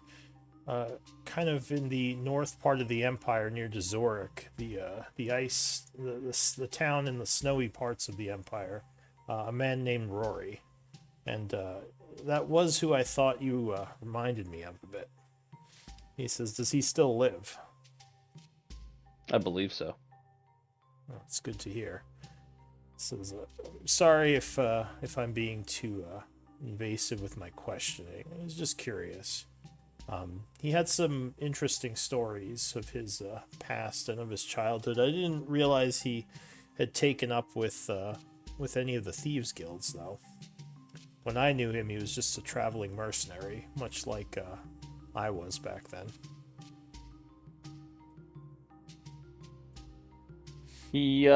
Speaker 2: kind of in the north part of the Empire near to Zorik, the ice, the town in the snowy parts of the Empire, a man named Rory. And that was who I thought you reminded me of a bit. He says, does he still live?
Speaker 1: I believe so.
Speaker 2: Well, it's good to hear. Says, sorry if I'm being too invasive with my questioning. I was just curious. He had some interesting stories of his past and of his childhood. I didn't realize he had taken up with any of the thieves guilds, though. When I knew him, he was just a traveling mercenary, much like I was back then.
Speaker 1: He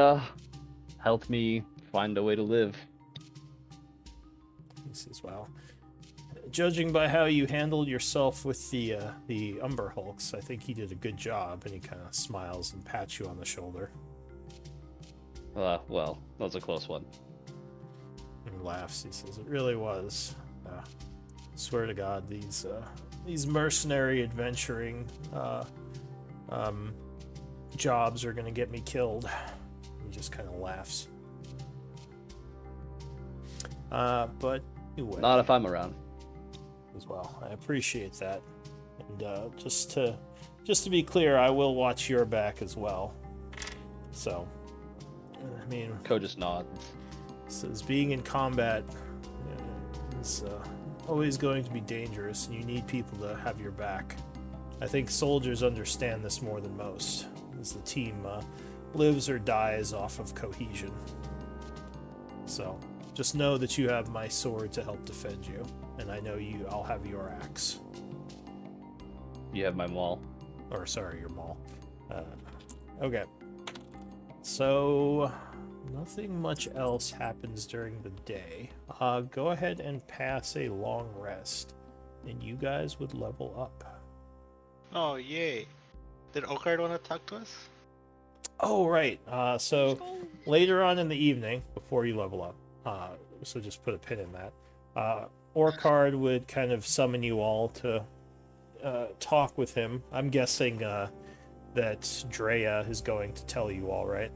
Speaker 1: helped me find a way to live.
Speaker 2: He says, well, judging by how you handled yourself with the Umber Hulks, I think he did a good job. And he kind of smiles and pats you on the shoulder.
Speaker 1: Well, that was a close one.
Speaker 2: And laughs. He says, it really was. Swear to God, these mercenary adventuring jobs are going to get me killed. He just kind of laughs. But anyway.
Speaker 1: Not if I'm around.
Speaker 2: As well. I appreciate that. And just to be clear, I will watch your back as well. So, I mean,
Speaker 1: Co just nods.
Speaker 2: says being in combat is always going to be dangerous, and you need people to have your back. I think soldiers understand this more than most, as the team lives or dies off of cohesion. So, just know that you have my sword to help defend you, and I know I'll have your axe.
Speaker 1: You have my maul.
Speaker 2: Or, sorry, your maul. Okay. So, nothing much else happens during the day. Go ahead and pass a long rest, and you guys would level up.
Speaker 5: Oh, yay. Did Okard want to talk to us?
Speaker 2: Oh, right. So later on in the evening, before you level up, so just put a pin in that, Orcard would kind of summon you all to talk with him. I'm guessing that Drea is going to tell you all, right?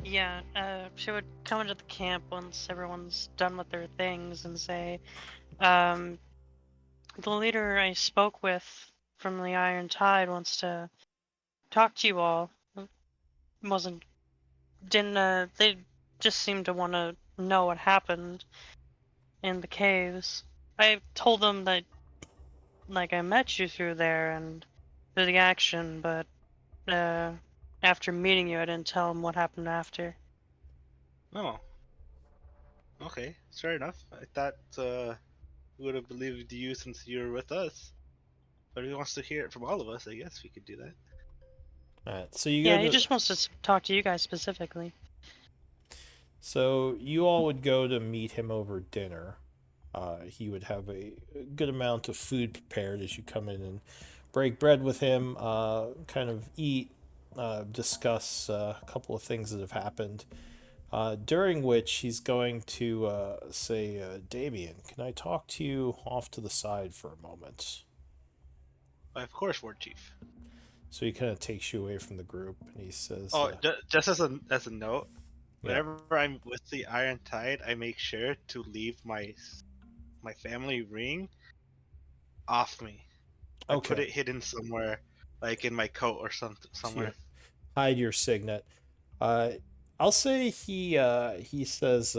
Speaker 6: Yeah, she would come into the camp once everyone's done with their things and say, the leader I spoke with from the Iron Tide wants to talk to you all. They just seemed to want to know what happened in the caves. I told them that, like, I met you through there and through the action, but, after meeting you, I didn't tell them what happened after.
Speaker 5: Oh. Okay, fair enough. I thought we would have believed you since you were with us. But if he wants to hear it from all of us, I guess we could do that.
Speaker 2: Alright, so you
Speaker 6: Yeah,
Speaker 2: go
Speaker 6: he
Speaker 2: to...
Speaker 6: just wants to talk to you guys specifically.
Speaker 2: So you all would go to meet him over dinner. He would have a good amount of food prepared as you come in and break bread with him, kind of eat, discuss a couple of things that have happened. During which he's going to say, Damien, can I talk to you off to the side for a moment?
Speaker 5: Why, of course, War Chief.
Speaker 2: So he kind of takes you away from the group, and he says,
Speaker 5: Oh, just as a note,
Speaker 2: yeah.
Speaker 5: whenever I'm with the Iron Tide, I make sure to leave my family ring off me. I put
Speaker 2: Okay.
Speaker 5: it hidden somewhere, like in my coat or somewhere.
Speaker 2: Hide your signet. I'll say he says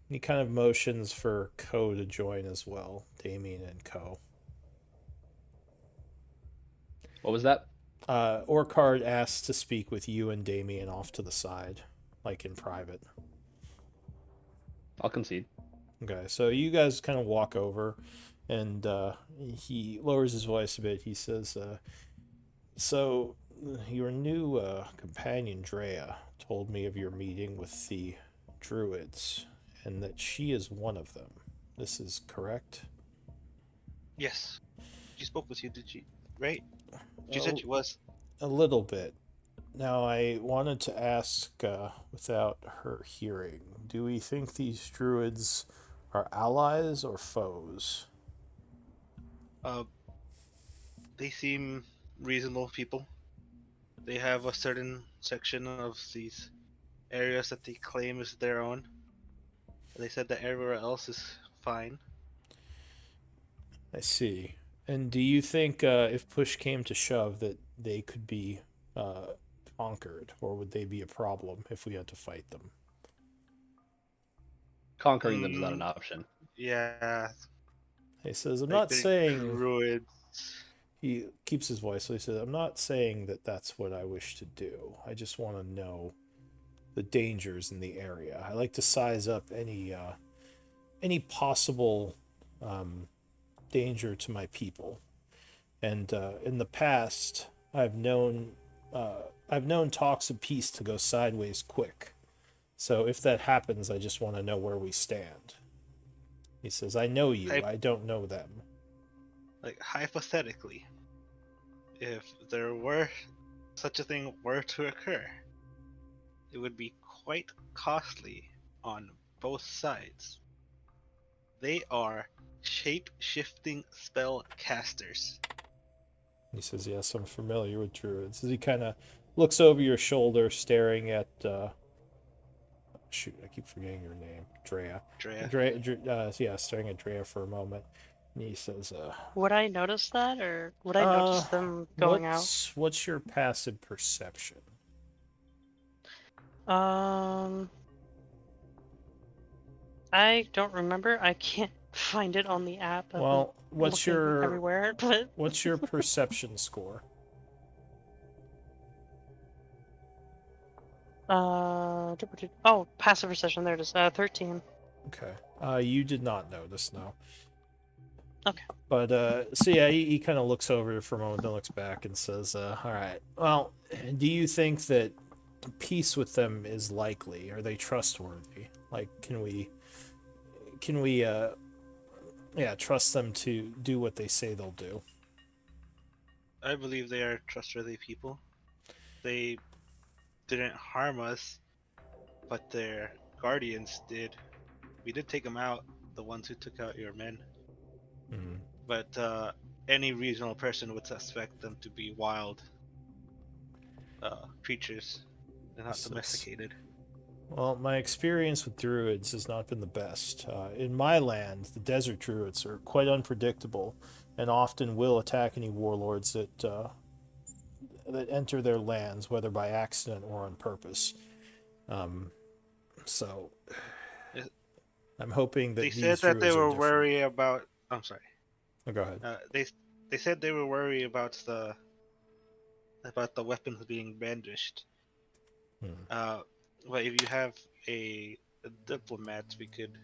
Speaker 2: he kind of motions for Ko to join as well, Damien and Ko.
Speaker 1: What was that?
Speaker 2: Orcard asks to speak with you and Damien off to the side, like in private.
Speaker 1: I'll concede.
Speaker 2: Okay, so you guys kind of walk over, and he lowers his voice a bit. He says, "So, your new companion, Drea, told me of your meeting with the druids, and that she is one of them. This is correct?"
Speaker 5: Yes. She spoke with you, did she? Right? She
Speaker 2: Oh,
Speaker 5: said she was.
Speaker 2: a little bit. Now, I wanted to ask, without her hearing, do we think these druids are allies or foes?
Speaker 5: Uh, they seem reasonable people. They have a certain section of these areas that they claim is their own. They said that everywhere else is fine.
Speaker 2: I see. And do you think, if push came to shove, that they could be uh, conquered, or would they be a problem if we had to fight them?
Speaker 1: Conquering them is not an
Speaker 5: Mm,
Speaker 1: option.
Speaker 5: yeah,
Speaker 2: He says, I'm
Speaker 5: like
Speaker 2: not
Speaker 5: the
Speaker 2: saying.
Speaker 5: druids.
Speaker 2: He keeps his voice, so he says, I'm not saying that that's what I wish to do. I just want to know the dangers in the area. I like to size up any possible um, danger to my people. And in the past, I've known talks of peace to go sideways quick. So if that happens, I just want to know where we stand. He says, I know you,
Speaker 5: Hy-
Speaker 2: I don't know them.
Speaker 5: like hypothetically, if there were such a thing were to occur, it would be quite costly on both sides. They are shape-shifting spell casters.
Speaker 2: He says, yes, I'm familiar with druids. As he kind of looks over your shoulder, staring at, shoot, I keep forgetting your name, Drea.
Speaker 5: Drea.
Speaker 2: Yeah, staring at Drea for a moment. And he says,
Speaker 6: Would I notice that, or would I notice them going out?
Speaker 2: what's your passive perception?
Speaker 6: Um, I don't remember. I can't find it on the app. I've been
Speaker 2: Well,
Speaker 6: looking everywhere, but
Speaker 2: what's your perception score?
Speaker 6: oh, passive perception. There it is. 13.
Speaker 2: Okay. You did not notice, no.
Speaker 6: Okay.
Speaker 2: But so yeah, he kind of looks over for a moment, then looks back and says, "All right. Well, do you think that peace with them is likely? Are they trustworthy? Like, can we, yeah, trust them to do what they say they'll do?"
Speaker 5: I believe they are trustworthy people. They didn't harm us, but their guardians did. We did take them out, the ones who took out your men.
Speaker 2: Mhm.
Speaker 5: But any reasonable person would suspect them to be wild creatures. They're not
Speaker 2: Yes,
Speaker 5: domesticated.
Speaker 2: Well, my experience with druids has not been the best. In my land, the desert druids are quite unpredictable and often will attack any warlords that enter their lands, whether by accident or on purpose. Um, so
Speaker 5: It-
Speaker 2: I'm hoping
Speaker 5: They
Speaker 2: that
Speaker 5: said
Speaker 2: these
Speaker 5: that they
Speaker 2: druids are
Speaker 5: were
Speaker 2: different.
Speaker 5: worried about. I'm sorry.
Speaker 2: Oh, go ahead.
Speaker 5: They said they were worried about the weapons being brandished.
Speaker 2: Hmm.
Speaker 5: But if you have a diplomat, we could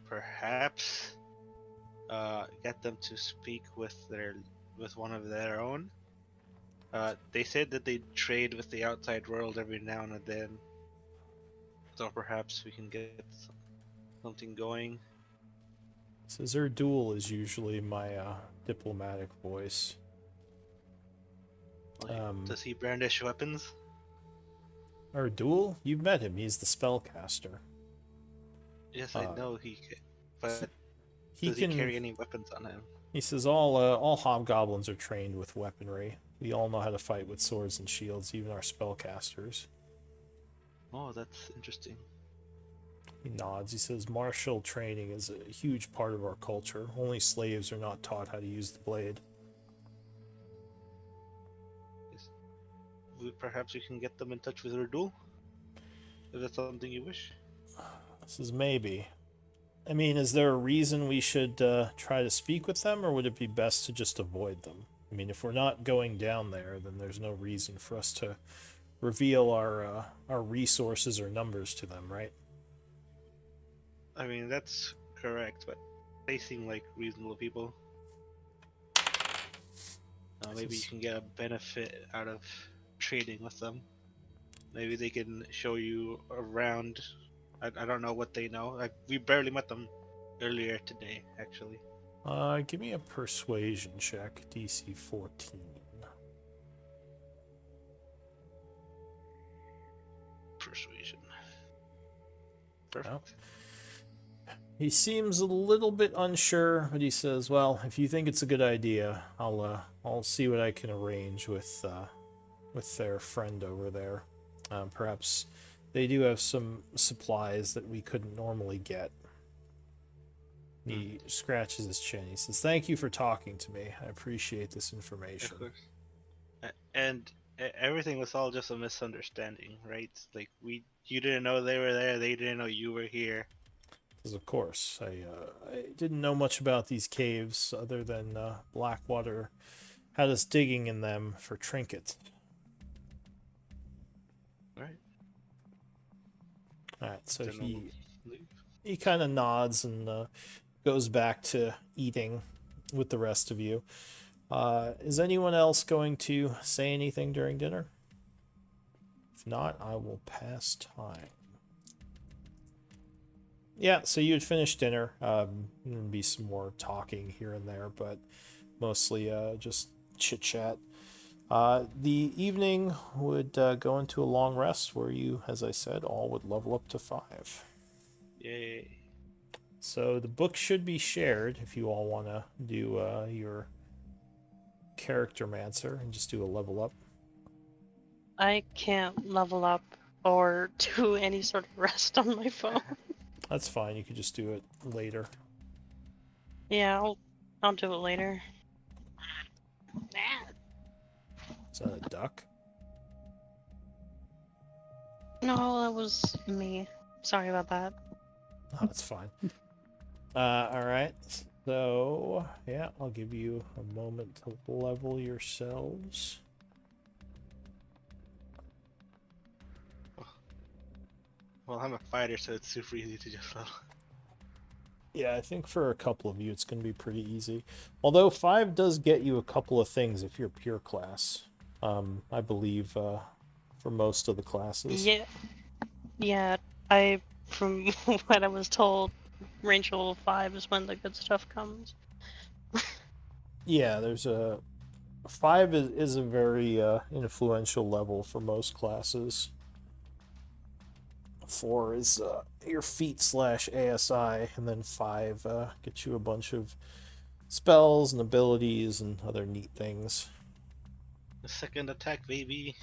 Speaker 5: perhaps get them to speak with one of their own. They said that they trade with the outside world every now and then, so perhaps we can get something going.
Speaker 2: So Zerdul is usually my diplomatic voice.
Speaker 5: Like, does he brandish weapons?
Speaker 2: Erdul? You've met him. He's the spellcaster.
Speaker 5: Yes, I know but
Speaker 2: He
Speaker 5: does he
Speaker 2: can.
Speaker 5: carry any weapons on him?
Speaker 2: He says all hobgoblins are trained with weaponry. We all know how to fight with swords and shields, even our spellcasters.
Speaker 5: Oh, that's interesting.
Speaker 2: He nods. He says martial training is a huge part of our culture. Only slaves are not taught how to use the blade.
Speaker 5: Perhaps we can get them in touch with Erdul? Is that something you wish?
Speaker 2: This is maybe. I mean, is there a reason we should try to speak with them, or would it be best to just avoid them? I mean, if we're not going down there, then there's no reason for us to reveal our resources or numbers to them, right?
Speaker 5: I mean, that's correct, but they seem like reasonable people. Maybe you can get a benefit out of trading with them. Maybe they can show you around. I don't know what they know. We barely met them earlier today, actually.
Speaker 2: Give me a persuasion check, DC 14.
Speaker 5: Persuasion. Perfect.
Speaker 2: Well, he seems a little bit unsure, but he says, "Well, if you think it's a good idea, I'll see what I can arrange with their friend over there. Perhaps they do have some supplies that we couldn't normally get." He scratches his chin. He says, "Thank you for talking to me. I appreciate this information."
Speaker 5: Of course. And everything was all just a misunderstanding, right? Like you didn't know they were there. They didn't know you were here.
Speaker 2: Because of course, I didn't know much about these caves other than Blackwater had us digging in them for trinkets.
Speaker 5: Right.
Speaker 2: All right, so
Speaker 5: Then we'll leave.
Speaker 2: he kind of nods and goes back to eating with the rest of you. Is anyone else going to say anything during dinner? If not, I will pass time. Yeah, so you had finished dinner. There'd be some more talking here and there, but mostly just chit chat. The evening would go into a long rest where you, as I said, all would level up to 5.
Speaker 5: Yay.
Speaker 2: So the book should be shared if you all want to do your Charactermancer and just do a level up.
Speaker 6: I can't level up or do any sort of rest on my phone.
Speaker 2: That's fine. You could just do it later.
Speaker 6: Yeah, I'll do it later.
Speaker 2: Is that a duck?
Speaker 6: No, that was me. Sorry about that.
Speaker 2: Oh, that's fine. All right. So, yeah, I'll give you a moment to level yourselves.
Speaker 5: Well, I'm a fighter, so it's super easy to just level.
Speaker 2: Yeah, I think for a couple of you it's going to be pretty easy. Although 5 does get you a couple of things if you're pure class. I believe for most of the classes.
Speaker 6: Yeah. From what I was told, range level 5 is when the good stuff comes.
Speaker 2: Yeah, there's a 5 is a very influential level for most classes. 4 is your feat / ASI, and then 5 gets you a bunch of spells and abilities and other neat things.
Speaker 5: The second attack, baby.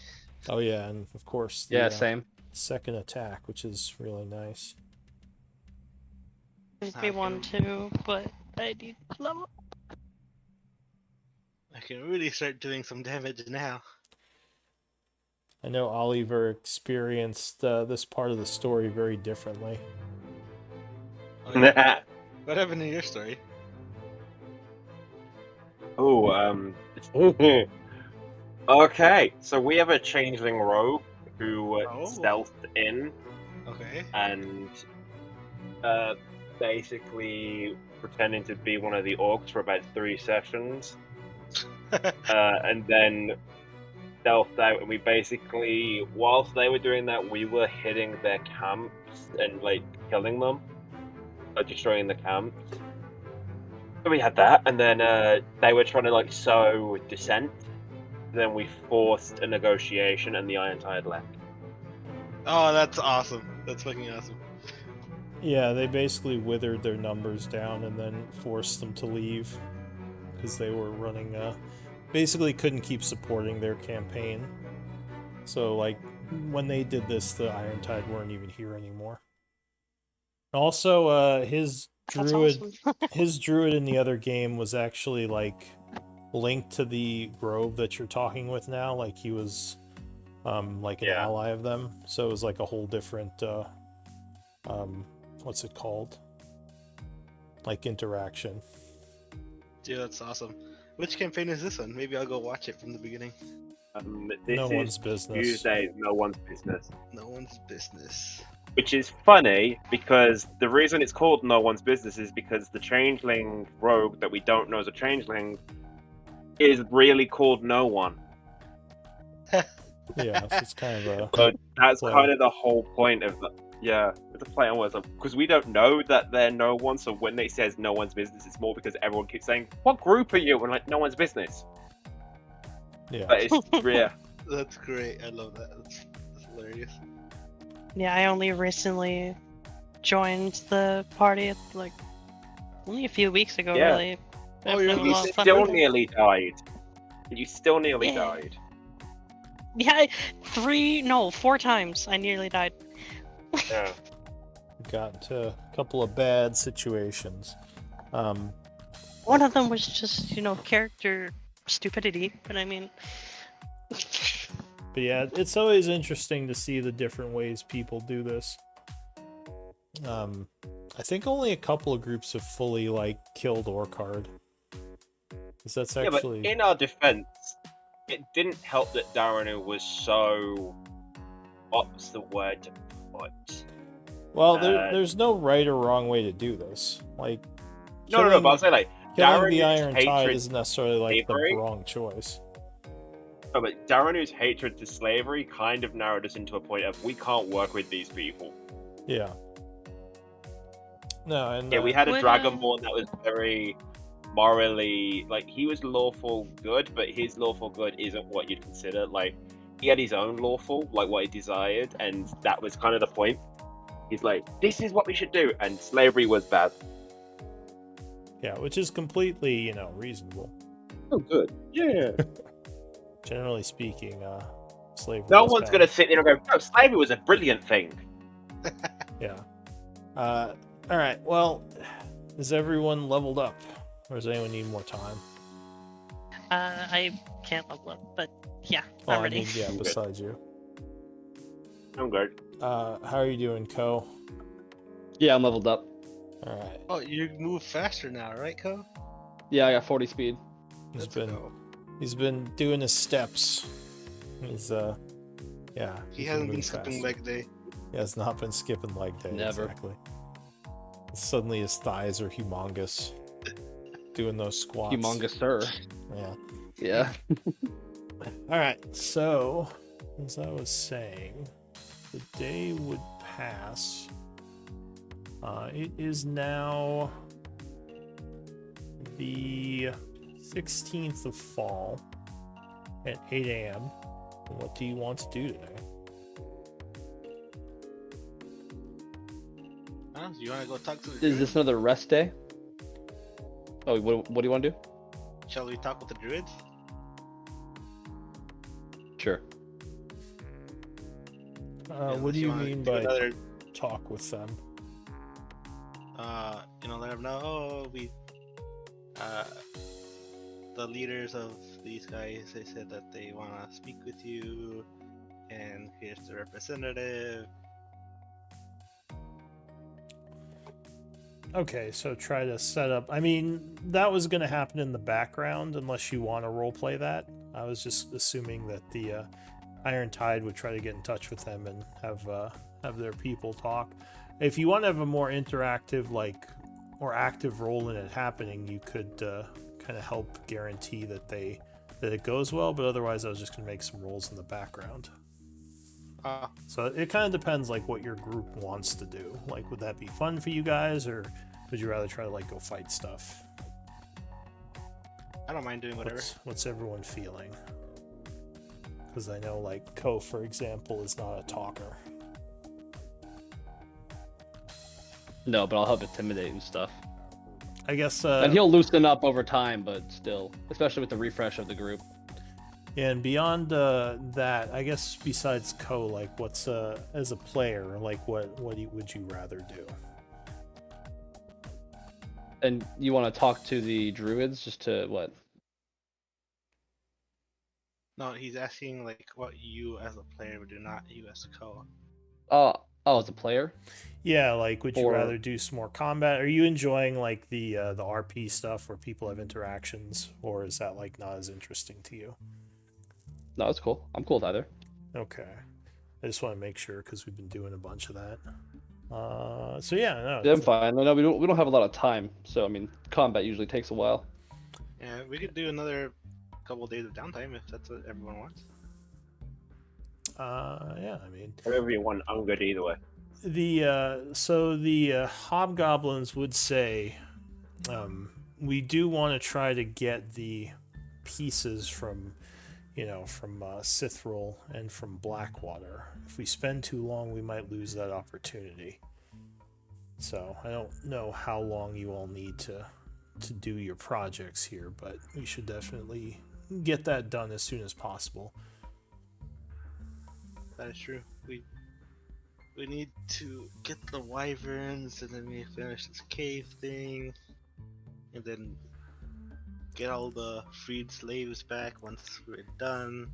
Speaker 2: Oh yeah, and of course the
Speaker 1: Yeah, same.
Speaker 2: second attack, which is really nice.
Speaker 6: Gives
Speaker 5: I
Speaker 6: me
Speaker 5: can-
Speaker 6: 1 too, but I need to level.
Speaker 5: I can really start doing some damage now.
Speaker 2: I know Oliver experienced this part of the story very differently.
Speaker 5: Oh, yeah. What happened in your story?
Speaker 4: Okay, so we have a changeling rogue who
Speaker 5: Oh.
Speaker 4: stealthed in
Speaker 5: Okay.
Speaker 4: and basically pretending to be one of the orcs for about 3 sessions, and then stealthed out. And we basically, whilst they were doing that, we were hitting their camps and like killing them, destroying the camps. So we had that, and then they were trying to like sow dissent. Then we forced a negotiation, and the Iron Tide left.
Speaker 5: Oh, that's awesome. That's fucking awesome.
Speaker 2: Yeah, they basically withered their numbers down and then forced them to leave because they were running basically couldn't keep supporting their campaign. So like when they did this, the Iron Tide weren't even here anymore. Also, his
Speaker 6: That's
Speaker 2: druid
Speaker 6: awesome.
Speaker 2: his druid in the other game was actually like linked to the grove that you're talking with now. Like he was like an ally of them. So it was like a whole different what's it called? Like interaction.
Speaker 5: Dude, that's awesome. Which campaign is this one? Maybe I'll go watch it from the beginning.
Speaker 4: This
Speaker 2: No
Speaker 4: is
Speaker 2: one's business.
Speaker 4: Tuesday. No one's business.
Speaker 5: No one's business.
Speaker 4: Which is funny because the reason it's called No One's Business is because the changeling rogue that we don't know is a changeling is really called No One.
Speaker 2: Yeah, so it's kind of a
Speaker 4: So that's
Speaker 2: play.
Speaker 4: kind of the whole point of the. Yeah, it's a play on words because we don't know that they're no one. So when it says no one's business, it's more because everyone keeps saying, "What group are you?" And like, no one's business.
Speaker 2: Yeah.
Speaker 4: But it's yeah.
Speaker 5: That's great. I love that. That's hilarious.
Speaker 6: Yeah, I only recently joined the party like only a few weeks ago,
Speaker 4: Yeah.
Speaker 6: really.
Speaker 5: Oh,
Speaker 6: I've
Speaker 5: you're
Speaker 6: had a
Speaker 5: on the
Speaker 6: lot of fun
Speaker 4: Still
Speaker 6: with it.
Speaker 4: nearly died. You still nearly
Speaker 6: Yeah.
Speaker 4: died.
Speaker 6: Yeah, 4 times I nearly died.
Speaker 4: Yeah.
Speaker 2: Got into a couple of bad situations.
Speaker 6: One of them was just, character stupidity, but I mean...
Speaker 2: But yeah, it's always interesting to see the different ways people do this. I think only a couple of groups have fully killed Orcard. Because that's
Speaker 4: Yeah, but
Speaker 2: actually
Speaker 4: in our defense, it didn't help that Daranu was so. What's the word to put?
Speaker 2: well, there's no right or wrong way to do this.
Speaker 4: No,
Speaker 2: killing-
Speaker 4: but I'll say
Speaker 2: killing the
Speaker 4: Daranu's
Speaker 2: Iron Tide
Speaker 4: hatred
Speaker 2: isn't necessarily the
Speaker 4: slavery.
Speaker 2: wrong choice.
Speaker 4: No, but Daranu's hatred to slavery kind of narrowed us into a point of we can't work with these people.
Speaker 2: Yeah. No, and
Speaker 4: Yeah, we had a
Speaker 6: Would,
Speaker 4: Dragonborn that was very morally he was lawful good, but his lawful good isn't what you'd consider. He had his own lawful, what he desired, and that was kind of the point. He's like, this is what we should do, and slavery was bad.
Speaker 2: yeah, which is completely reasonable.
Speaker 4: Oh, good. Yeah.
Speaker 2: Generally speaking, slavery.
Speaker 4: No
Speaker 2: is
Speaker 4: one's
Speaker 2: bad.
Speaker 4: gonna sit there and go, no, slavery was a brilliant thing.
Speaker 2: Yeah. All right. Well, is everyone leveled up, or does anyone need more time?
Speaker 6: I can't level up, but yeah,
Speaker 2: Oh,
Speaker 6: I'm
Speaker 2: I
Speaker 6: ready.
Speaker 2: mean, yeah. Besides you,
Speaker 4: I'm good.
Speaker 2: how are you doing, Ko?
Speaker 1: Yeah, I'm leveled up.
Speaker 2: All right.
Speaker 5: Oh, you move faster now, right, Ko?
Speaker 1: Yeah, I got 40 speed.
Speaker 2: He's been doing his steps. He's yeah.
Speaker 5: He
Speaker 2: can
Speaker 5: hasn't
Speaker 2: move
Speaker 5: been skipping
Speaker 2: fast.
Speaker 5: leg day.
Speaker 2: He has not been skipping leg day.
Speaker 1: Never.
Speaker 2: Exactly. Suddenly his thighs are humongous. Doing those squats.
Speaker 1: Humongous, sir.
Speaker 2: Yeah.
Speaker 1: Yeah.
Speaker 2: All right. So, as I was saying, the day would pass. It is now the 16th of fall at 8 a.m. What do you want to do today?
Speaker 5: Huh? You want to go talk to the
Speaker 1: Is
Speaker 5: druid?
Speaker 1: this another rest day? Oh, what do you want to do?
Speaker 5: Shall we talk with the druids?
Speaker 1: Sure.
Speaker 2: What do you
Speaker 5: wanna
Speaker 2: mean
Speaker 5: do
Speaker 2: by
Speaker 5: another?
Speaker 2: talk with them?
Speaker 5: Let them know. Oh, the leaders of these guys. They said that they want to speak with you, and here's the representative.
Speaker 2: Okay, so try to set up. I mean, that was going to happen in the background unless you want to roleplay that. I was just assuming that the Iron Tide would try to get in touch with them and have their people talk. If you want to have a more interactive, more active role in it happening, you could kind of help guarantee that it goes well. But otherwise, I was just going to make some rolls in the background. So it kind of depends what your group wants to do. Would that be fun for you guys, or would you rather try to go fight stuff?
Speaker 5: I don't mind doing whatever.
Speaker 2: What's everyone feeling? Because I know Ko, for example, is not a talker.
Speaker 1: No, but I'll help intimidate and stuff.
Speaker 2: I guess
Speaker 1: And he'll loosen up over time, but still, especially with the refresh of the group.
Speaker 2: yeah, and beyond that, I guess besides Ko, what's as a player, what would you rather do?
Speaker 1: And you want to talk to the druids just to what?
Speaker 5: No, he's asking what you as a player would do, not you as a Ko.
Speaker 1: Oh, as a player?
Speaker 2: Yeah, would you
Speaker 1: Or-
Speaker 2: rather do some more combat? Are you enjoying the RP stuff where people have interactions, or is that not as interesting to you?
Speaker 1: No, it's cool. I'm cool with either.
Speaker 2: Okay. I just want to make sure because we've been doing a bunch of that. So yeah, no,
Speaker 1: Yeah, I'm fine. I know we don't have a lot of time, so I mean, combat usually takes a while.
Speaker 5: Yeah, we could do another couple days of downtime if that's what everyone wants.
Speaker 2: yeah, I mean,
Speaker 4: Whatever you want, I'm good either way.
Speaker 2: the hobgoblins would say, we do want to try to get the pieces from, from Sithril and from Blackwater. If we spend too long, we might lose that opportunity. So I don't know how long you all need to do your projects here, but we should definitely get that done as soon as possible.
Speaker 5: That is true. We need to get the wyverns, and then we finish this cave thing, and then get all the freed slaves back once we're done.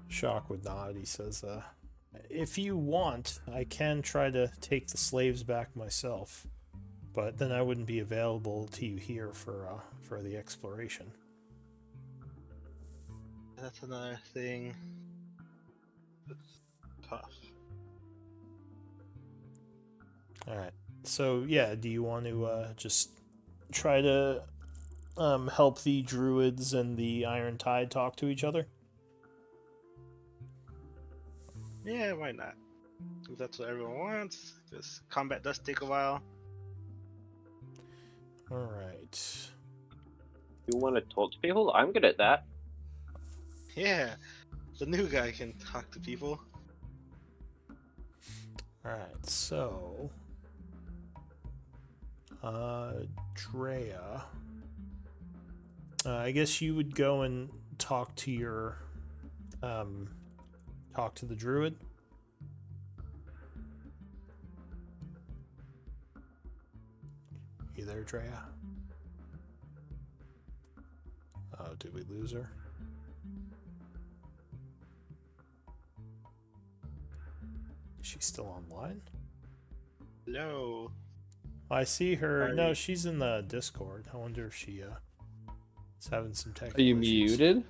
Speaker 2: Shock would nod. He says, if you want, I can try to take the slaves back myself, but then I wouldn't be available to you here for the exploration.
Speaker 5: That's another thing. It's tough.
Speaker 2: All right. So yeah, do you want to just try to help the druids and the Iron Tide talk to each other?
Speaker 5: Yeah, why not? If that's what everyone wants, because combat does take a while.
Speaker 2: All right.
Speaker 4: You want to talk to people? I'm good at that.
Speaker 5: Yeah, the new guy can talk to people.
Speaker 2: All right. So, Drea, I guess you would go and talk to your talk to the druid. You there, Drea? Oh, did we lose her? Is she still online?
Speaker 5: Hello.
Speaker 2: I see her.
Speaker 5: Are
Speaker 2: No,
Speaker 5: you-
Speaker 2: she's in the Discord. I wonder if she is having some
Speaker 1: Are
Speaker 2: technical
Speaker 1: you
Speaker 2: issues.
Speaker 1: muted?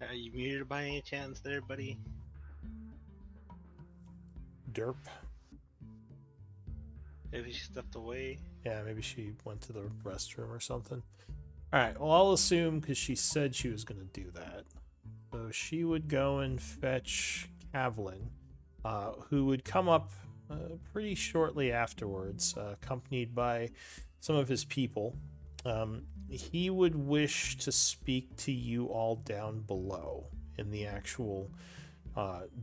Speaker 5: Are you muted by any chance there, buddy?
Speaker 2: Derp.
Speaker 5: Maybe she stepped away.
Speaker 2: Yeah, maybe she went to the restroom or something. All right. Well, I'll assume because she said she was going to do that. So she would go and fetch Kavlin, who would come up pretty shortly afterwards, accompanied by some of his people. He would wish to speak to you all down below in the actual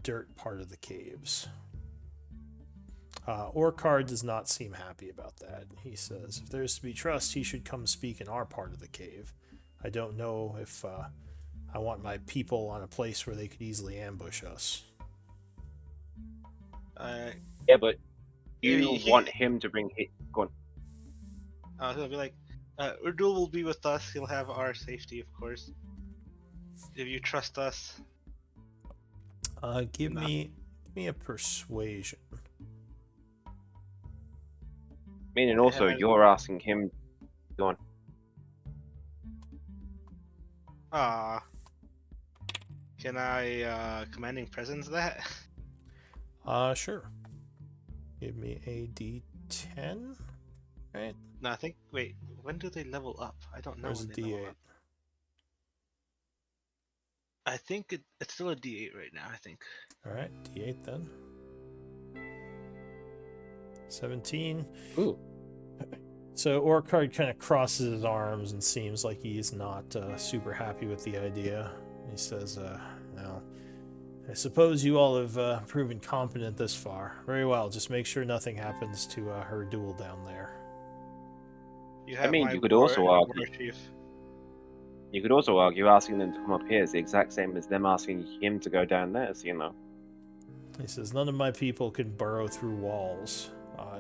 Speaker 2: dirt part of the caves. Orkar does not seem happy about that. He says, if there is to be trust, he should come speak in our part of the cave. I don't know if I want my people on a place where they could easily ambush us.
Speaker 4: Yeah, but
Speaker 5: Yeah,
Speaker 4: you
Speaker 5: he-
Speaker 4: want him to bring his... Go on.
Speaker 5: I was gonna be like, Urdul will be with us. He'll have our safety, of course. If you trust us.
Speaker 2: Give me a persuasion.
Speaker 4: Meaning also,
Speaker 5: Yeah.
Speaker 4: you're asking him... Go on.
Speaker 5: Can I commanding presence that?
Speaker 2: Sure. Give me a D10. Right?
Speaker 5: No, I think. Wait, when do they level up? I don't know.
Speaker 2: There's a
Speaker 5: When they level
Speaker 2: D8.
Speaker 5: up. I think it's still a D8 right now. I think.
Speaker 2: All right, D8 then. 17.
Speaker 1: Ooh.
Speaker 2: So Orkard kind of crosses his arms and seems like he's not super happy with the idea. He says, well, I suppose you all have proven competent this far. Very well, just make sure nothing happens to her duel down there.
Speaker 5: You have
Speaker 4: mean,
Speaker 5: my
Speaker 4: you could
Speaker 5: war-
Speaker 4: also argue-
Speaker 5: war chief.
Speaker 4: You could also argue asking them to come up here is the exact same as them asking him to go down there, so you know.
Speaker 2: He says, none of my people can burrow through walls.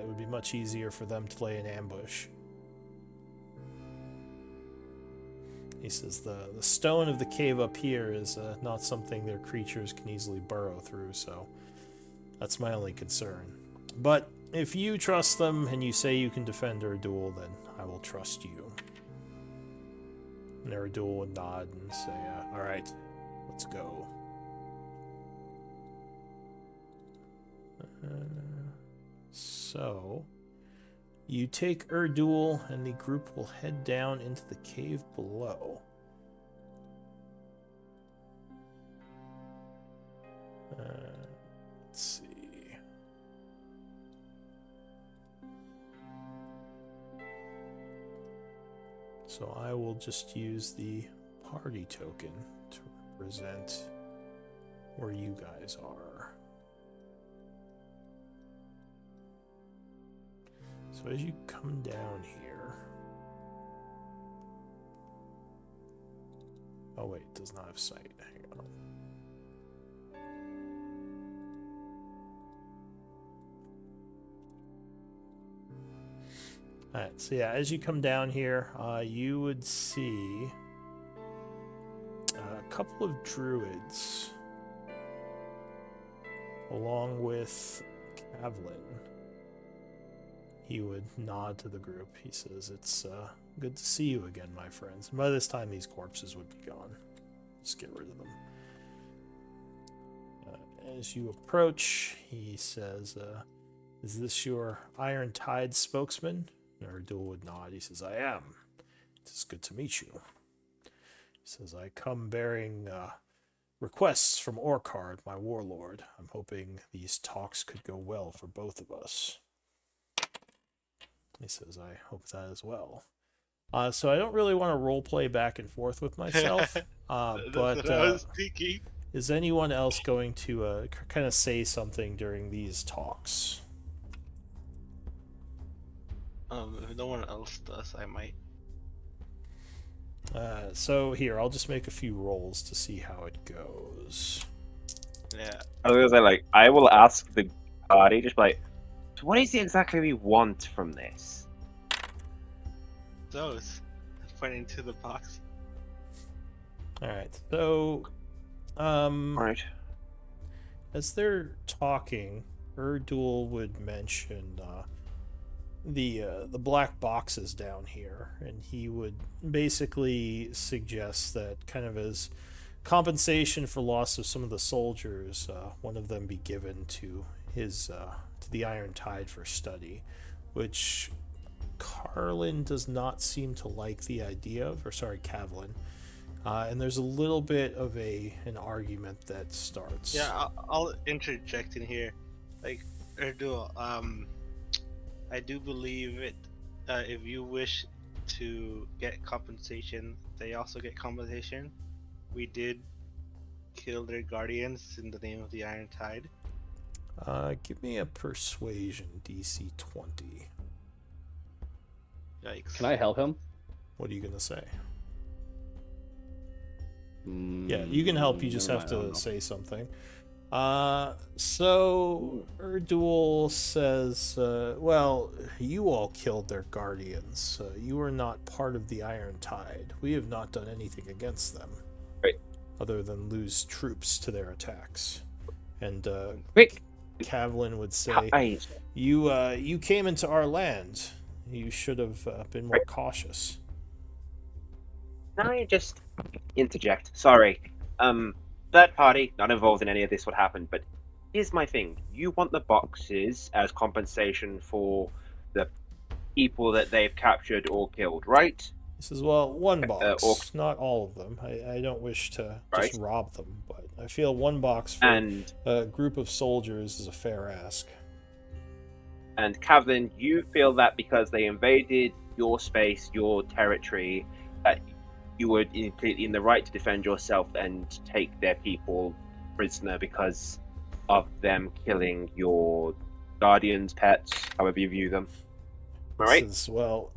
Speaker 2: It would be much easier for them to lay an ambush. He says, the stone of the cave up here is not something their creatures can easily burrow through, so that's my only concern. But if you trust them and you say you can defend Urdul, then I will trust you. And Urdul would nod and say, all right. let's go. So, you take Erdul, and the group will head down into the cave below. Let's see. So I will just use the party token to represent where you guys are. So as you come down here... Oh wait, it does not have sight. Hang on. Alright, so yeah, as you come down here, you would see a couple of druids along with Kavlin. He would nod to the group. He says, "It's good to see you again, my friends." And by this time, these corpses would be gone. Just get rid of them. As you approach, he says, "Is this your Iron Tide spokesman?" Erdul would nod. He says, "I am. It is good to meet you." He says, "I come bearing requests from Orkard, my warlord. I'm hoping these talks could go well for both of us." He says, "I hope that as well." So I don't really want to role play back and forth with myself,
Speaker 5: That's
Speaker 2: but
Speaker 5: what I was thinking.
Speaker 2: is anyone else going to kind of say something during these talks?
Speaker 5: If no one else does, I might.
Speaker 2: So here, I'll just make a few rolls to see how it goes.
Speaker 5: Yeah.
Speaker 4: I was gonna say, like, I will ask the party, just like, so what is it exactly we want from this?
Speaker 5: Those. Pointing to the box.
Speaker 2: Alright, so
Speaker 4: Right.
Speaker 2: as they're talking, Erdul would mention the black boxes down here, and he would basically suggest that kind of as compensation for loss of some of the soldiers, one of them be given to his to the Iron Tide for study, which Carlin does not seem to like the idea of, or sorry, Kavlin. And there's a little bit of an argument that starts.
Speaker 5: Yeah, I'll interject in here. Like, Erdul, I do believe it. If you wish to get compensation, they also get compensation. We did kill their guardians in the name of the Iron Tide.
Speaker 2: Give me a persuasion DC 20.
Speaker 5: Yikes.
Speaker 1: Can I help him?
Speaker 2: What are you gonna say? Yeah, you can help. You just
Speaker 1: Never
Speaker 2: have
Speaker 1: mind, I don't
Speaker 2: to
Speaker 1: know.
Speaker 2: say something. So Erdul says, well, you all killed their guardians. You are not part of the Iron Tide. We have not done anything against them.
Speaker 4: Right.
Speaker 2: Other than lose troops to their attacks. And
Speaker 4: Quick!
Speaker 2: Kavlin would say,
Speaker 4: I,
Speaker 2: you came into our land. You should have been more cautious.
Speaker 4: can I just interject? Sorry. Third party, not involved in any of this, what happened, but here's my thing. You want the boxes as compensation for the people that they've captured or killed, right?
Speaker 2: He says, well, one box,
Speaker 4: orcs.
Speaker 2: not all of them. I don't wish to just
Speaker 4: Right.
Speaker 2: rob them, but I feel one box for
Speaker 4: And
Speaker 2: a group of soldiers is a fair ask.
Speaker 4: and Kavlin, you feel that because they invaded your space, your territory, that you were completely in the right to defend yourself and take their people prisoner because of them killing your guardians, pets, however you view them. Am I right?
Speaker 2: He says, well,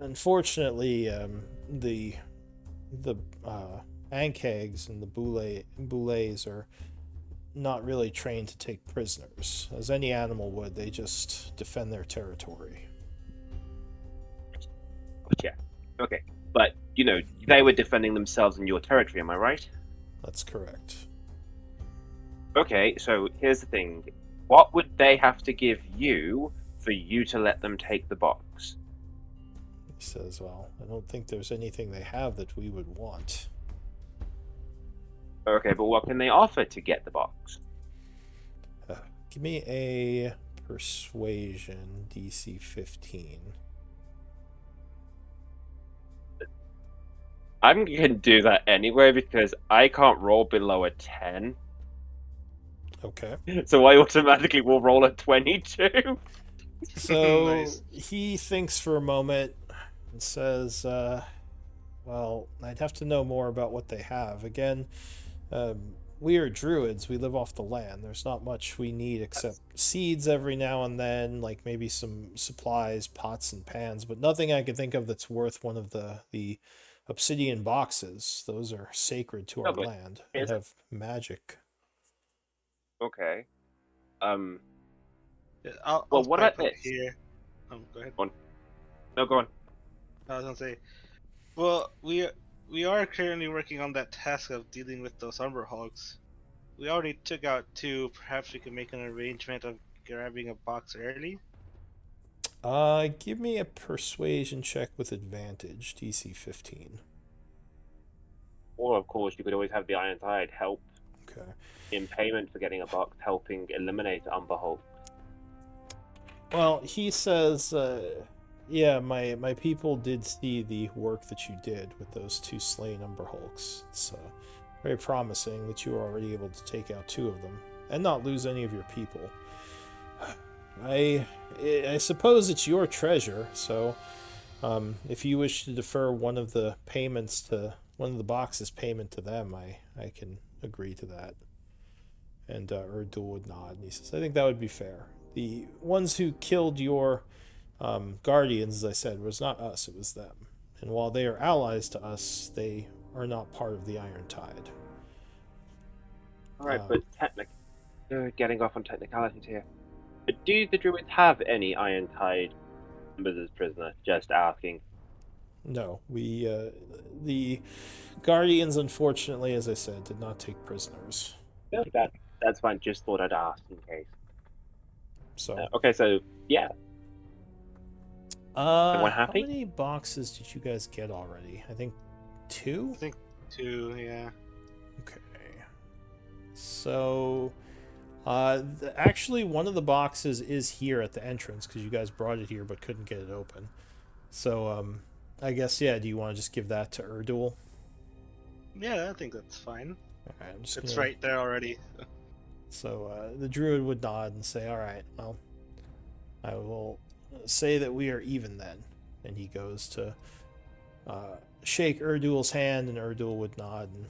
Speaker 2: unfortunately, the Ankegs and the Boulets are not really trained to take prisoners. As any animal would, they just defend their territory.
Speaker 4: Yeah. Okay. But, you know, they were defending themselves in your territory, am I right?
Speaker 2: That's correct.
Speaker 4: Okay, so here's the thing. What would they have to give you for you to let them take the box?
Speaker 2: He says, well, I don't think there's anything they have that we would want.
Speaker 4: Okay, but what can they offer to get the box?
Speaker 2: Give me a persuasion DC 15.
Speaker 4: I'm gonna do that anyway because I can't roll below a 10.
Speaker 2: Okay.
Speaker 4: So I automatically will roll a 22.
Speaker 2: So
Speaker 5: Nice.
Speaker 2: he thinks for a moment and says, well, I'd have to know more about what they have. Again, we are druids. We live off the land. There's not much we need except seeds every now and then, like maybe some supplies, pots and pans, but nothing I can think of that's worth one of the obsidian boxes. Those are sacred to our
Speaker 4: but
Speaker 2: land and
Speaker 4: is it-
Speaker 2: have magic.
Speaker 4: Okay.
Speaker 5: Yeah, I'll
Speaker 4: Well, what
Speaker 5: pipe
Speaker 4: about
Speaker 5: up
Speaker 4: this?
Speaker 5: here. Go ahead.
Speaker 4: No, go on.
Speaker 5: I was gonna say, well, we are currently working on that task of dealing with those umber hogs. We already took out two. Perhaps we can make an arrangement of grabbing a box early.
Speaker 2: Give me a persuasion check with advantage, DC 15.
Speaker 4: Or, of course, you could always have the Iron Tide help
Speaker 2: Okay.
Speaker 4: in payment for getting a box, helping eliminate Umber Hulk.
Speaker 2: Well, he says, yeah, my people did see the work that you did with those two slain Umber Hulks. It's very promising that you were already able to take out two of them and not lose any of your people. I suppose it's your treasure, so if you wish to defer one of the payments to one of the boxes payment to them, I can agree to that. And Erdul would nod, and he says, I think that would be fair. The ones who killed your guardians, as I said, was not us, it was them. And while they are allies to us, they are not part of the Iron Tide.
Speaker 4: Alright, but getting off on technicalities here. But do the druids have any Iron Tide members as prisoner? Just asking.
Speaker 2: No, the guardians, unfortunately, as I said, did not take prisoners.
Speaker 4: No, that's fine. Just thought I'd ask in case.
Speaker 2: So,
Speaker 4: Okay, so yeah. Everyone
Speaker 2: how
Speaker 4: happy?
Speaker 2: many boxes did you guys get already? I think 2?
Speaker 5: I think two. Yeah.
Speaker 2: Okay. So, actually, one of the boxes is here at the entrance because you guys brought it here but couldn't get it open. So, I guess, yeah, do you want to just give that to Erdul?
Speaker 5: Yeah, I think that's fine.
Speaker 2: Alright, I'm just
Speaker 5: It's
Speaker 2: gonna...
Speaker 5: right there already.
Speaker 2: So, the druid would nod and say, alright, well, I will say that we are even then. And he goes to shake Erdul's hand, and Erdul would nod and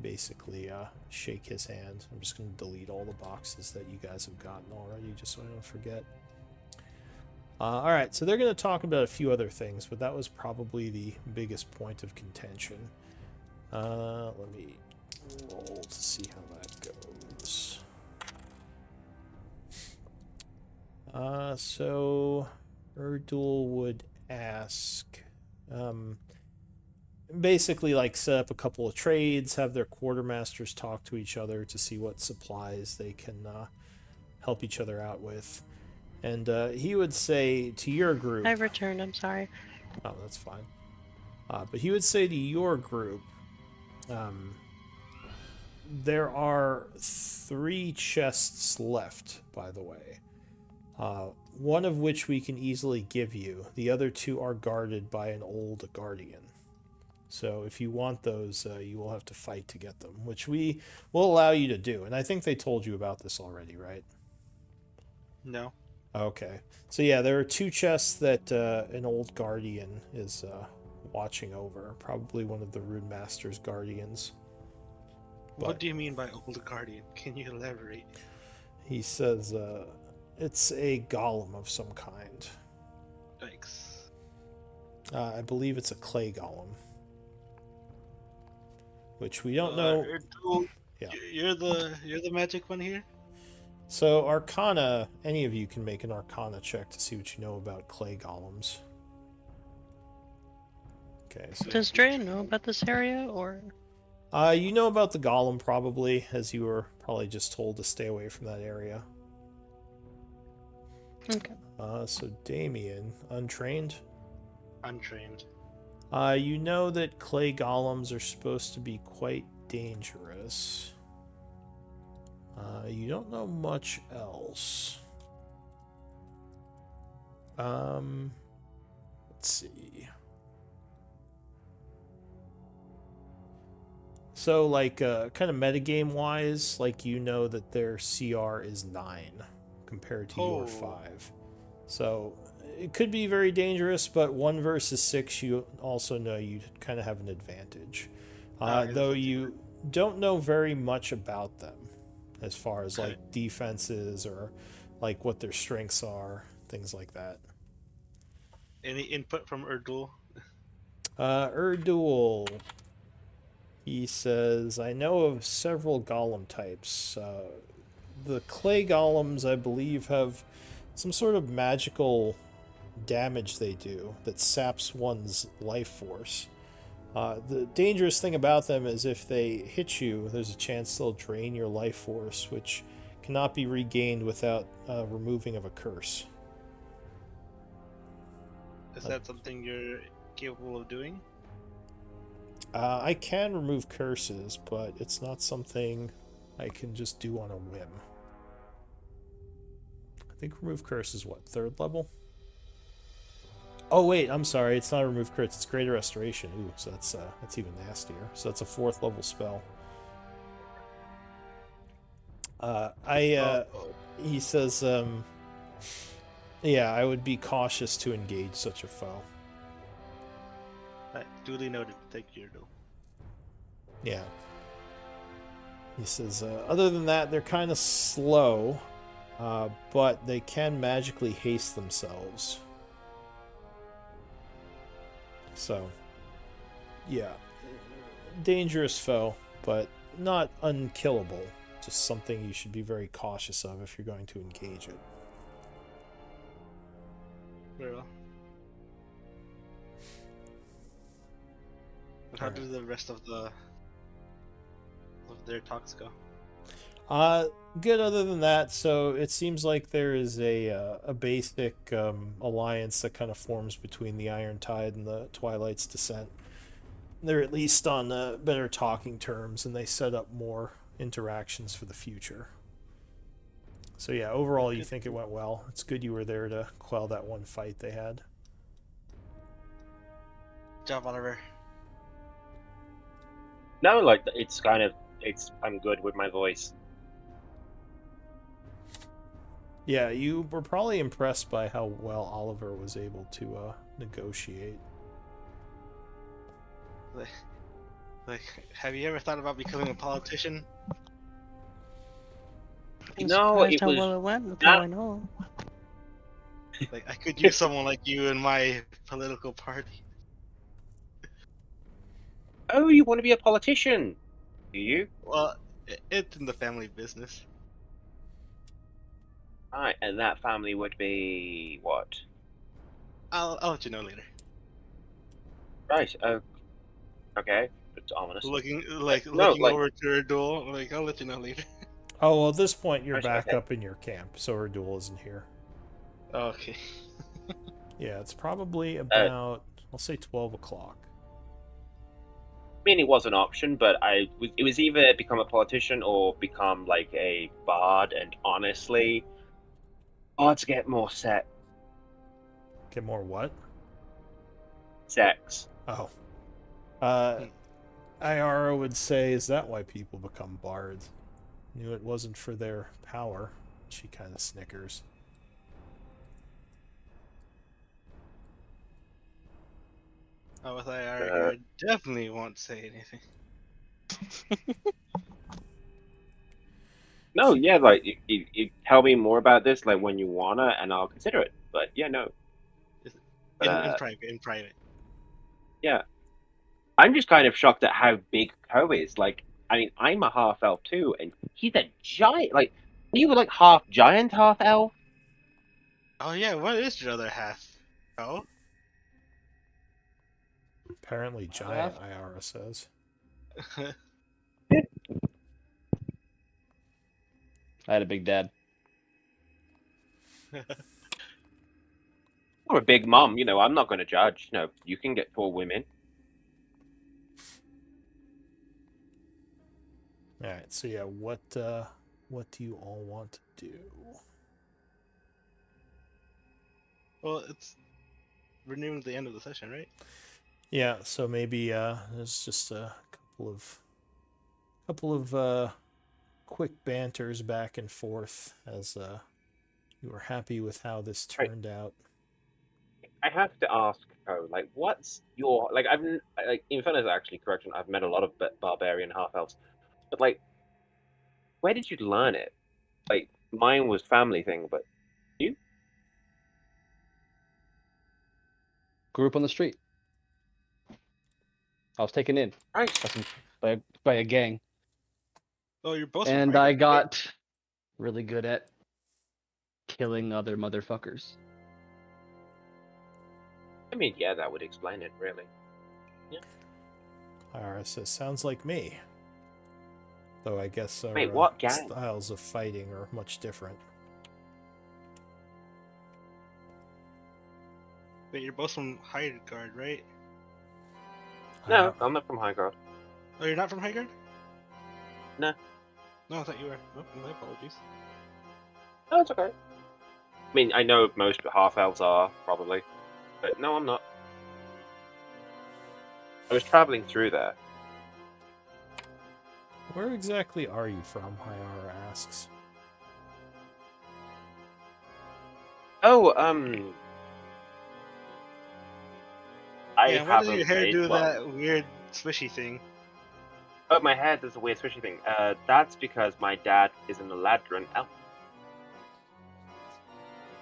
Speaker 2: basically shake his hand. I'm just going to delete all the boxes that you guys have gotten already, just so I don't forget. Alright, so they're going to talk about a few other things, but that was probably the biggest point of contention. Let me roll to see how that goes. So Erdul would ask, basically like set up a couple of trades, have their quartermasters talk to each other to see what supplies they can help each other out with. And he would say to your group...
Speaker 7: I've returned, I'm sorry.
Speaker 2: Oh, that's fine. But he would say to your group, there are 3 chests left, by the way. One of which we can easily give you. The other 2 are guarded by an old guardian. So if you want those, you will have to fight to get them, which we will allow you to do. And I think they told you about this already, right?
Speaker 5: No.
Speaker 2: Okay. So yeah, there are 2 chests that an old guardian is watching over. Probably one of the Rune Master's guardians.
Speaker 5: What do you mean by old guardian? Can you elaborate?
Speaker 2: He says it's a golem of some kind.
Speaker 5: Thanks.
Speaker 2: I believe it's a clay golem. Which we don't know.
Speaker 5: Erdul,
Speaker 2: Yeah.
Speaker 5: You're the magic one here?
Speaker 2: So Arcana, any of you can make an Arcana check to see what you know about clay golems. Okay, so
Speaker 7: Does Dre know about this area, or...?
Speaker 2: you know about the golem probably, as you were probably just told to stay away from that area.
Speaker 7: Okay.
Speaker 2: So Damien, untrained?
Speaker 5: Untrained.
Speaker 2: You know that clay golems are supposed to be quite dangerous. You don't know much else. Let's see. So, like, kind of metagame wise, like, you know that their CR is 9 compared to your
Speaker 5: Oh.
Speaker 2: 5. So, it could be very dangerous, but 1 versus 6, you also know you kind of have an advantage. Though you don't know very much about them as far as, like, defenses or, like, what their strengths are, things like that.
Speaker 5: Any input from Erdul?
Speaker 2: Erdul. He says, I know of several golem types. The clay golems, I believe, have some sort of magical damage they do that saps one's life force. The dangerous thing about them is if they hit you, there's a chance they'll drain your life force, which cannot be regained without removing of a curse.
Speaker 5: Is that something you're capable of doing?
Speaker 2: I can remove curses, but it's not something I can just do on a whim. I think remove curse is what, 3rd level? Oh wait, I'm sorry, it's not remove curse, it's greater restoration. Ooh, so that's even nastier. So that's a 4th level spell. He says, yeah, I would be cautious to engage such a foe.
Speaker 5: Duly noted. Thank you, Erdul.
Speaker 2: Yeah. He says, other than that, they're kind of slow, but they can magically haste themselves. So, yeah. Dangerous foe, but not unkillable. Just something you should be very cautious of if you're going to engage it.
Speaker 5: Very well. And how do the rest of their talks go?
Speaker 2: Good other than that. So it seems like there is a basic alliance that kind of forms between the Iron Tide and the Twilight's Descent. They're at least on better talking terms, and they set up more interactions for the future. So yeah, overall you think it went well. It's good you were there to quell that one fight they had.
Speaker 5: Good job, Oliver.
Speaker 4: No, like I'm good with my voice.
Speaker 2: Yeah, you were probably impressed by how well Oliver was able to negotiate.
Speaker 5: Like, have you ever thought about becoming a politician?
Speaker 7: I'm
Speaker 4: No,
Speaker 7: surprised
Speaker 4: it
Speaker 7: how
Speaker 4: was
Speaker 7: well it went with
Speaker 4: that-
Speaker 7: all I know.
Speaker 5: Like, I could use someone like you in my political party.
Speaker 4: Oh, you want to be a politician? Do you?
Speaker 5: Well, it's in the family business.
Speaker 4: Right, and that family would be what?
Speaker 5: I'll let you know later.
Speaker 4: Right. Okay. It's ominous.
Speaker 5: Looking
Speaker 4: No,
Speaker 5: looking
Speaker 4: like-
Speaker 5: over to Erdul, like I'll let you know later.
Speaker 2: Oh, well, at this point you're
Speaker 4: Right,
Speaker 2: back
Speaker 4: okay.
Speaker 2: up in your camp, so Erdul isn't here.
Speaker 5: Okay.
Speaker 2: Yeah, it's probably about, I'll say 12 o'clock.
Speaker 4: I mean, it was an option, but it was either become a politician or become like a bard. And honestly, bards get more
Speaker 2: Get more what?
Speaker 4: sex.
Speaker 2: Oh. Iara would say, is that why people become bards? Knew it wasn't for their power. She kind of snickers.
Speaker 5: Oh, with IR, I definitely won't say anything.
Speaker 4: No, yeah, like you tell me more about this, like when you wanna, and I'll consider it. But yeah, no.
Speaker 5: In private, in private.
Speaker 4: Yeah, I'm just kind of shocked at how big Poe is. Like, I mean, I'm a half elf too, and he's a giant. Like, you were like half giant, half elf.
Speaker 5: Oh yeah, what is your other half? Oh?
Speaker 2: Apparently giant, Iara says.
Speaker 1: I had a big dad.
Speaker 4: Or a big mom, I'm not going to judge. You can get tall women.
Speaker 2: All right. So yeah, what do you all want to do?
Speaker 5: Well, it's renewing the end of the session, right?
Speaker 2: Yeah. So maybe there's just a couple of quick banters back and forth as you were happy with how this
Speaker 4: Right.
Speaker 2: turned out.
Speaker 4: I have to ask, like, what's your like? Like, in fairness, actually, correction. I've met a lot of barbarian half elves, but like, where did you learn it? Like, mine was family thing, but you?
Speaker 1: Grew up on the street. I was taken in
Speaker 4: Right.
Speaker 1: by a gang,
Speaker 5: Oh, you're both from
Speaker 1: and I
Speaker 5: Highgarden.
Speaker 1: got really good at killing other motherfuckers.
Speaker 4: I mean, yeah, that would explain it, really.
Speaker 2: Ira says, "Sounds like me." Though I guess our
Speaker 4: Wait, what gang?
Speaker 2: styles of fighting are much different.
Speaker 5: Wait, you're both from Highgarden, right?
Speaker 4: No, I'm not from Highgarden.
Speaker 5: Oh, you're not from Highgarden?
Speaker 4: No.
Speaker 5: No, I thought you were. Oh, my apologies.
Speaker 4: No, it's okay. I mean, I know most half elves are probably, but no, I'm not. I was traveling through there.
Speaker 2: Where exactly are you from? Hyara asks.
Speaker 4: Oh, I
Speaker 5: Yeah, why does
Speaker 4: haven't
Speaker 5: your hair
Speaker 4: made
Speaker 5: do
Speaker 4: well.
Speaker 5: that weird swishy thing?
Speaker 4: Oh, my hair does a weird swishy thing. That's because my dad is an Eladrin elf.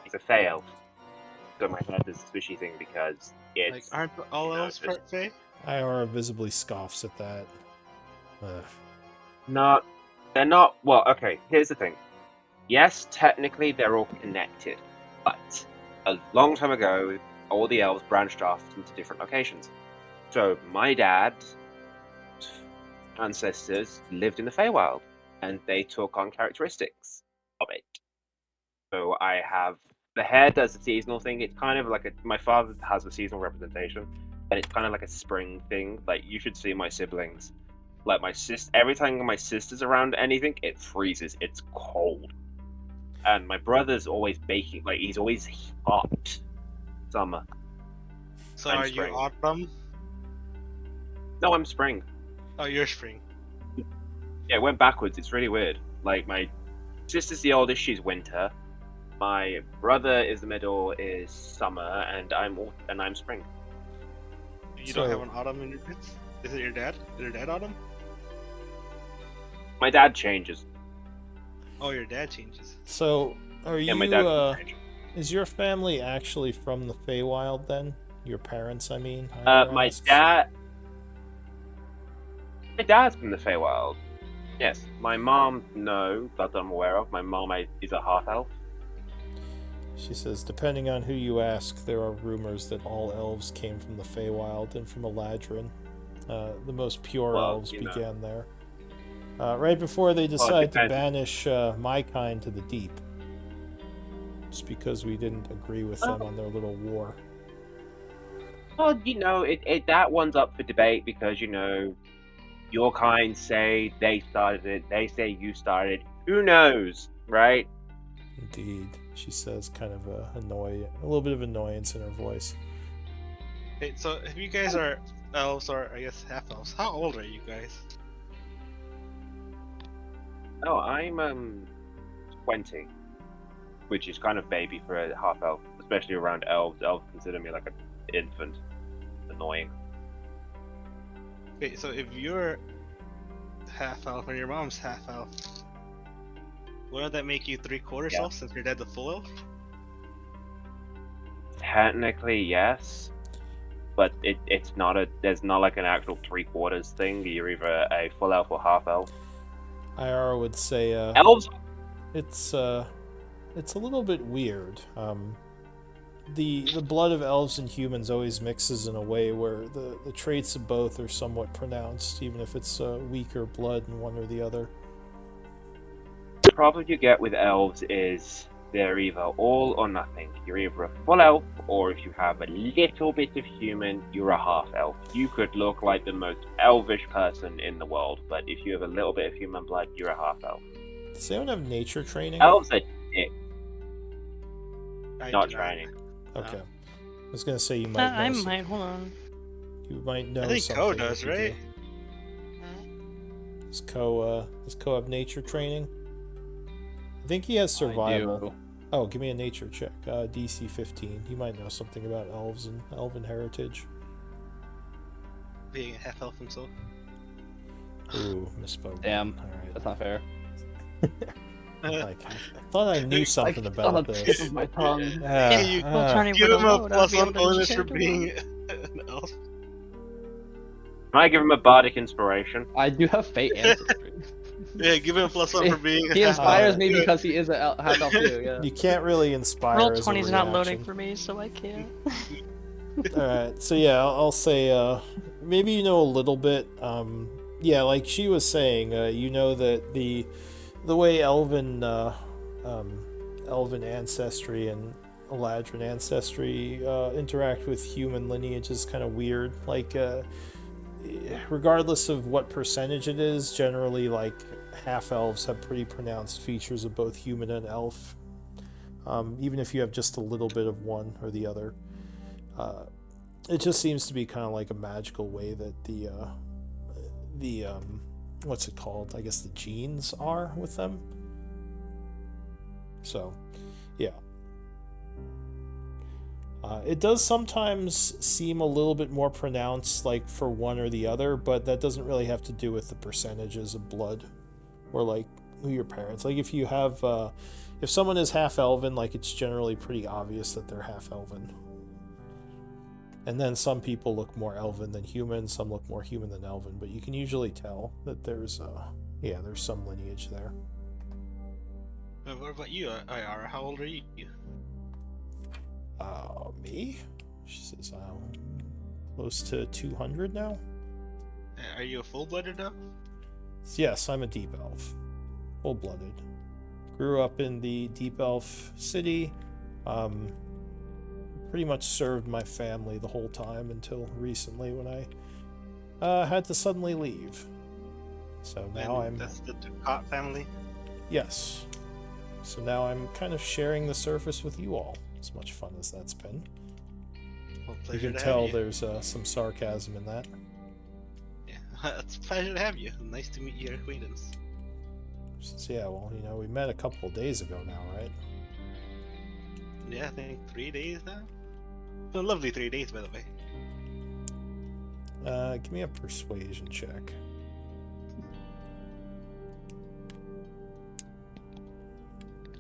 Speaker 4: He's a Fey elf. So my hair does a swishy thing because it's
Speaker 5: Like, aren't all
Speaker 4: you know,
Speaker 5: elves
Speaker 4: just
Speaker 5: Fey?
Speaker 2: Hyara visibly scoffs at that. Ugh.
Speaker 4: not. They're not. Well, okay. Here's the thing. Yes, technically they're all connected, but a long time ago, all the elves branched off into different locations. So my dad's ancestors lived in the Feywild, and they took on characteristics of it. So I have the hair does the seasonal thing. It's kind of like my father has a seasonal representation, and it's kind of like a spring thing. Like you should see my siblings. Like my sis, every time my sister's around anything, it freezes. It's cold, and my brother's always baking. Like he's always hot. Summer.
Speaker 5: So
Speaker 4: I'm
Speaker 5: are
Speaker 4: spring.
Speaker 5: you autumn?
Speaker 4: No, I'm spring.
Speaker 5: Oh, you're spring.
Speaker 4: Yeah, it went backwards. It's really weird. Like my sister's the oldest. She's winter. My brother is the middle. Is summer, and I'm spring.
Speaker 5: You don't have an autumn in your pits? Is it your dad? Is your dad autumn?
Speaker 4: My dad changes.
Speaker 5: Oh, your dad changes.
Speaker 2: So, are
Speaker 4: Yeah,
Speaker 2: you,
Speaker 4: my dad can change.
Speaker 2: is your family actually from the Feywild then? Your parents, I mean? Hyara
Speaker 4: My
Speaker 2: asks.
Speaker 4: dad's from the Feywild. Yes, my mom, no, that I'm aware of. My mom is a half elf.
Speaker 2: She says, depending on who you ask, there are rumors that all elves came from the Feywild and from Eladrin. The most pure
Speaker 4: Well,
Speaker 2: elves
Speaker 4: you know.
Speaker 2: began there. Right before they decide to
Speaker 4: depends.
Speaker 2: banish my kind to the deep. Just because we didn't agree with them on their little war.
Speaker 4: Well, you know, that one's up for debate because your kind say they started it. They say you started it. Who knows, right?
Speaker 2: Indeed, she says, kind of a little bit of annoyance in her voice.
Speaker 5: Hey, so if you guys are elves, or I guess half elves, how old are you guys?
Speaker 4: Oh, I'm 20, which is kind of baby for a half elf, especially around elves. Elves consider me like an infant. Annoying.
Speaker 5: Wait, so if you're half elf and your mom's half elf, wouldn't that make you 3/4 elf since your dad's a full elf?
Speaker 4: Technically, yes, but it's not there's not like an actual 3/4 thing. You're either a full elf or half elf.
Speaker 2: Hyara would say,
Speaker 4: Elves.
Speaker 2: it's a little bit weird. The blood of elves and humans always mixes in a way where the traits of both are somewhat pronounced, even if it's weaker blood in one or the other.
Speaker 4: The problem you get with elves is they're either all or nothing. You're either a full elf, or if you have a little bit of human, you're a half elf. You could look like the most elvish person in the world, but if you have a little bit of human blood, you're a half elf.
Speaker 2: Does anyone have nature training?
Speaker 4: Elves are dick,
Speaker 5: I
Speaker 4: not
Speaker 5: do
Speaker 4: training.
Speaker 2: Okay. I was gonna say you might know.
Speaker 7: I
Speaker 2: some-
Speaker 7: might. Hold on.
Speaker 2: You might know
Speaker 5: I think
Speaker 2: something.
Speaker 5: Ko
Speaker 2: if
Speaker 5: does,
Speaker 2: you do.
Speaker 5: right?
Speaker 2: Does Ko have nature training? I think he has survival.
Speaker 1: do.
Speaker 2: Oh, give me a nature check. DC 15. He might know something about elves and elven heritage.
Speaker 5: Being a half elf himself.
Speaker 2: Ooh, misspoke.
Speaker 1: Damn.
Speaker 2: Alright.
Speaker 1: That's not fair.
Speaker 2: Like, I thought I knew something
Speaker 1: on
Speaker 2: about
Speaker 1: the tip
Speaker 2: this.
Speaker 1: of my tongue.
Speaker 5: You-
Speaker 7: Well, Johnny
Speaker 5: Give
Speaker 7: would
Speaker 5: him a
Speaker 7: have
Speaker 5: plus one
Speaker 7: known,
Speaker 5: bonus
Speaker 7: I
Speaker 5: for
Speaker 7: don't
Speaker 5: being
Speaker 7: know.
Speaker 5: an elf.
Speaker 4: Can I give him a bardic inspiration?
Speaker 1: I do have fate ancestry.
Speaker 5: Yeah, give him a plus one for being a
Speaker 1: He
Speaker 5: half
Speaker 1: inspires
Speaker 5: elf.
Speaker 1: me because he is a half elf too. Yeah.
Speaker 2: You can't really inspire
Speaker 7: Roll
Speaker 2: as a
Speaker 7: 20's not loading
Speaker 2: reaction.
Speaker 7: for me, so I can't.
Speaker 2: Alright, so yeah, I'll say, maybe you know a little bit. Yeah, like she was saying, you know that the way elven ancestry and Eladrin ancestry interact with human lineage is kind of weird. Like, regardless of what percentage it is, generally, like, half elves have pretty pronounced features of both human and elf. Even if you have just a little bit of one or the other. It just seems to be kind of like a magical way that the what's it called? I guess the genes are with them. So, yeah. It does sometimes seem a little bit more pronounced, like for one or the other, but that doesn't really have to do with the percentages of blood or like who your parents. Like if you have, if someone is half elven, like it's generally pretty obvious that they're half elven. And then some people look more elven than human, some look more human than elven, but you can usually tell that there's some lineage there.
Speaker 5: What about you, Ayara? How old are you?
Speaker 2: Me? She says I'm close to 200 now.
Speaker 5: Are you a full-blooded elf?
Speaker 2: Yes, I'm a deep elf. Full-blooded. Grew up in the deep elf city. Pretty much served my family the whole time until recently when I had to suddenly leave. So now
Speaker 5: That's the Ducat family?
Speaker 2: Yes. So now I'm kind of sharing the surface with you all. As much fun as that's been.
Speaker 5: Well,
Speaker 2: You
Speaker 5: pleasure
Speaker 2: can
Speaker 5: to
Speaker 2: tell
Speaker 5: have you.
Speaker 2: there's some sarcasm in that.
Speaker 5: Yeah, it's a pleasure to have you. Nice to meet your acquaintance.
Speaker 2: Says, yeah, well, we met a couple of days ago now, right?
Speaker 5: Yeah, I think 3 days now. A lovely 3 days, by the way.
Speaker 2: Give me a persuasion check.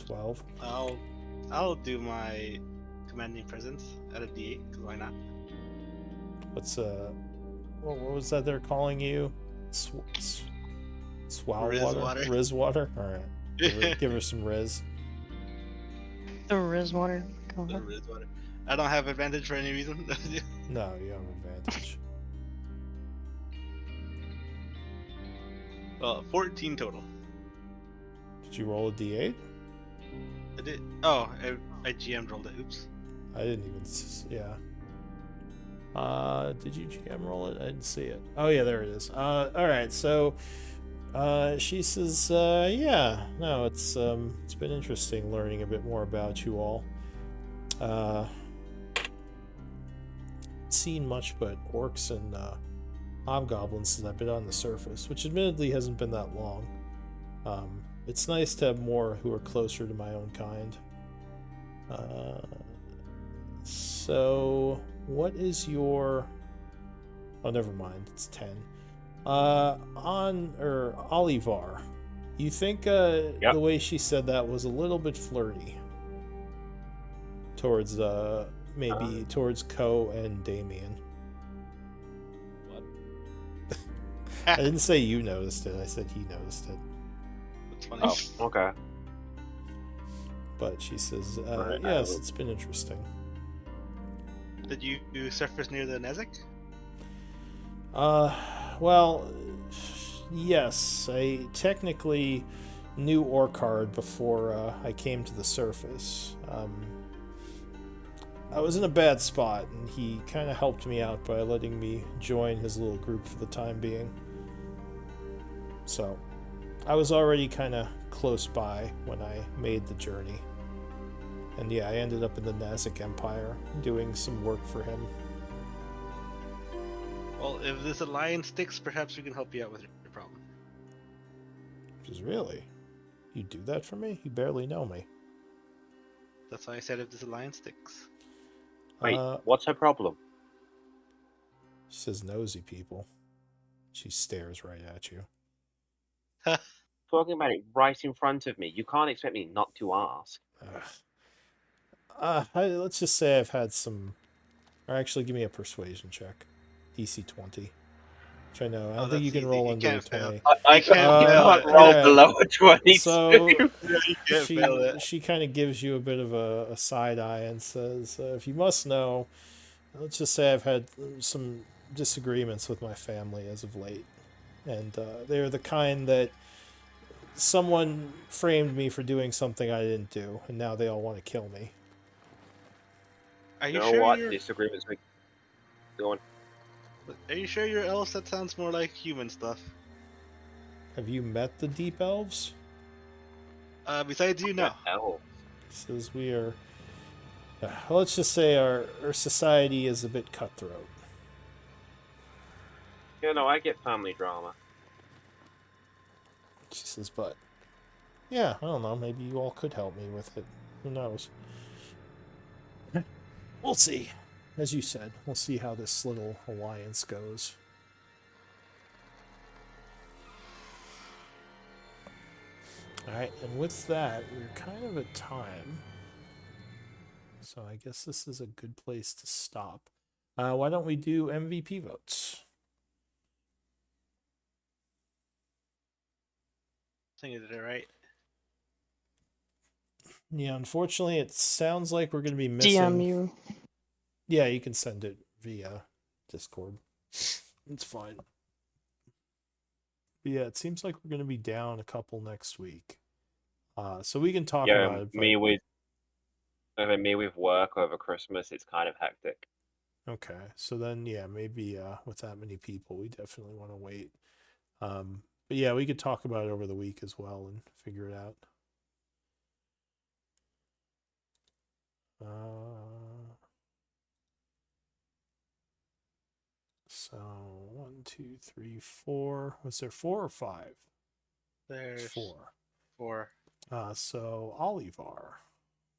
Speaker 2: 12.
Speaker 5: I'll do my commanding presence out of D8, because why not?
Speaker 2: What's what was that they're calling you? Swell water?
Speaker 5: Rizwater.
Speaker 2: Rizwater? Alright. Give her some Riz.
Speaker 7: The Riz water. Go
Speaker 5: The
Speaker 7: ahead.
Speaker 5: Rizwater. I don't have advantage for any reason.
Speaker 2: No, you have advantage.
Speaker 5: Well, 14 total.
Speaker 2: Did you roll a d8?
Speaker 5: I did. Oh, I GM rolled it. Oops.
Speaker 2: I didn't even. Yeah. Did you GM roll it? I didn't see it. Oh yeah, there it is. All right. So, she says, yeah, no, it's been interesting learning a bit more about you all. Seen much but orcs and hobgoblins since I've been on the surface, which admittedly hasn't been that long. It's nice to have more who are closer to my own kind. So, what is your... Oh, never mind. It's 10. Olivar, you think
Speaker 4: Yep.
Speaker 2: the way she said that was a little bit flirty towards towards Ko and Damien.
Speaker 1: What?
Speaker 2: I didn't say you noticed it. I said he noticed it.
Speaker 5: That's funny.
Speaker 4: Oh, okay.
Speaker 2: But she says,
Speaker 4: Right,
Speaker 2: yes, it's been interesting.
Speaker 5: Did you surface near the Nezek?
Speaker 2: Well, yes. I technically new ore card before I came to the surface. I was in a bad spot, and he kind of helped me out by letting me join his little group for the time being. So, I was already kind of close by when I made the journey. And yeah, I ended up in the Nazic Empire doing some work for him.
Speaker 5: Well, if this alliance sticks, perhaps we can help you out with your problem.
Speaker 2: Which is really? You do that for me? You barely know me.
Speaker 5: That's why I said if this alliance sticks.
Speaker 4: Wait, what's her problem?
Speaker 2: She says nosy people. She stares right at you.
Speaker 4: Talking about it right in front of me. You can't expect me not to ask.
Speaker 2: Let's just say I've had some... Or actually, give me a persuasion check. DC 20. Which I know. I don't think
Speaker 5: that's
Speaker 2: you can
Speaker 5: easy.
Speaker 2: roll
Speaker 5: You
Speaker 2: under a
Speaker 5: can't fail.
Speaker 2: 20.
Speaker 4: I
Speaker 5: You can't
Speaker 4: can't
Speaker 5: fail it.
Speaker 4: roll
Speaker 2: Yeah.
Speaker 4: below a 22.
Speaker 2: So
Speaker 5: Yeah, you can't fail it.
Speaker 2: she kind of gives you a bit of a side eye and says, if you must know, let's just say I've had some disagreements with my family as of late. And they're the kind that someone framed me for doing something I didn't do, and now they all want to kill me.
Speaker 5: Are
Speaker 4: You
Speaker 5: you
Speaker 4: know
Speaker 5: sure
Speaker 4: what?
Speaker 5: you're?
Speaker 4: Disagreements we go on.
Speaker 5: Are you sure you're elves? That sounds more like human stuff.
Speaker 2: Have you met the Deep Elves?
Speaker 5: Besides you, no.
Speaker 4: Hell.
Speaker 2: Says we are... let's just say our society is a bit cutthroat.
Speaker 4: You know, I get family drama.
Speaker 2: She says, but... Yeah, I don't know, maybe you all could help me with it. Who knows? We'll see. As you said, we'll see how this little alliance goes. Alright, and with that, we're kind of at time. So I guess this is a good place to stop. Why don't we do MVP votes?
Speaker 5: I think I did it right.
Speaker 2: Yeah, unfortunately, it sounds like we're going to be missing...
Speaker 7: DM you.
Speaker 2: Yeah, you can send it via Discord. It's fine. But yeah, it seems like we're going to be down a couple next week. So we can talk
Speaker 4: Yeah,
Speaker 2: about it.
Speaker 4: me with work over Christmas, it's kind of hectic.
Speaker 2: Okay, so then yeah, maybe with that many people, we definitely want to wait. But yeah, we could talk about it over the week as well and figure it out. So 1, 2, 3, 4. Was there 4 or 5?
Speaker 5: There's
Speaker 2: 4.
Speaker 5: 4.
Speaker 2: So Olivar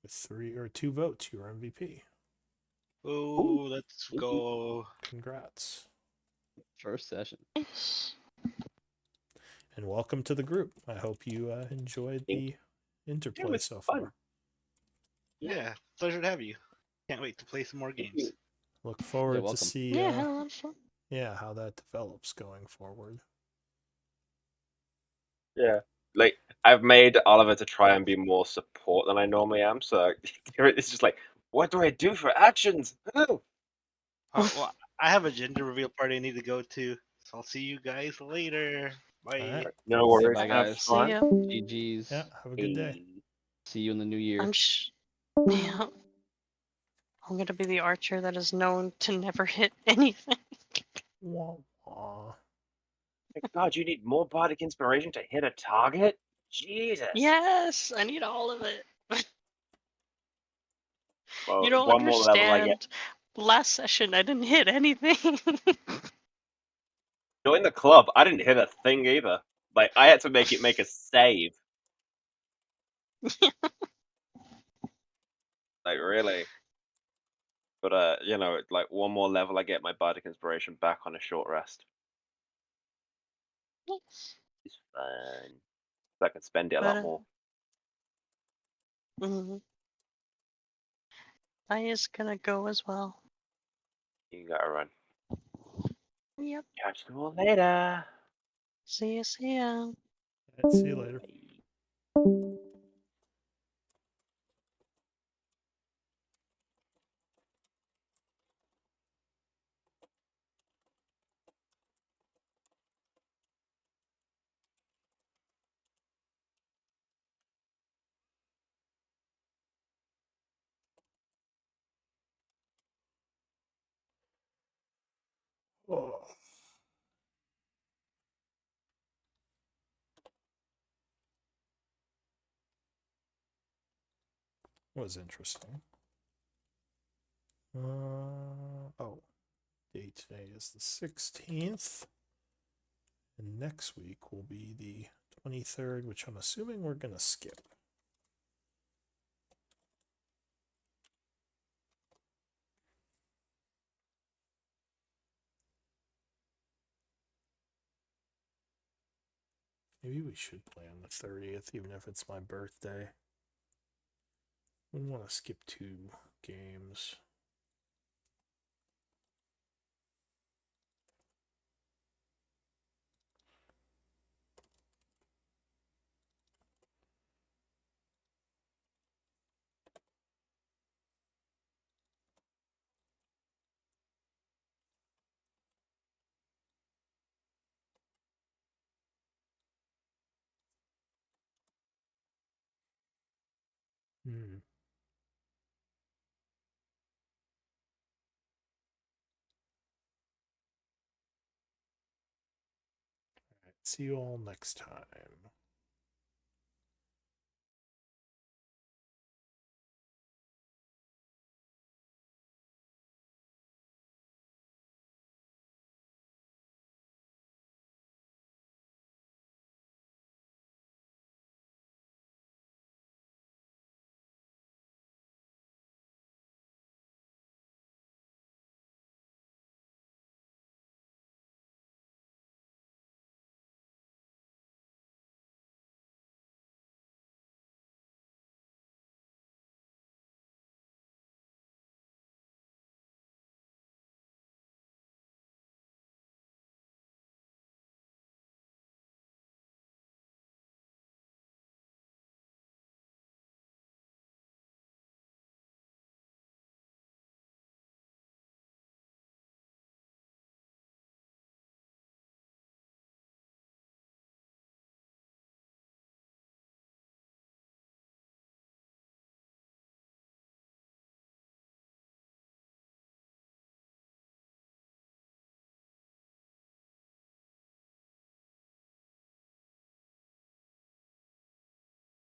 Speaker 2: with 3 or 2 votes, your MVP.
Speaker 5: Oh, let's go.
Speaker 2: Congrats.
Speaker 1: First session.
Speaker 2: And welcome to the group. I hope you enjoyed the interplay
Speaker 4: it's
Speaker 2: so
Speaker 4: fun.
Speaker 2: far.
Speaker 5: Yeah, pleasure to have you. Can't wait to play some more games.
Speaker 2: Look forward to
Speaker 1: welcome.
Speaker 2: see
Speaker 7: Yeah, had a lot of fun.
Speaker 2: how that develops going forward.
Speaker 4: Yeah. Like, I've made Oliver to try and be more support than I normally am, so it's just like, what do I do for actions? Oh.
Speaker 5: Well, I have a gender reveal party I need to go to, so I'll see you guys later. Bye.
Speaker 2: All right.
Speaker 4: No
Speaker 1: Okay,
Speaker 4: worries.
Speaker 1: bye,
Speaker 4: Have
Speaker 1: guys.
Speaker 7: See
Speaker 4: fun.
Speaker 7: ya.
Speaker 1: GG's.
Speaker 2: Yeah, have a good day.
Speaker 4: Hey.
Speaker 1: See you in the new year.
Speaker 7: Yeah. I'm gonna be the archer that is known to never hit anything.
Speaker 2: Wah, wah.
Speaker 4: God, you need more bardic inspiration to hit a target? Jesus.
Speaker 7: Yes, I need all of it.
Speaker 4: Well,
Speaker 7: You don't
Speaker 4: one more level I get.
Speaker 7: understand. Last session, I didn't hit anything.
Speaker 4: Join the club. I didn't hit a thing either. Like, I had to make a save. Like, really. But, you know, like, one more level I get my bardic inspiration back on a short rest.
Speaker 7: Yes.
Speaker 4: It's fun. So I can spend it a
Speaker 7: But,
Speaker 4: lot more.
Speaker 7: I is gonna go as well.
Speaker 4: You gotta run.
Speaker 7: Yep.
Speaker 4: Catch you all later.
Speaker 7: See ya, see ya.
Speaker 2: All right, see you later. Oh. Was interesting. Oh, date today is the 16th, and next week will be the 23rd, which I'm assuming we're gonna skip. Maybe we should play on the 30th, even if it's my birthday. Wouldn't want to skip 2 games. Hmm. All right, see you all next time.